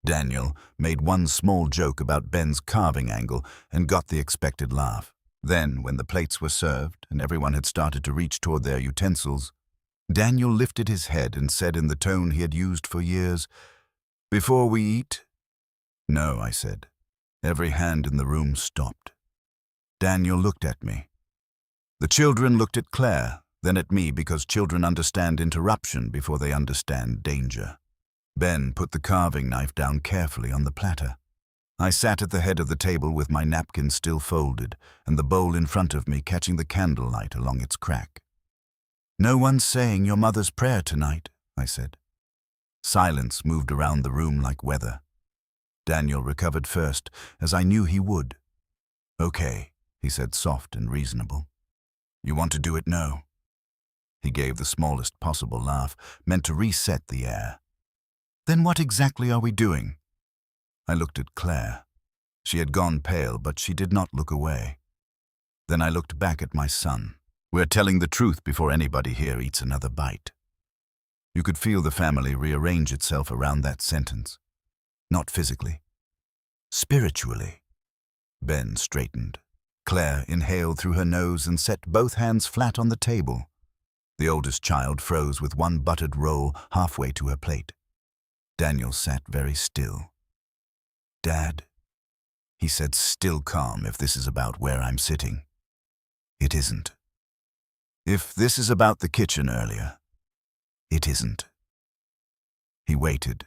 Daniel made one small joke about Ben's carving angle and got the expected laugh. Then, when the plates were served and everyone had started to reach toward their utensils, Daniel lifted his head and said in the tone he had used for years, Before we eat? No, I said. Every hand in the room stopped. Daniel looked at me. The children looked at Claire, then at me, because children understand interruption before they understand danger. Ben put the carving knife down carefully on the platter. I sat at the head of the table with my napkin still folded and the bowl in front of me catching the candlelight along its crack. No one's saying your mother's prayer tonight, I said. Silence moved around the room like weather. Daniel recovered first, as I knew he would. Okay, he said, soft and reasonable. You want to do it now? He gave the smallest possible laugh, meant to reset the air. Then what exactly are we doing? I looked at Claire. She had gone pale, but she did not look away. Then I looked back at my son. We're telling the truth before anybody here eats another bite. You could feel the family rearrange itself around that sentence. Not physically. Spiritually. Ben straightened. Claire inhaled through her nose and set both hands flat on the table. The oldest child froze with one buttered roll halfway to her plate. Daniel sat very still. Dad, he said, still calm, if this is about where I'm sitting. It isn't. If this is about the kitchen earlier, it isn't. He waited.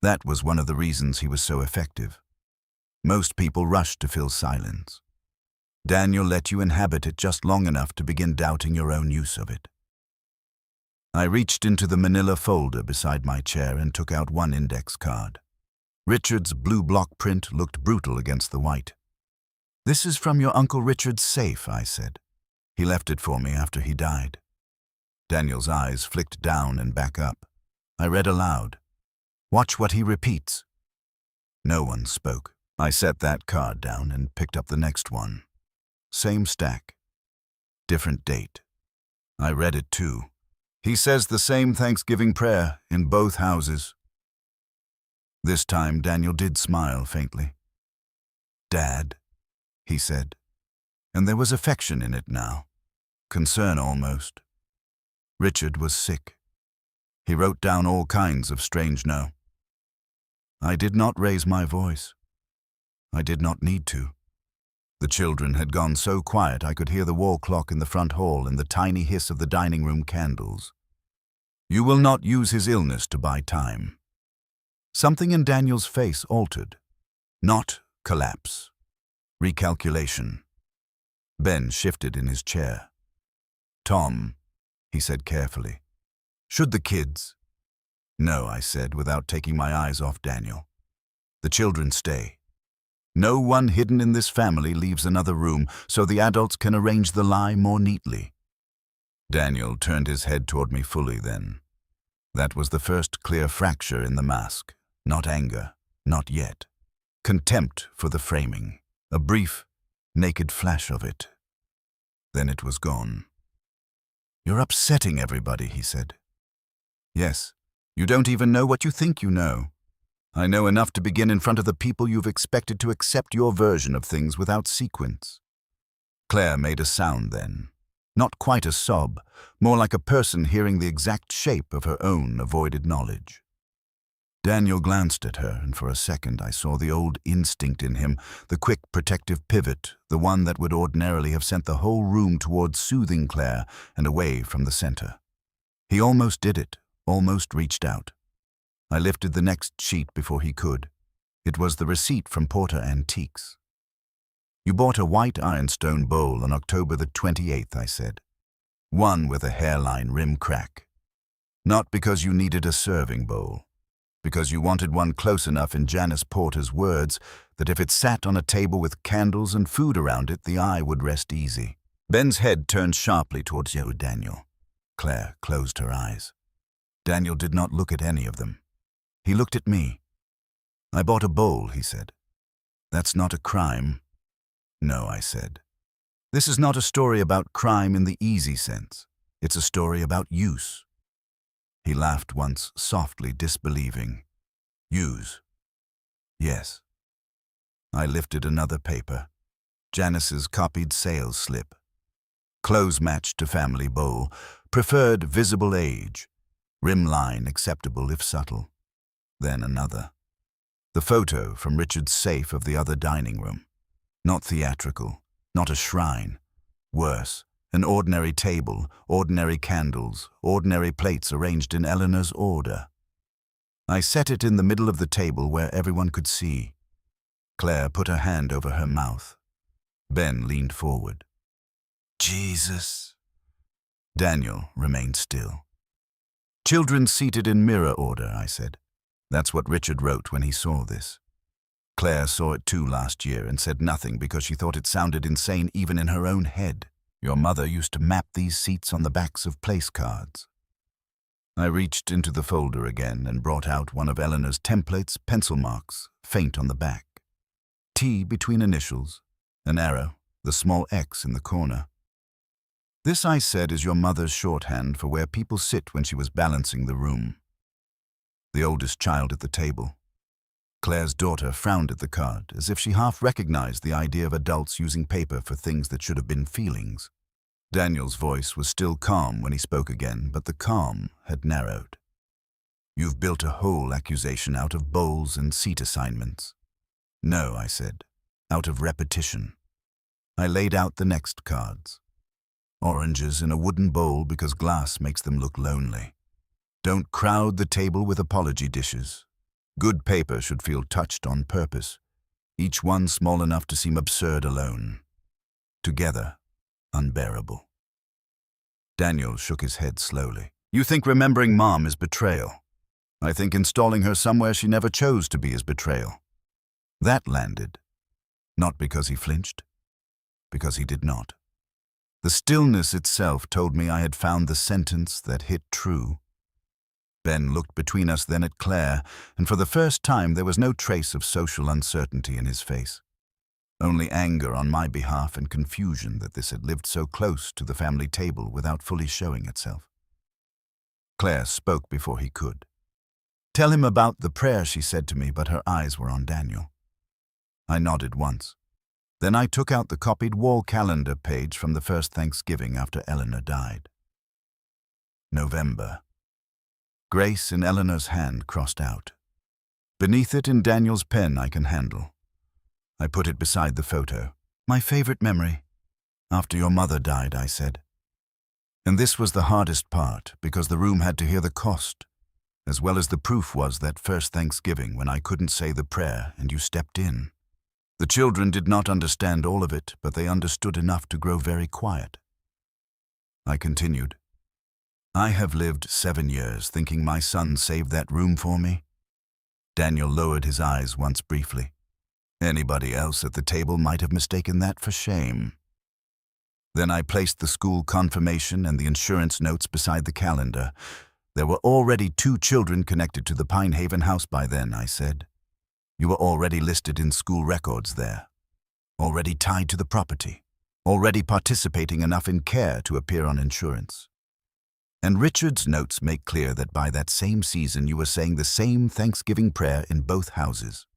That was one of the reasons he was so effective. Most people rushed to fill silence. Daniel let you inhabit it just long enough to begin doubting your own use of it. I reached into the manila folder beside my chair and took out one index card. Richard's blue block print looked brutal against the white. This is from your Uncle Richard's safe, I said. He left it for me after he died. Daniel's eyes flicked down and back up. I read aloud. Watch what he repeats. No one spoke. I set that card down and picked up the next one. Same stack. Different date. I read it too. He says the same Thanksgiving prayer in both houses. This time Daniel did smile faintly. Dad, he said, and there was affection in it now. Concern almost. Richard was sick. He wrote down all kinds of strange no. I did not raise my voice. I did not need to. The children had gone so quiet I could hear the wall clock in the front hall and the tiny hiss of the dining room candles. You will not use his illness to buy time. Something in Daniel's face altered. Not collapse. Recalculation. Ben shifted in his chair. Tom, he said carefully, should the kids? No, I said, without taking my eyes off Daniel. The children stay. No one hidden in this family leaves another room, so the adults can arrange the lie more neatly. Daniel turned his head toward me fully then. That was the first clear fracture in the mask. Not anger, not yet. Contempt for the framing. A brief, naked flash of it. Then it was gone. You're upsetting everybody, he said. Yes, you don't even know what you think you know. I know enough to begin in front of the people you've expected to accept your version of things without sequence. Claire made a sound then. Not quite a sob, more like a person hearing the exact shape of her own avoided knowledge. Daniel glanced at her, and for a second I saw the old instinct in him, the quick protective pivot, the one that would ordinarily have sent the whole room towards soothing Claire and away from the center. He almost did it, almost reached out. I lifted the next sheet before he could. It was the receipt from Porter Antiques. You bought a white ironstone bowl on October the 28th, I said. One with a hairline rim crack. Not because you needed a serving bowl. Because you wanted one close enough in Janice Porter's words that if it sat on a table with candles and food around it, the eye would rest easy. Ben's head turned sharply towards you, Daniel. Claire closed her eyes. Daniel did not look at any of them. He looked at me. I bought a bowl, he said. That's not a crime. No, I said. This is not a story about crime in the easy sense. It's a story about use. He laughed once, softly disbelieving. Use. Yes. I lifted another paper. Janice's copied sales slip. Close match to family bowl. Preferred visible age. Rim line acceptable if subtle. Then another. The photo from Richard's safe of the other dining room. Not theatrical, not a shrine. Worse, an ordinary table, ordinary candles, ordinary plates arranged in Eleanor's order. I set it in the middle of the table where everyone could see. Claire put her hand over her mouth. Ben leaned forward. Jesus. Daniel remained still. Children seated in mirror order, I said. That's what Richard wrote when he saw this. Claire saw it too last year and said nothing because she thought it sounded insane even in her own head. Your mother used to map these seats on the backs of place cards. I reached into the folder again and brought out one of Eleanor's templates, pencil marks, faint on the back. T between initials, an arrow, the small X in the corner. This, I said, is your mother's shorthand for where people sit when she was balancing the room. The oldest child at the table. Claire's daughter frowned at the card, as if she half recognized the idea of adults using paper for things that should have been feelings. Daniel's voice was still calm when he spoke again, but the calm had narrowed. You've built a whole accusation out of bowls and seat assignments. No, I said, out of repetition. I laid out the next cards. Oranges in a wooden bowl because glass makes them look lonely. Don't crowd the table with apology dishes. Good paper should feel touched on purpose, each one small enough to seem absurd alone. Together, unbearable. Daniel shook his head slowly. You think remembering Mom is betrayal. I think installing her somewhere she never chose to be is betrayal. That landed. Not because he flinched, because he did not. The stillness itself told me I had found the sentence that hit true. Ben looked between us then at Claire, and for the first time there was no trace of social uncertainty in his face. Only anger on my behalf and confusion that this had lived so close to the family table without fully showing itself. Claire spoke before he could. Tell him about the prayer, she said to me, but her eyes were on Daniel. I nodded once. Then I took out the copied wall calendar page from the first Thanksgiving after Eleanor died. November. Grace in Eleanor's hand crossed out. Beneath it in Daniel's pen I can handle. I put it beside the photo. My favorite memory. After your mother died, I said. And this was the hardest part, because the room had to hear the cost, as well as the proof was that first Thanksgiving when I couldn't say the prayer and you stepped in. The children did not understand all of it, but they understood enough to grow very quiet. I continued. I have lived 7 years thinking my son saved that room for me. Daniel lowered his eyes once briefly. Anybody else at the table might have mistaken that for shame. Then I placed the school confirmation and the insurance notes beside the calendar. There were already 2 children connected to the Pinehaven house by then, I said. You were already listed in school records there. Already tied to the property. Already participating enough in care to appear on insurance. And Richard's notes make clear that by that same season you were saying the same Thanksgiving prayer in both houses.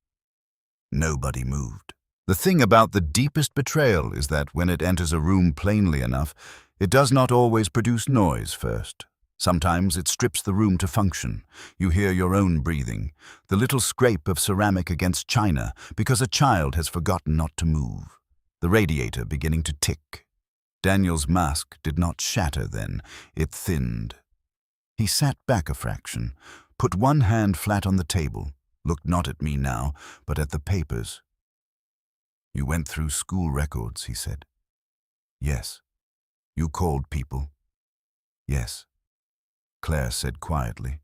Nobody moved. The thing about the deepest betrayal is that when it enters a room plainly enough, it does not always produce noise first. Sometimes it strips the room to function. You hear your own breathing, the little scrape of ceramic against china because a child has forgotten not to move, the radiator beginning to tick. Daniel's mask did not shatter then, it thinned. He sat back a fraction, put one hand flat on the table, looked not at me now, but at the papers. You went through school records, he said. Yes. You called people. Yes. Claire said quietly.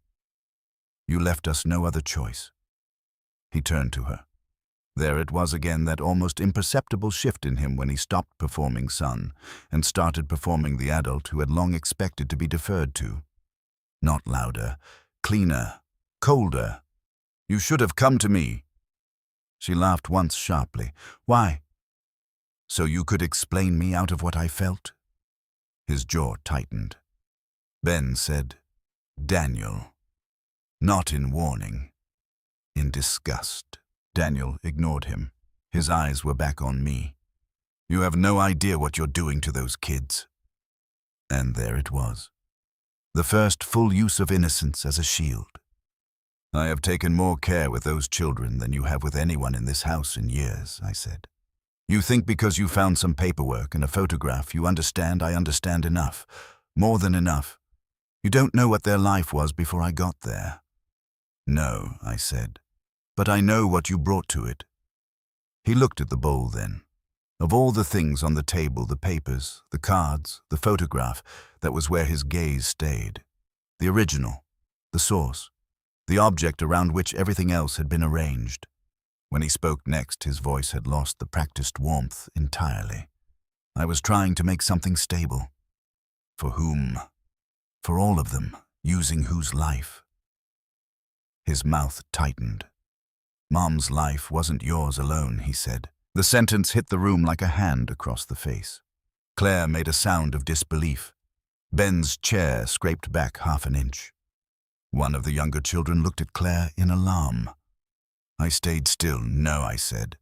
You left us no other choice. He turned to her. There it was again, that almost imperceptible shift in him when he stopped performing son and started performing the adult who had long expected to be deferred to. Not louder, cleaner, colder. You should have come to me. She laughed once sharply. Why? So you could explain me out of what I felt? His jaw tightened. Ben said, Daniel. Not in warning. In disgust. Daniel ignored him. His eyes were back on me. You have no idea what you're doing to those kids. And there it was. The first full use of innocence as a shield. I have taken more care with those children than you have with anyone in this house in years, I said. You think because you found some paperwork and a photograph you understand I understand enough. More than enough. You don't know what their life was before I got there. No, I said, but I know what you brought to it. He looked at the bowl then. Of all the things on the table, the papers, the cards, the photograph, that was where his gaze stayed. The original, the source, the object around which everything else had been arranged. When he spoke next, his voice had lost the practiced warmth entirely. I was trying to make something stable. For whom? For all of them, using whose life? His mouth tightened. Mom's life wasn't yours alone, he said. The sentence hit the room like a hand across the face. Claire made a sound of disbelief. Ben's chair scraped back half an inch. One of the younger children looked at Claire in alarm. I stayed still. No, I said.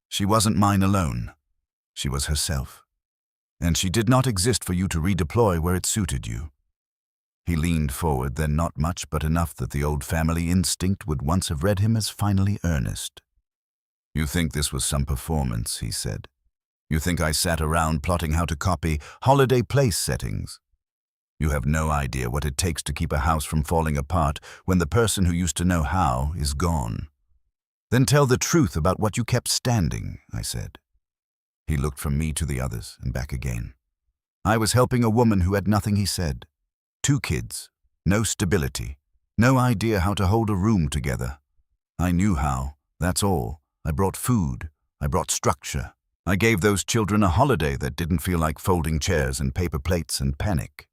She wasn't mine alone. She was herself. And she did not exist for you to redeploy where it suited you. He leaned forward, then not much, but enough that the old family instinct would once have read him as finally earnest. You think this was some performance, he said. You think I sat around plotting how to copy holiday place settings. You have no idea what it takes to keep a house from falling apart when the person who used to know how is gone. Then tell the truth about what you kept standing, I said. He looked from me to the others and back again. I was helping a woman who had nothing, he said. 2 kids, no stability, no idea how to hold a room together. I knew how, that's all. I brought food, I brought structure. I gave those children a holiday that didn't feel like folding chairs and paper plates and panic.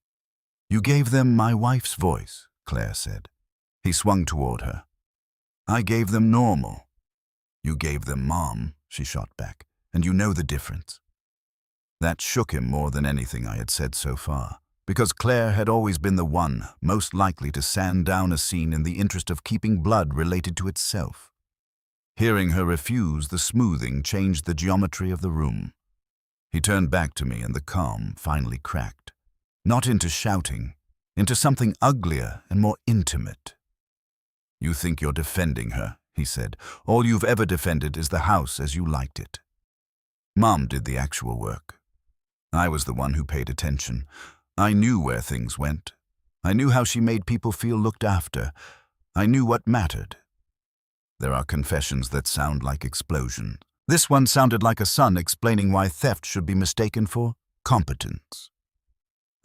You gave them my wife's voice, Claire said. He swung toward her. I gave them normal. You gave them Mom, she shot back, and you know the difference. That shook him more than anything I had said so far, because Claire had always been the one most likely to sand down a scene in the interest of keeping blood related to itself. Hearing her refuse, the smoothing changed the geometry of the room. He turned back to me and the calm finally cracked. Not into shouting, into something uglier and more intimate. You think you're defending her, he said. All you've ever defended is the house as you liked it. Mom did the actual work. I was the one who paid attention. I knew where things went. I knew how she made people feel looked after. I knew what mattered. There are confessions that sound like explosions. This one sounded like a son explaining why theft should be mistaken for competence.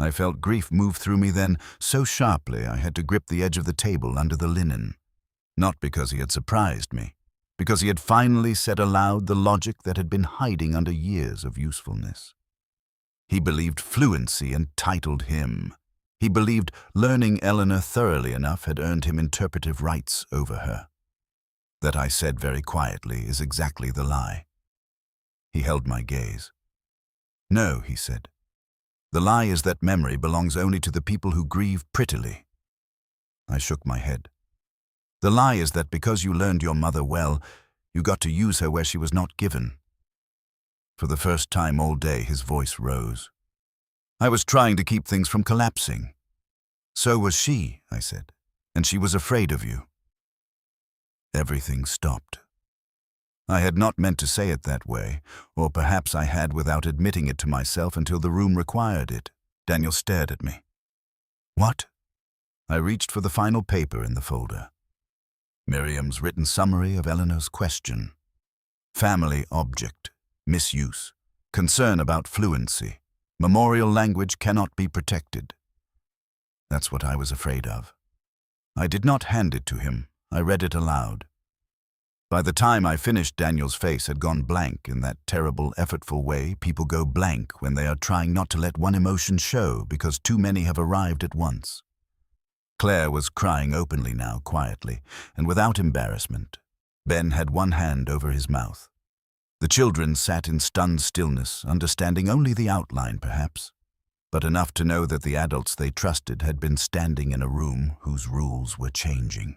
I felt grief move through me then so sharply I had to grip the edge of the table under the linen. Not because he had surprised me, because he had finally said aloud the logic that had been hiding under years of usefulness. He believed fluency entitled him. He believed learning Eleanor thoroughly enough had earned him interpretive rights over her. That I said very quietly is exactly the lie. He held my gaze. No, he said. The lie is that memory belongs only to the people who grieve prettily. I shook my head. The lie is that because you learned your mother well, you got to use her where she was not given. For the first time all day, his voice rose. I was trying to keep things from collapsing. So was she, I said, and she was afraid of you. Everything stopped. I had not meant to say it that way, or perhaps I had without admitting it to myself until the room required it. Daniel stared at me. What? I reached for the final paper in the folder. Miriam's written summary of Eleanor's question. Family object, misuse, concern about fluency, memorial language cannot be protected. That's what I was afraid of. I did not hand it to him. I read it aloud. By the time I finished, Daniel's face had gone blank in that terrible, effortful way people go blank when they are trying not to let one emotion show because too many have arrived at once. Claire was crying openly now, quietly, and without embarrassment. Ben had one hand over his mouth. The children sat in stunned stillness, understanding only the outline, perhaps, but enough to know that the adults they trusted had been standing in a room whose rules were changing.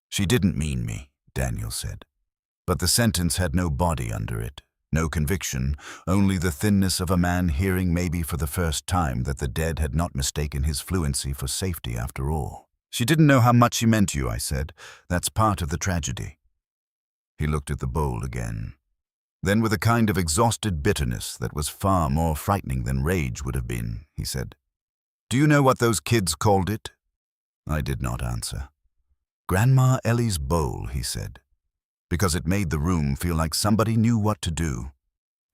She didn't mean me, Daniel said, but the sentence had no body under it, no conviction, only the thinness of a man hearing maybe for the first time that the dead had not mistaken his fluency for safety after all. She didn't know how much she meant to you, I said. That's part of the tragedy. He looked at the bowl again. Then with a kind of exhausted bitterness that was far more frightening than rage would have been, he said, "Do you know what those kids called it?" I did not answer. "Grandma Ellie's bowl," he said, because it made the room feel like somebody knew what to do.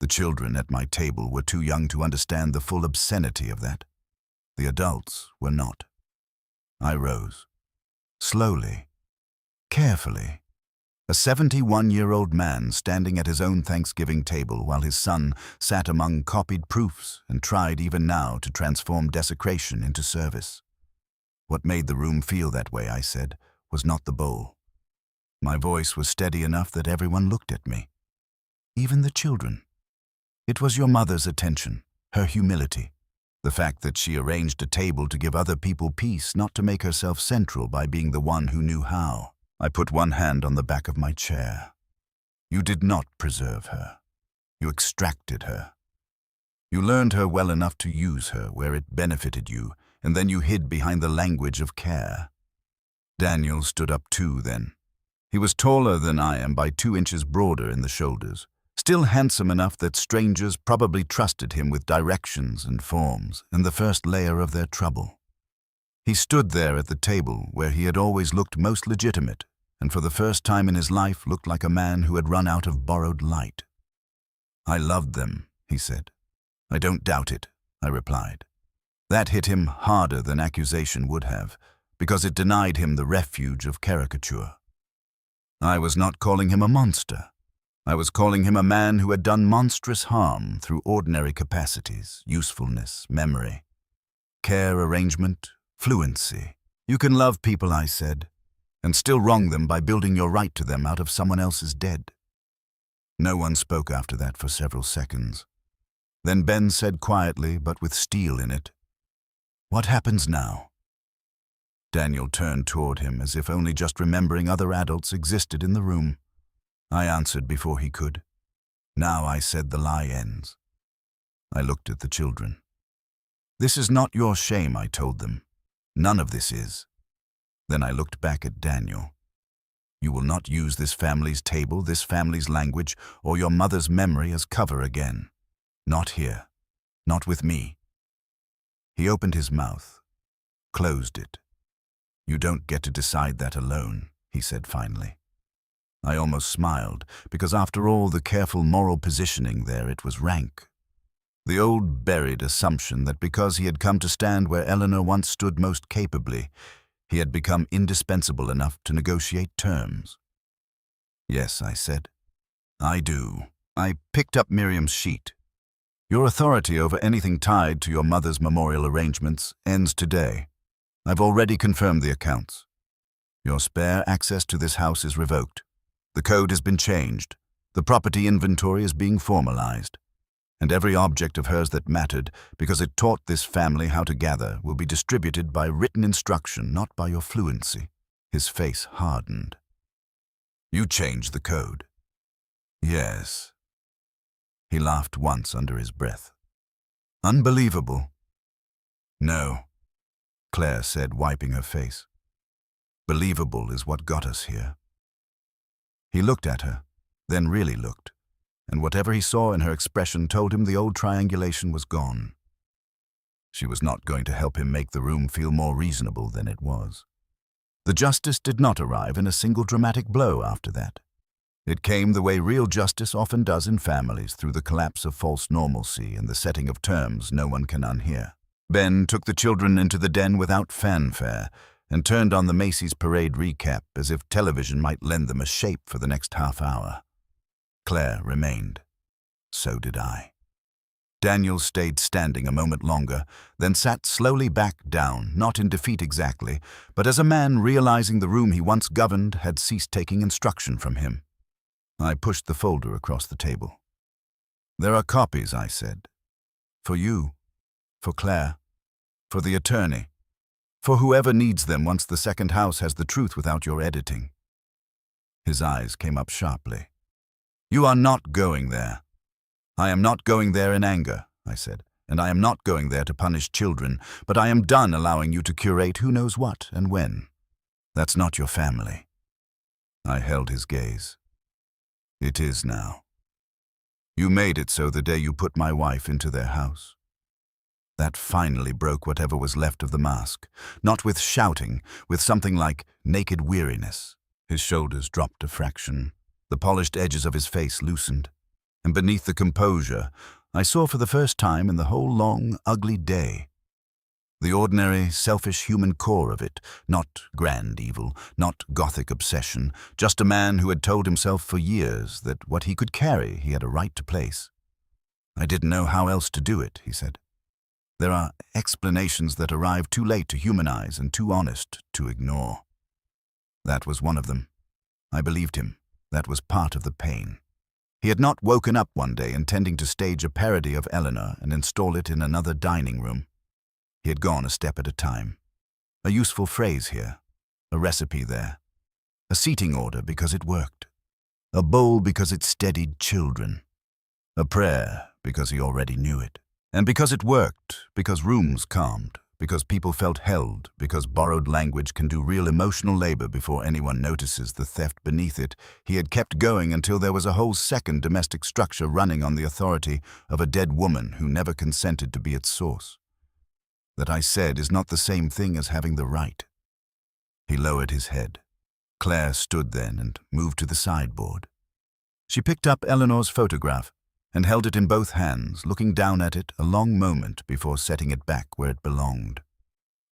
The children at my table were too young to understand the full obscenity of that. The adults were not. I rose. Slowly, carefully. A 71-year-old man standing at his own Thanksgiving table while his son sat among copied proofs and tried even now to transform desecration into service. What made the room feel that way, I said, was not the bowl. My voice was steady enough that everyone looked at me. Even the children. It was your mother's attention, her humility, the fact that she arranged a table to give other people peace, not to make herself central by being the one who knew how. I put one hand on the back of my chair. You did not preserve her. You extracted her. You learned her well enough to use her where it benefited you, and then you hid behind the language of care. Daniel stood up too then. He was taller than I am by 2 inches broader in the shoulders, still handsome enough that strangers probably trusted him with directions and forms and the first layer of their trouble. He stood there at the table where he had always looked most legitimate, and for the first time in his life looked like a man who had run out of borrowed light. "I loved them," he said. "I don't doubt it," I replied. That hit him harder than accusation would have, because it denied him the refuge of caricature. I was not calling him a monster. I was calling him a man who had done monstrous harm through ordinary capacities, usefulness, memory, care, arrangement, fluency. You can love people, I said, and still wrong them by building your right to them out of someone else's dead. No one spoke after that for several seconds. Then Ben said quietly, but with steel in it, "What happens now?" Daniel turned toward him as if only just remembering other adults existed in the room. I answered before he could. "Now," I said, "the lie ends." I looked at the children. "This is not your shame," I told them. "None of this is." Then I looked back at Daniel. "You will not use this family's table, this family's language, or your mother's memory as cover again. Not here. Not with me." He opened his mouth, closed it. "You don't get to decide that alone," he said finally. I almost smiled, because after all the careful moral positioning there, it was rank. The old buried assumption that because he had come to stand where Eleanor once stood most capably, he had become indispensable enough to negotiate terms. "Yes," I said. "I do." I picked up Miriam's sheet. "Your authority over anything tied to your mother's memorial arrangements ends today. I've already confirmed the accounts. Your spare access to this house is revoked. The code has been changed. The property inventory is being formalized. And every object of hers that mattered, because it taught this family how to gather, will be distributed by written instruction, not by your fluency." His face hardened. "You changed the code." "Yes." He laughed once under his breath. "Unbelievable." "No," Claire said, wiping her face. "Believable is what got us here." He looked at her, then really looked, and whatever he saw in her expression told him the old triangulation was gone. She was not going to help him make the room feel more reasonable than it was. The justice did not arrive in a single dramatic blow after that. It came the way real justice often does in families, through the collapse of false normalcy and the setting of terms no one can unhear. Ben took the children into the den without fanfare and turned on the Macy's parade recap as if television might lend them a shape for the next half hour. Claire remained. So did I. Daniel stayed standing a moment longer, then sat slowly back down, not in defeat exactly, but as a man realizing the room he once governed had ceased taking instruction from him. I pushed the folder across the table. "There are copies," I said. "For you, for Claire, for the attorney, for whoever needs them once the second house has the truth without your editing." His eyes came up sharply. "You are not going there." "I am not going there in anger," I said, "and I am not going there to punish children, but I am done allowing you to curate who knows what and when. That's not your family. I held his gaze. It is now. You made it so the day you put my wife into their house. That finally broke whatever was left of the mask, not with shouting, with something like naked weariness. His shoulders dropped a fraction. The polished edges of his face loosened. And beneath the composure, I saw for the first time in the whole long, ugly day, the ordinary, selfish human core of it, not grand evil, not gothic obsession, just a man who had told himself for years that what he could carry he had a right to place. I didn't know how else to do it, he said. There are explanations that arrive too late to humanize and too honest to ignore. That was one of them. I believed him. That was part of the pain. He had not woken up one day intending to stage a parody of Eleanor and install it in another dining room. He had gone a step at a time. A useful phrase here, a recipe there, a seating order because it worked, a bowl because it steadied children, a prayer because he already knew it. And because it worked, because rooms calmed, because people felt held, because borrowed language can do real emotional labor before anyone notices the theft beneath it, he had kept going until there was a whole second domestic structure running on the authority of a dead woman who never consented to be its source. That I said is not the same thing as having the right. He lowered his head. Claire stood then and moved to the sideboard. She picked up Eleanor's photograph and held it in both hands, looking down at it a long moment before setting it back where it belonged.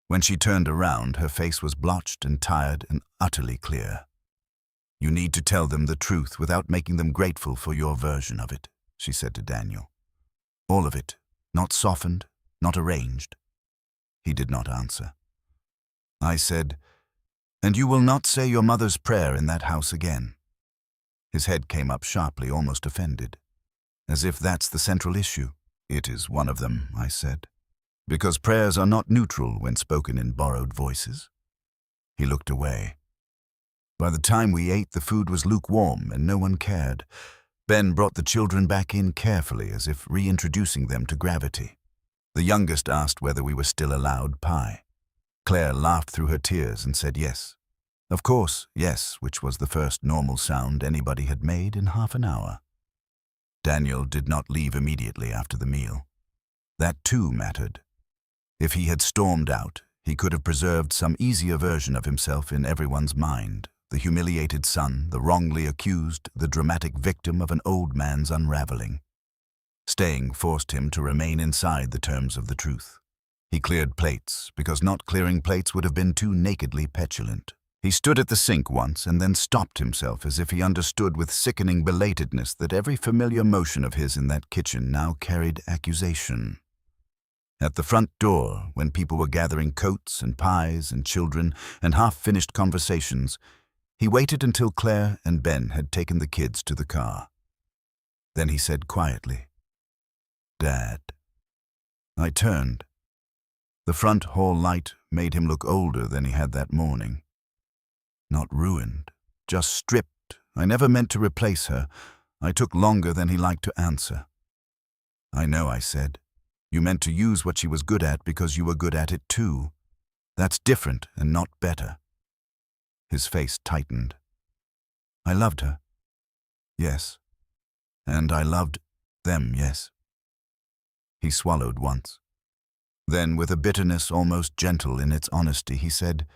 When she turned around, her face was blotched and tired and utterly clear. You need to tell them the truth without making them grateful for your version of it, she said to Daniel. All of it, not softened, not arranged. He did not answer. I said, and you will not say your mother's prayer in that house again. His head came up sharply, almost offended. As if that's the central issue. It is one of them, I said, because prayers are not neutral when spoken in borrowed voices. He looked away. By the time we ate, the food was lukewarm and no one cared. Ben brought the children back in carefully, as if reintroducing them to gravity. The youngest asked whether we were still allowed pie. Claire laughed through her tears and said yes. Of course, yes, which was the first normal sound anybody had made in half an hour. Daniel did not leave immediately after the meal. That too mattered. If he had stormed out, he could have preserved some easier version of himself in everyone's mind, the humiliated son, the wrongly accused, the dramatic victim of an old man's unraveling. Staying forced him to remain inside the terms of the truth. He cleared plates, because not clearing plates would have been too nakedly petulant. He stood at the sink once and then stopped himself as if he understood with sickening belatedness that every familiar motion of his in that kitchen now carried accusation. At the front door, when people were gathering coats and pies and children and half-finished conversations, he waited until Claire and Ben had taken the kids to the car. Then he said quietly, Dad. I turned. The front hall light made him look older than he had that morning. Not ruined, just stripped. I never meant to replace her. I took longer than he liked to answer. I know, I said. You meant to use what she was good at because you were good at it too. That's different and not better. His face tightened. I loved her. Yes. And I loved them, yes. He swallowed once. Then, with a bitterness almost gentle in its honesty, he said,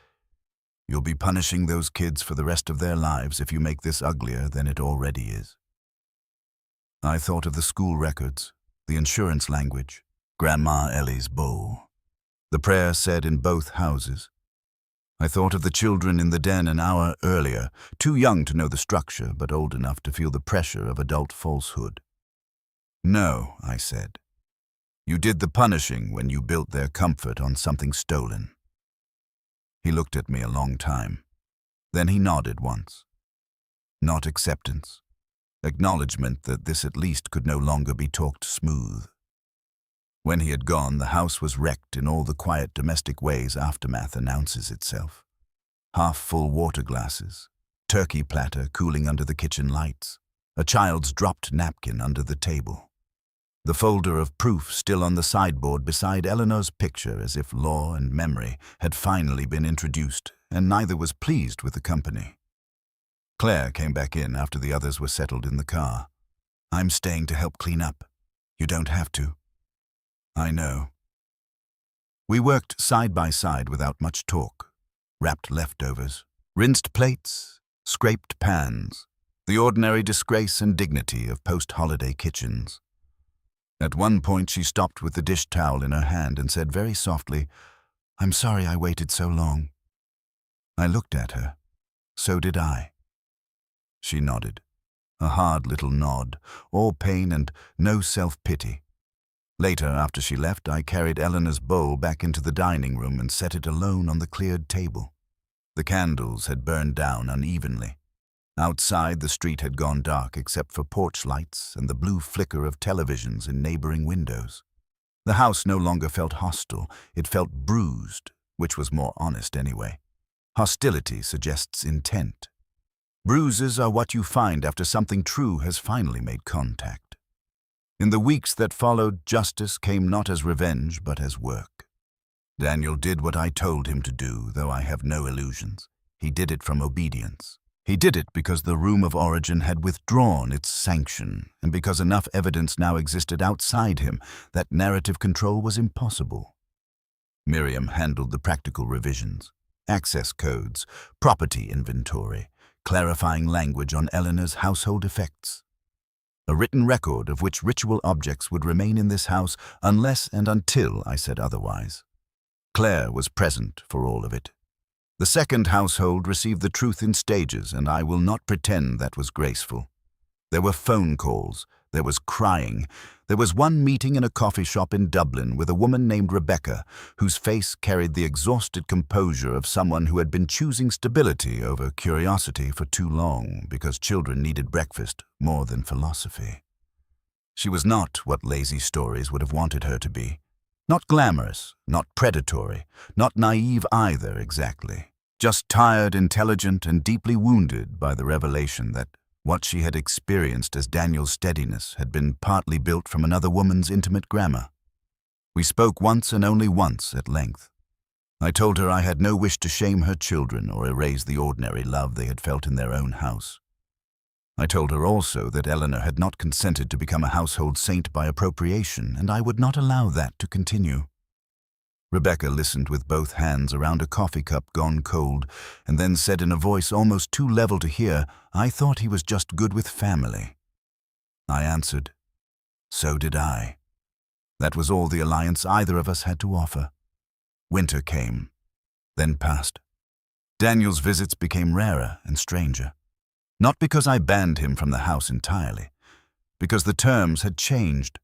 You'll be punishing those kids for the rest of their lives if you make this uglier than it already is. I thought of the school records, the insurance language, Grandma Ellie's bowl, the prayer said in both houses. I thought of the children in the den an hour earlier, too young to know the structure, but old enough to feel the pressure of adult falsehood. No, I said. You did the punishing when you built their comfort on something stolen. He looked at me a long time. Then he nodded once. Not acceptance. Acknowledgement that this at least could no longer be talked smooth. When he had gone, the house was wrecked in all the quiet domestic ways aftermath announces itself. Half-full water glasses, turkey platter cooling under the kitchen lights, a child's dropped napkin under the table. The folder of proof still on the sideboard beside Eleanor's picture, as if law and memory had finally been introduced and neither was pleased with the company. Claire came back in after the others were settled in the car. "I'm staying to help clean up. You don't have to." "I know." We worked side by side without much talk, wrapped leftovers, rinsed plates, scraped pans, the ordinary disgrace and dignity of post-holiday kitchens. At one point she stopped with the dish towel in her hand and said very softly, "I'm sorry I waited so long." I looked at her. So did I. She nodded, a hard little nod, all pain and no self-pity. Later, after she left, I carried Eleanor's bowl back into the dining room and set it alone on the cleared table. The candles had burned down unevenly. Outside, the street had gone dark except for porch lights and the blue flicker of televisions in neighboring windows. The house no longer felt hostile, it felt bruised, which was more honest anyway. Hostility suggests intent. Bruises are what you find after something true has finally made contact. In the weeks that followed, justice came not as revenge, but as work. Daniel did what I told him to do, though I have no illusions. He did it from obedience. He did it because the room of origin had withdrawn its sanction, and because enough evidence now existed outside him that narrative control was impossible. Miriam handled the practical revisions, access codes, property inventory, clarifying language on Eleanor's household effects. A written record of which ritual objects would remain in this house unless and until I said otherwise. Claire was present for all of it. The second household received the truth in stages, and I will not pretend that was graceful. There were phone calls, there was crying, there was one meeting in a coffee shop in Dublin with a woman named Rebecca, whose face carried the exhausted composure of someone who had been choosing stability over curiosity for too long because children needed breakfast more than philosophy. She was not what lazy stories would have wanted her to be. Not glamorous, not predatory, not naive either exactly. Just tired, intelligent, and deeply wounded by the revelation that what she had experienced as Daniel's steadiness had been partly built from another woman's intimate grammar. We spoke once and only once at length. I told her I had no wish to shame her children or erase the ordinary love they had felt in their own house. I told her also that Eleanor had not consented to become a household saint by appropriation, and I would not allow that to continue. Rebecca listened with both hands around a coffee cup gone cold, and then said in a voice almost too level to hear, "I thought he was just good with family." I answered, "So did I." That was all the alliance either of us had to offer. Winter came, then passed. Daniel's visits became rarer and stranger. Not because I banned him from the house entirely, because the terms had changed.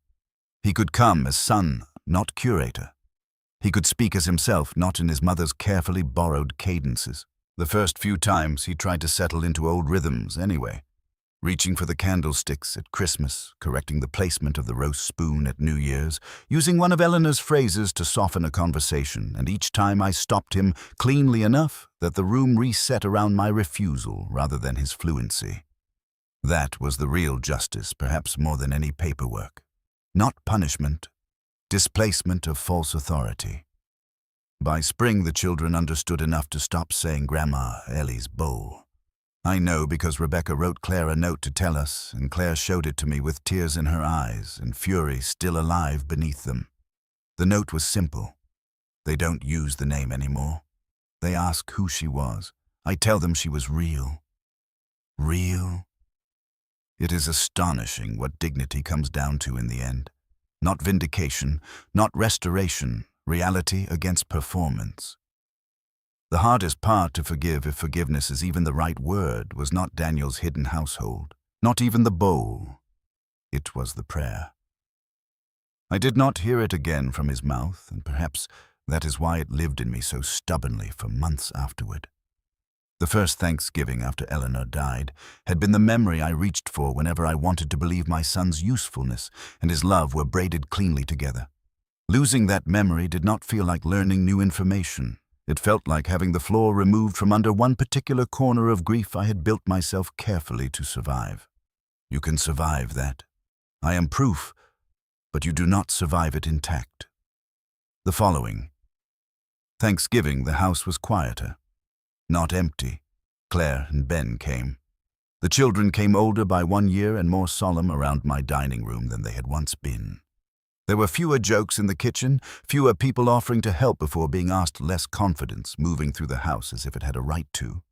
He could come as son, not curator. He could speak as himself, not in his mother's carefully borrowed cadences. The first few times he tried to settle into old rhythms anyway, reaching for the candlesticks at Christmas, correcting the placement of the roast spoon at New Year's, using one of Eleanor's phrases to soften a conversation, and each time I stopped him cleanly enough that the room reset around my refusal rather than his fluency. That was the real justice, perhaps more than any paperwork. Not punishment, displacement of false authority. By spring, the children understood enough to stop saying Grandma Ellie's bowl. I know because Rebecca wrote Claire a note to tell us, and Claire showed it to me with tears in her eyes and fury still alive beneath them. The note was simple. They don't use the name anymore. They ask who she was. I tell them she was real. Real? It is astonishing what dignity comes down to in the end. Not vindication, not restoration, reality against performance. The hardest part to forgive, if forgiveness is even the right word, was not Daniel's hidden household, not even the bowl. It was the prayer. I did not hear it again from his mouth, and perhaps that is why it lived in me so stubbornly for months afterward. The first Thanksgiving after Eleanor died had been the memory I reached for whenever I wanted to believe my son's usefulness and his love were braided cleanly together. Losing that memory did not feel like learning new information. It felt like having the floor removed from under one particular corner of grief I had built myself carefully to survive. You can survive that. I am proof, but you do not survive it intact. The following. Thanksgiving, the house was quieter. Not empty. Claire and Ben came. The children came older by 1 year and more solemn around my dining room than they had once been. There were fewer jokes in the kitchen, fewer people offering to help before being asked, less confidence moving through the house as if it had a right to.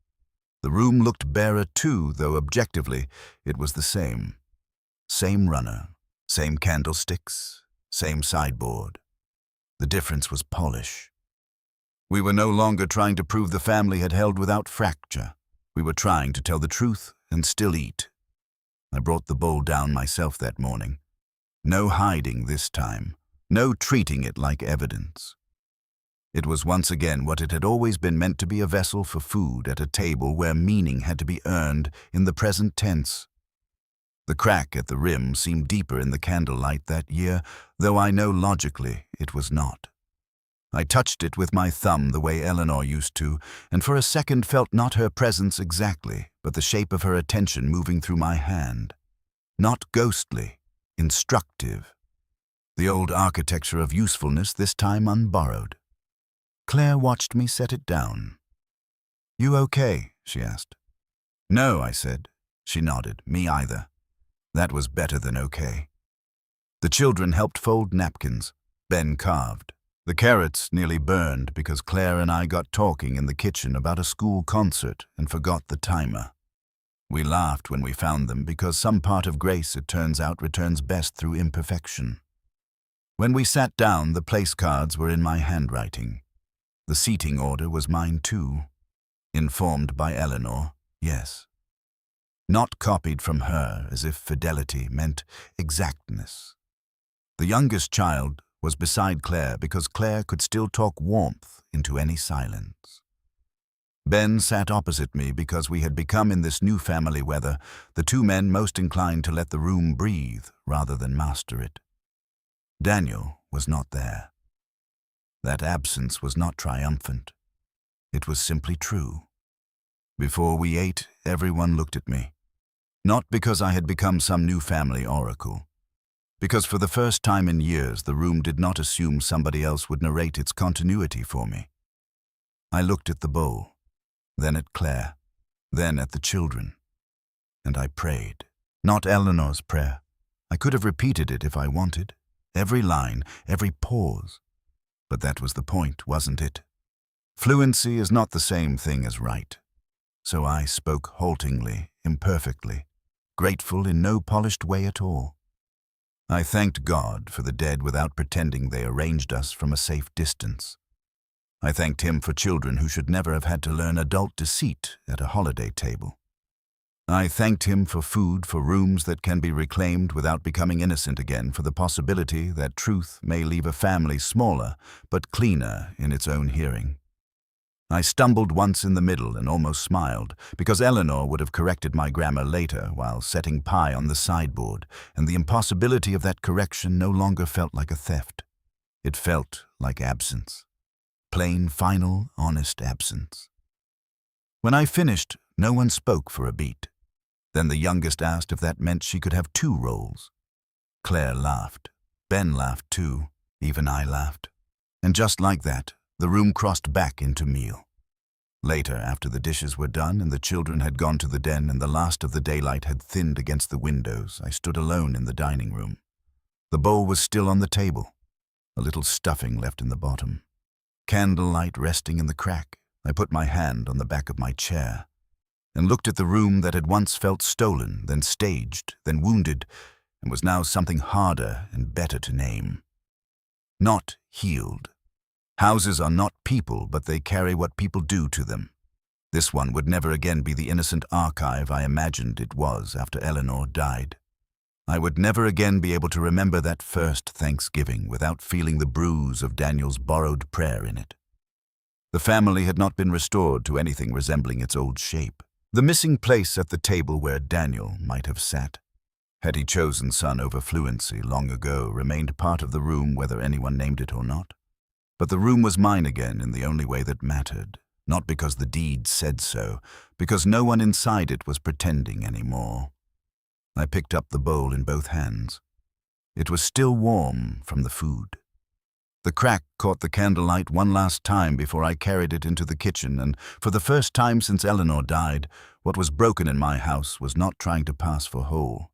The room looked barer too, though objectively it was the same. Same runner, same candlesticks, same sideboard. The difference was polish. We were no longer trying to prove the family had held without fracture. We were trying to tell the truth and still eat. I brought the bowl down myself that morning. No hiding this time, no treating it like evidence. It was once again what it had always been meant to be, a vessel for food at a table where meaning had to be earned in the present tense. The crack at the rim seemed deeper in the candlelight that year, though I know logically it was not. I touched it with my thumb the way Eleanor used to, and for a second felt not her presence exactly, but the shape of her attention moving through my hand. Not ghostly, instructive. The old architecture of usefulness, this time unborrowed. Claire watched me set it down. "You okay?" she asked. "No," I said. She nodded. "Me either." That was better than okay. The children helped fold napkins. Ben carved. The carrots nearly burned because Claire and I got talking in the kitchen about a school concert and forgot the timer. We laughed when we found them because some part of grace, it turns out, returns best through imperfection. When we sat down, the place cards were in my handwriting. The seating order was mine too. Informed by Eleanor, yes. Not copied from her as if fidelity meant exactness. The youngest child was beside Claire because Claire could still talk warmth into any silence. Ben sat opposite me because we had become, in this new family weather, the two men most inclined to let the room breathe rather than master it. Daniel was not there. That absence was not triumphant. It was simply true. Before we ate, everyone looked at me. Not because I had become some new family oracle. Because for the first time in years, the room did not assume somebody else would narrate its continuity for me. I looked at the bowl, then at Claire, then at the children, and I prayed. Not Eleanor's prayer. I could have repeated it if I wanted, every line, every pause. But that was the point, wasn't it? Fluency is not the same thing as right. So I spoke haltingly, imperfectly, grateful in no polished way at all. I thanked God for the dead without pretending they arranged us from a safe distance. I thanked Him for children who should never have had to learn adult deceit at a holiday table. I thanked Him for food, for rooms that can be reclaimed without becoming innocent again, for the possibility that truth may leave a family smaller but cleaner in its own hearing. I stumbled once in the middle and almost smiled, because Eleanor would have corrected my grammar later while setting pie on the sideboard, and the impossibility of that correction no longer felt like a theft. It felt like absence. Plain, final, honest absence. When I finished, no one spoke for a beat. Then the youngest asked if that meant she could have 2 roles. Claire laughed. Ben laughed too. Even I laughed. And just like that, the room crossed back into meal. Later, after the dishes were done and the children had gone to the den and the last of the daylight had thinned against the windows, I stood alone in the dining room. The bowl was still on the table, a little stuffing left in the bottom. Candlelight resting in the crack, I put my hand on the back of my chair and looked at the room that had once felt stolen, then staged, then wounded, and was now something harder and better to name. Not healed. Houses are not people, but they carry what people do to them. This one would never again be the innocent archive I imagined it was after Eleanor died. I would never again be able to remember that first Thanksgiving without feeling the bruise of Daniel's borrowed prayer in it. The family had not been restored to anything resembling its old shape. The missing place at the table where Daniel might have sat, had he chosen son over fluency long ago, remained part of the room whether anyone named it or not. But the room was mine again in the only way that mattered, not because the deed said so, because no one inside it was pretending anymore. I picked up the bowl in both hands. It was still warm from the food. The crack caught the candlelight one last time before I carried it into the kitchen, and for the first time since Eleanor died, what was broken in my house was not trying to pass for whole.